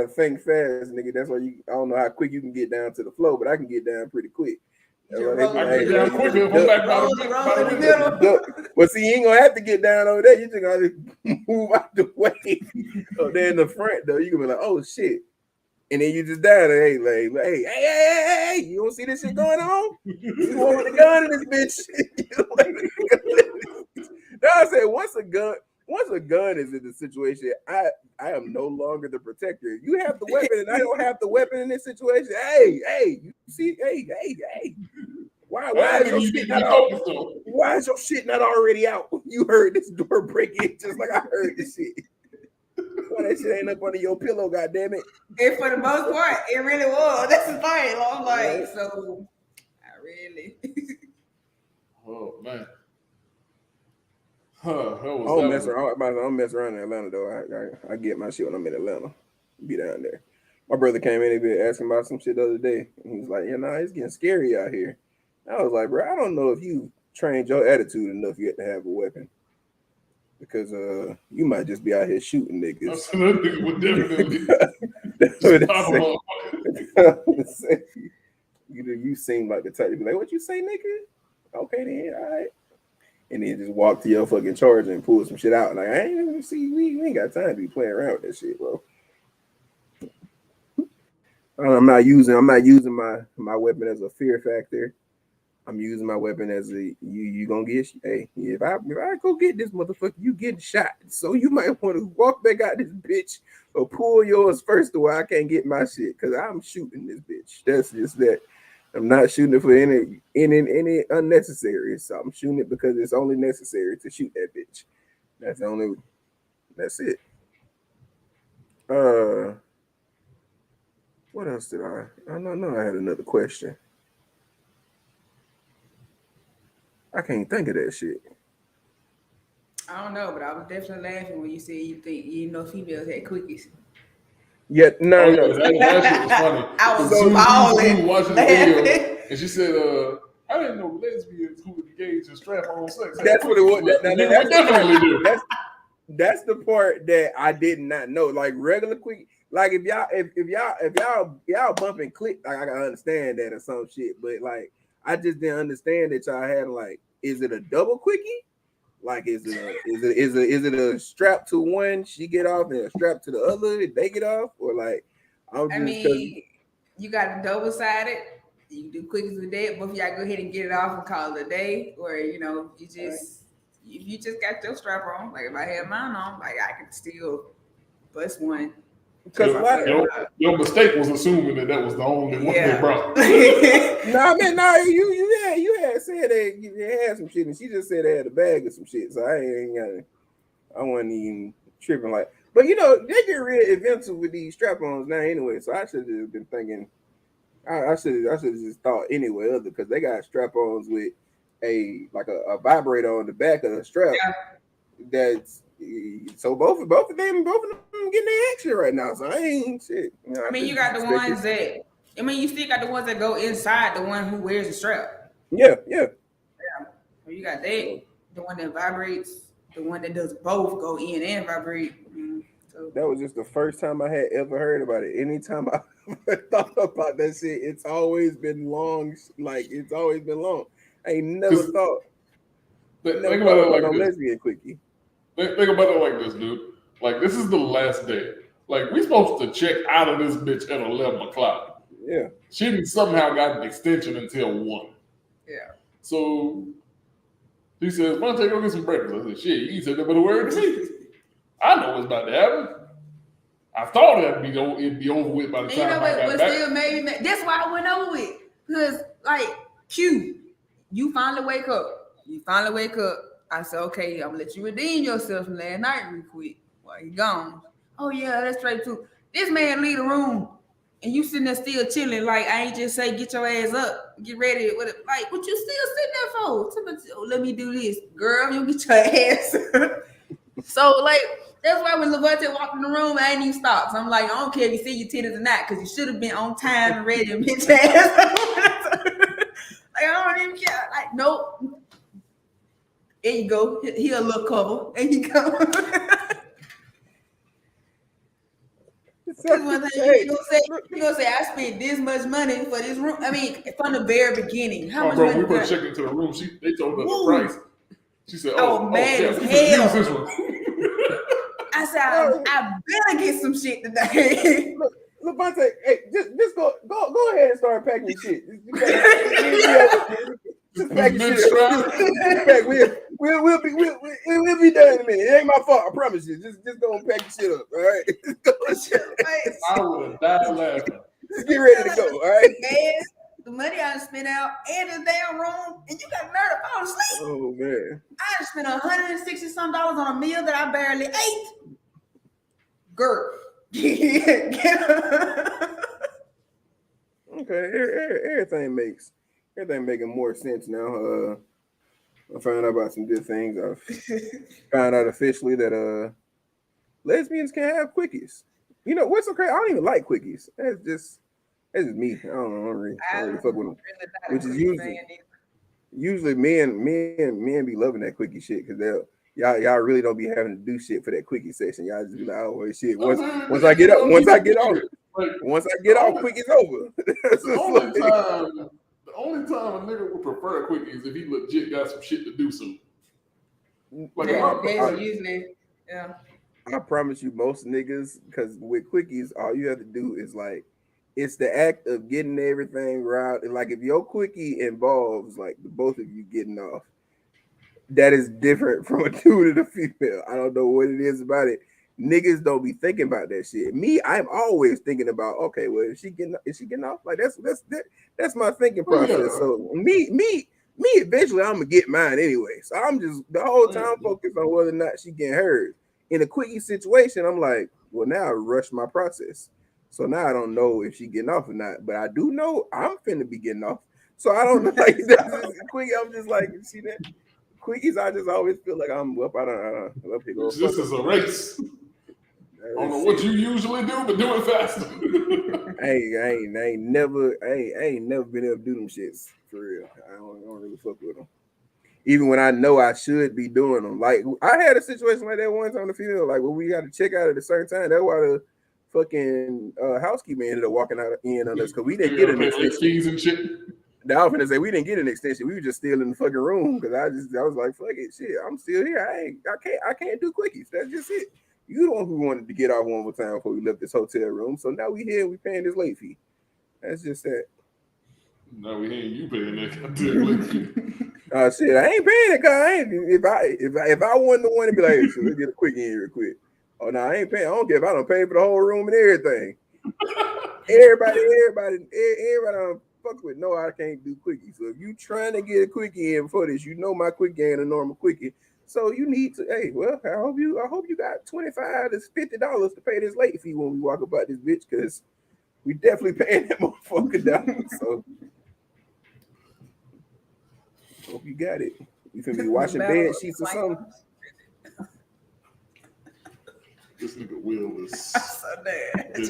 think fast, nigga. That's why I don't know how quick you can get down to the floor, but I can get down pretty quick. That's why they be I like, can get down quicker if I'm back by the window. But see, you ain't gonna have to get down over there. You just gotta move out the way. Up there in the front, though, you gonna be like, oh shit. And then you just down there, hey, you don't see this shit going on? You want the gun in this bitch. No, I said once a gun is in the situation, I am no longer the protector. You have the weapon and I don't have the weapon in this situation. Hey, you see, hey. Why is your shit not already out? You heard this door breaking just like I heard this shit. Why that shit ain't up under your pillow, goddammit? And for the most part, it really was. That's the thing. I'm like, so I really. Oh man. Huh, I don't mess around in Atlanta though. I get my shit when I'm in Atlanta. Be down there. My brother came in and been asking about some shit the other day. And he was like, it's getting scary out here. I was like, bro, I don't know if you trained your attitude enough yet to have a weapon. Because you might just be out here shooting niggas. That nigga would definitely you seem like the type to be like, what you say, nigga? Okay then, all right. And then just walk to your fucking charger and pull some shit out. Like, I ain't even see, we ain't got time to be playing around with that shit, bro. I'm not using my weapon as a fear factor. I'm using my weapon as a you gonna get if I go get this motherfucker, you getting shot. So you might want to walk back out this bitch or pull yours first to where I can't get my shit because I'm shooting this bitch. That's just that. I'm not shooting it for any unnecessary. So I'm shooting it because it's only necessary to shoot that bitch. That's it. What else did I don't know. I had another question. I can't think of that shit. I don't know, but I was definitely laughing when you said females had quickies. Yeah, no. That shit was funny. I was so balling. Watching the video, and she said, I didn't know lesbians who would engage in strap-on sex. That's what it was. Definitely do. That's the part that I did not know. Like regular quick, like if y'all bumping click, like I can understand that or some shit, but like I just didn't understand that y'all had like, is it a double quickie? Like is it a strap to one, she get off, and a strap to the other, they get off, or like you got a double sided. You can do quickies with that. Both of y'all go ahead and get it off and call it a day, or you just if you just got your strap on. Like if I had mine on, like I could still bust one. Because your mistake was assuming that was the only one they brought. You had said that you had some shit, and she just said they had a bag of some shit. So I wasn't even tripping like. But they get real inventive with these strap-ons now anyway. So I should have been thinking. I should have just thought anyway other because they got strap-ons with a vibrator on the back of the strap. Yeah. That's. So both of them getting their action right now. So I ain't shit. You got the ones that. You still got the ones that go inside the one who wears the strap. Yeah. So you got that, the one that vibrates, the one that does both go in and vibrate. So that was just the first time I had ever heard about it. Anytime I thought about that shit, it's always been long. Like it's always been long. I ain't never thought. Think about it like this. Lesbian quickie. Think about it like this, dude. Like, this is the last day. Like, we supposed to check out of this bitch at 11 o'clock. Yeah. She somehow got an extension until 1. Yeah. So, he says, why don't you go get some breakfast? I said, shit, you said that better word to me. I know what's about to happen. I thought it'd be over with by the time I got back. Still maybe, that's why I went over with. Because, you finally wake up. I said, okay, I'm gonna let you redeem yourself from last night real quick while you gone. Oh yeah, that's straight too. This man leave the room and you sitting there still chilling, like I ain't just say get your ass up, get ready. What you still sitting there for? Oh, let me do this, girl. You get your ass. So like that's why when Levante walked in the room, I ain't even stopped. So I'm like, I don't care if you see your titties or not, because you should have been on time and ready and bitch ass. Like I don't even care. Like nope. There you go. He a little cover. There you go. Because one thing you gonna say, I spent this much money for this room. I mean, from the very beginning. How much bro, money? we were checking into the room. They told us the price. She said, man, yeah, as we hell. use this one. I said, I better get some shit today. Look, Levante, hey, just go ahead and start packing your shit. Just pack your shit. We'll be done in a minute. It ain't my fault. I promise you. Just go and pack your shit up. All right. I would have died laughing. Just get ready to go. All right. The money I spent out and the damn room, and you got nerve to fall asleep. Oh man. I spent $160 some on a meal that I barely ate. Girl. Okay, everything making more sense now. I found out about some good things. I found out officially that lesbians can have quickies. You know what's okay? I don't even like quickies. That's just me. I don't really fuck with them. Which is usually men be loving that quickie shit because y'all really don't be having to do shit for that quickie session. Y'all just be like, oh well, shit. Once I get off, quickie's over. The only time a nigga would prefer a quickie is if he legit got some shit to do soon. Like yeah. I promise you, most niggas, because with quickies, all you have to do is like, it's the act of getting everything right. Like if your quickie involves like the both of you getting off, that is different from a dude and a female. I don't know what it is about it. Niggas don't be thinking about that shit. Me, I'm always thinking about, okay, well, is she getting off? Like that's my thinking process. Yeah. So me, eventually I'm gonna get mine anyway. So I'm just the whole time focused on whether or not she getting hers. In a quickie situation, I'm like, well, now I rush my process. So now I don't know if she getting off or not, but I do know I'm finna be getting off. So I don't know. Like quickie, I'm just like, you see that? Quickies, I just always feel like I'm up. I don't know. This is a race. I don't know what you usually do, but do it faster. I ain't never been able to do them shits for real. I don't really fuck with them. Even when I know I should be doing them. Like I had a situation like that one time in the field, like when we got to check out at a certain time. That's why the fucking housekeeper ended up walking out in on us because we didn't get an extension. Keys and shit. I was gonna say we didn't get an extension. We were just still in the fucking room because I was like, fuck it, shit. I'm still here. I can't do quickies. That's just it. You the one who wanted to get out one more time before we left this hotel room. So now we here. We paying this late fee. That's just that. Now we hearing you paying that goddamn late fee. Shit, I ain't paying it, cause if I wasn't the one to be like, hey, so let's get a quickie in real quick. Oh no, I ain't paying. I don't care if I don't pay for the whole room and everything. Everybody don't fuck with. No, I can't do quickie. So if you trying to get a quickie in for this, you know my quickie ain't a normal quickie. So you need to. Hey, well, I hope you got $25 to $50 to pay this late fee when we walk about this bitch, cause we definitely paying that motherfucker down. So hope you got it. You finna be washing bed sheets or something. This nigga Will is. I'm so bad. I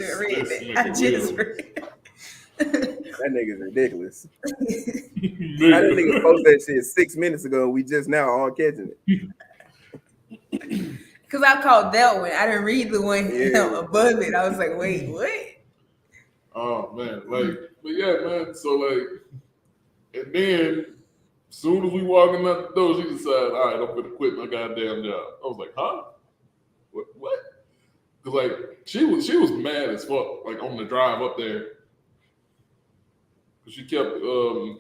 just read. That nigga's ridiculous. How that nigga post that shit 6 minutes ago and we just now all catching it? Because I caught that one. I didn't read the one above it. I was like, wait, what? Oh man, but yeah, man. So and then as soon as we walking out the door, she decided, all right, I'm gonna quit my goddamn job. I was like, huh? What? Because she was mad as fuck, like on the drive up there. She kept the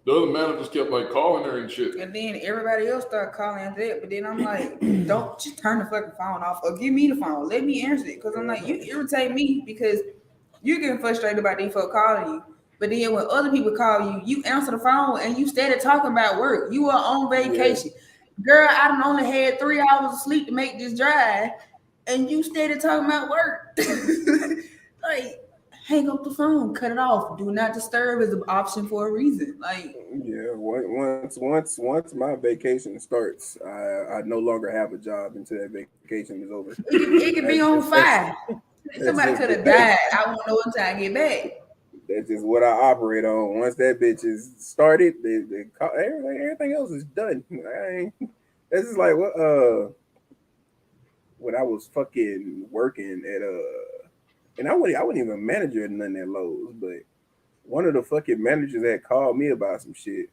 other managers kept calling her and shit. And then everybody else started calling that. But then I'm like, don't just turn the fucking phone off or give me the phone. Let me answer it. Because I'm like, you irritate me because you're getting frustrated about these folks calling you. But then when other people call you, you answer the phone and you started talking about work. You are on vacation. Yeah. Girl, I done only had 3 hours of sleep to make this drive. And you started talking about work. hang up the phone, cut it off. Do not disturb is an option for a reason. Like, Yeah, once my vacation starts, I no longer have a job until that vacation is over. it could be on fire. Somebody could have died. I won't know until I get back. That's just what I operate on. Once that bitch is started, everything else is done. This is like what when I was fucking working at and I wasn't even a manager at none of that Lowe's, but one of the fucking managers had called me about some shit,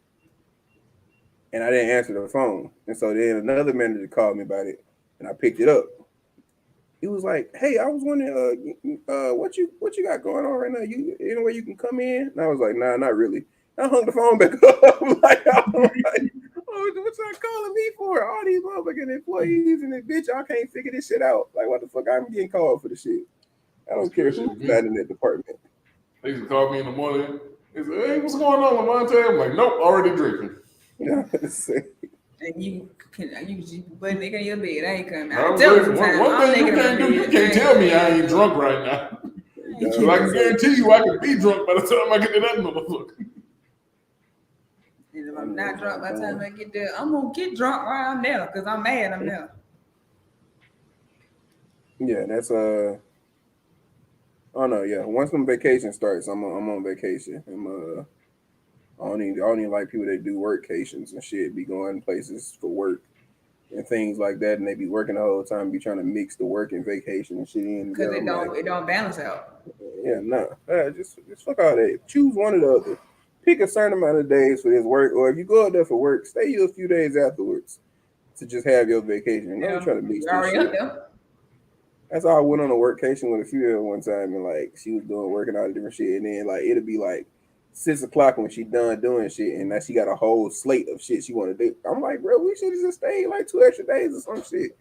and I didn't answer the phone, and so then another manager called me about it, and I picked it up. He was like, "Hey, I was wondering, what you got going on right now? You any way you can come in?" And I was like, "Nah, not really." I hung the phone back up. I'm like, oh, what y'all calling me for? All these motherfucking employees and this bitch, y'all can't figure this shit out. Like, what the fuck? I'm getting called for the shit. I don't care who's not in that department. They used to call me in the morning. They said, "Hey, what's going on, Lamonte?" I'm like, "Nope, already drinking." And you just put a nigga in your bed. I ain't coming. One thing you can't do, you can't tell me I ain't drunk right now. So I can guarantee you I can be drunk by the time I get to that motherfucker. And if I'm not drunk by the time I get there, I'm gonna get drunk while I'm there because I'm mad I'm there. Yeah, that's oh no, yeah. Once my vacation starts, I'm on vacation. I don't even like people that do workations and shit, be going places for work and things like that, and they be working the whole time, be trying to mix the work and vacation and shit in. Because it don't balance out. Yeah, no. Just fuck all that. Choose one or the other. Pick a certain amount of days for this work, or if you go out there for work, stay here a few days afterwards to just have your vacation. Don't try to mix this shit. That's how I went on a workcation with a female one time, and like she was working all the different shit, and then like it'll be like 6 o'clock when she done doing shit, and now she got a whole slate of shit she want to do. I'm like, bro, we should have just stayed like 2 extra days or some shit.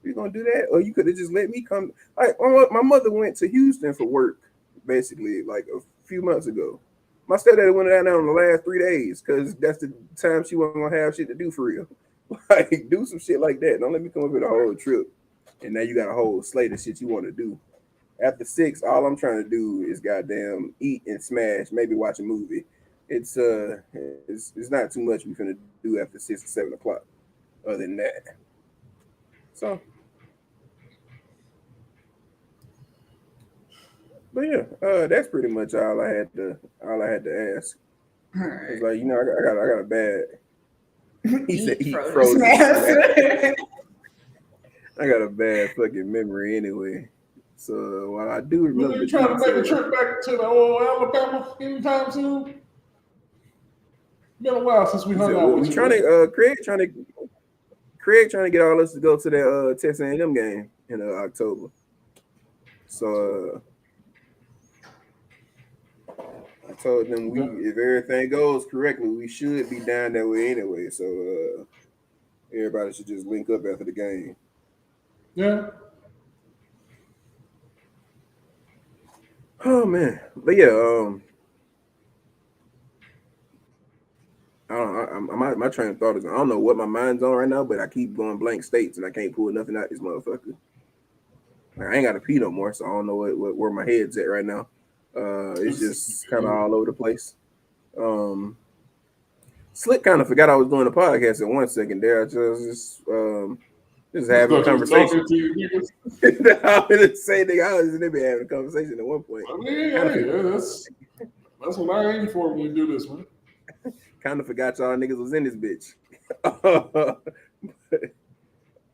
You gonna do that, or you could have just let me come. Like my mother went to Houston for work, basically like a few months ago. My stepdad went down there on the last 3 days because that's the time she wasn't gonna have shit to do for real. Like do some shit like that. Don't let me come up with a whole trip, and now you got a whole slate of shit you want to do. After 6, all I'm trying to do is goddamn eat and smash, maybe watch a movie. It's not too much we finna do after 6 or 7 o'clock. Other than that, so. But yeah, that's pretty much all I had to ask. Right. It's like, I got a bad. He said he froze. I got a bad fucking memory anyway. So while I do remember, you trying to make a trip back to the old Alabama anytime soon? Been a while since we hung out with you. Craig trying to get all us to go to that Texas A&M game in October. So I told them if everything goes correctly, we should be down that way anyway. So everybody should just link up after the game. Yeah. Oh man, but yeah, my train of thought is I don't know what my mind's on right now, but I keep going blank states and I can't pull nothing out this motherfucker. Like, I ain't got to pee no more, so I don't know where my head's at right now. It's just kind of all over the place. Slick kind of forgot I was doing a podcast in 1 second there. I just having a conversation. I was say nigga, I was been having a conversation at one point. I mean, that's what I aim for when we do this, man. Kind of forgot y'all niggas was in this bitch.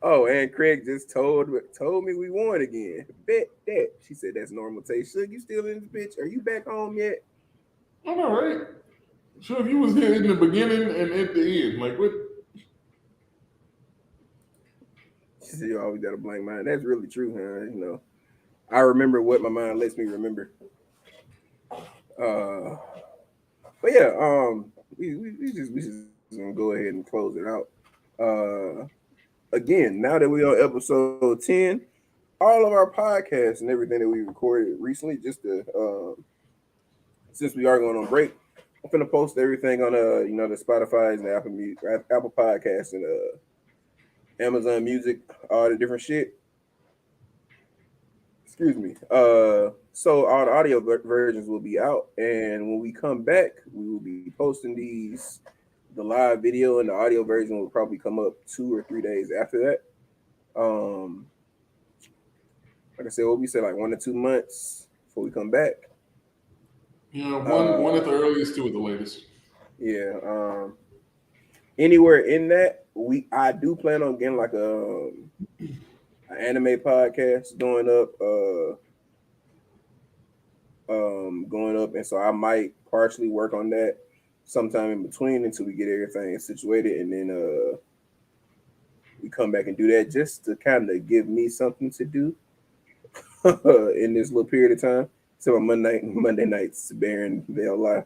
Oh, and Craig just told me we won again. Bet that. She said that's normal. Tay, Suge, you still in this bitch? Are you back home yet? I know, right? Sure, you was here in the beginning and at the end. Like what? She said you always got a blank mind. That's really true, huh? I remember what my mind lets me remember. But yeah, we just gonna go ahead and close it out. Again, now that we're on episode 10, all of our podcasts and everything that we recorded recently, just to since we are going on break, I'm gonna post everything on the Spotify and the Apple Podcasts and Amazon Music, all the different shit. Excuse me. So all the audio versions will be out, and when we come back, we will be posting these. The live video and the audio version will probably come up 2 or 3 days after that. Like I said, what we said, like 1 to 2 months before we come back. Yeah, one at the earliest, 2 at the latest. Yeah. Anywhere in that, I do plan on getting like an anime podcast going up, and so I might partially work on that sometime in between until we get everything situated, and then we come back and do that just to kind of give me something to do in this little period of time. So on Monday nights, Baron they'll lie.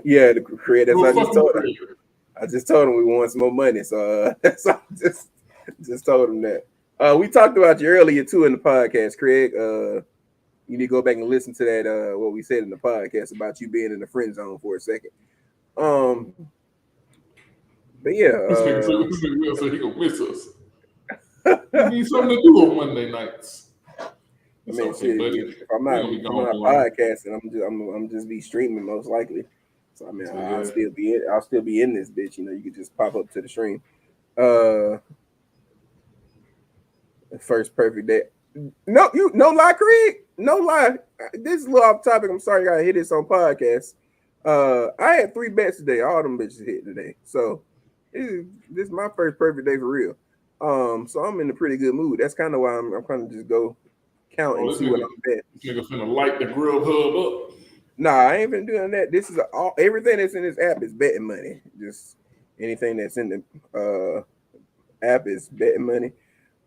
Yeah, to create. That's what I just told him. I just told him we want some more money, so so I just told him that. We talked about you earlier too in the podcast, Craig. You need to go back and listen to that. What we said in the podcast about you being in the friend zone for a second. But yeah, this nigga Will said he gonna miss us. You need something to do on Monday nights. I mean, shit, if I'm not podcasting, I'm just be streaming most likely. So I mean, I'll still be in this bitch. You know, you could just pop up to the stream. First perfect day. No lie, Craig. No lie. This is a little off topic. I'm sorry, I gotta hit this on podcast. I had 3 bets today. All them bitches hit today. So this is my first perfect day for real. So I'm in a pretty good mood. That's kind of why I'm kind of just go count and see what I'm betting. This nigga finna light the Grub Hub up. Nah, I ain't been doing that. This is everything that's in this app is betting money. Just anything that's in the app is betting money.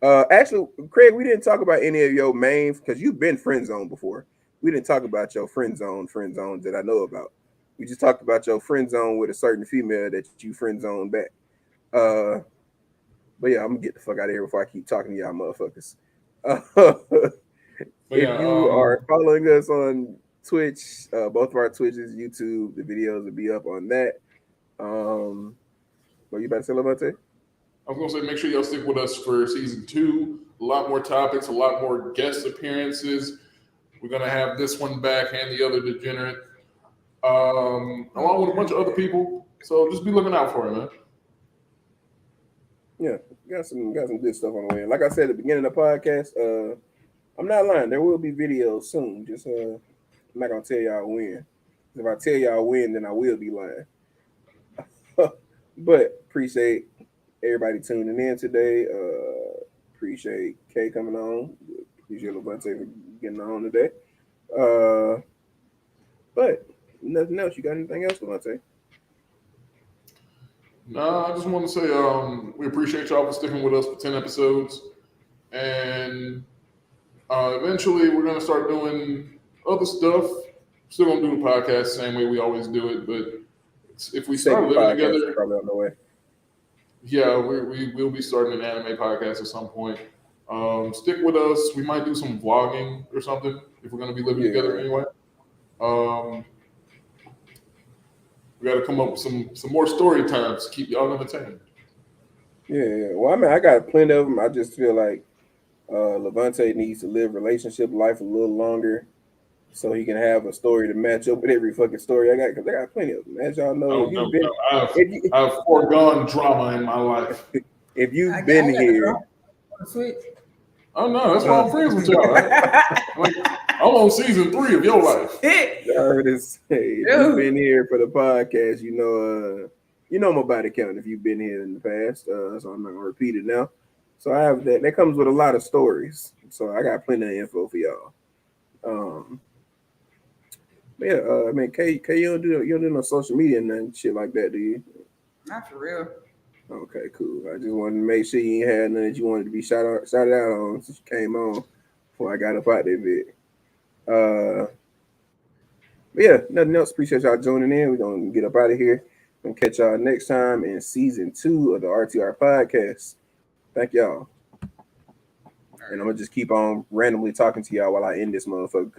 Actually, Craig, we didn't talk about any of your main because you've been friend zone before. We didn't talk about your friend zones that I know about. We just talked about your friend zone with a certain female that you friend zone back. But yeah, I'm gonna get the fuck out of here before I keep talking to y'all motherfuckers. If you are following us on Twitch, both of our Twitches, YouTube, the videos will be up on that. What you about to say, Levante? I was gonna say, make sure y'all stick with us for season 2. A lot more topics, a lot more guest appearances. We're gonna have this one back and the other degenerate, along with a bunch of other people. So just be looking out for it, man. Yeah, got some good stuff on the way. Like I said at the beginning of the podcast, I'm not lying. There will be videos soon. Just I'm not gonna tell y'all when. If I tell y'all when, then I will be lying. But appreciate everybody tuning in today. Appreciate Kay coming on. Appreciate Levante for getting on today. But nothing else. You got anything else, Levante? No, I just want to say we appreciate y'all for sticking with us for 10 episodes. And eventually we're going to start doing other stuff. Still going to do the podcast the same way we always do it. But if we start living together, probably on the way. Yeah, we will be starting an anime podcast at some point. Stick with us. We might do some vlogging or something if we're going to be living together anyway. We got to come up with some more story times to keep y'all entertained. Yeah. Well, I mean, I got plenty of them. I just feel like Levante needs to live relationship life a little longer so he can have a story to match up with every fucking story I got, because I got plenty of them. As y'all know, I've foregone drama in my life. If you've been here. Oh no, that's why I'm friends with y'all. I'm on season 3 of your life. I heard it say, if you've been here for the podcast, you know my body count if you've been here in the past. So I'm not gonna repeat it now. So I have that. That comes with a lot of stories. So I got plenty of info for y'all. Yeah, I mean, Kay, you don't do no social media and shit like that, do you? Not for real. Okay, cool. I just wanted to make sure you ain't had none that you wanted to be shouted out on since you came on before I got up out there bit. But yeah, nothing else. Appreciate y'all joining in. We're gonna get up out of here and catch y'all next time in season 2 of the RTR podcast. Thank y'all. And I'm gonna just keep on randomly talking to y'all while I end this motherfucker.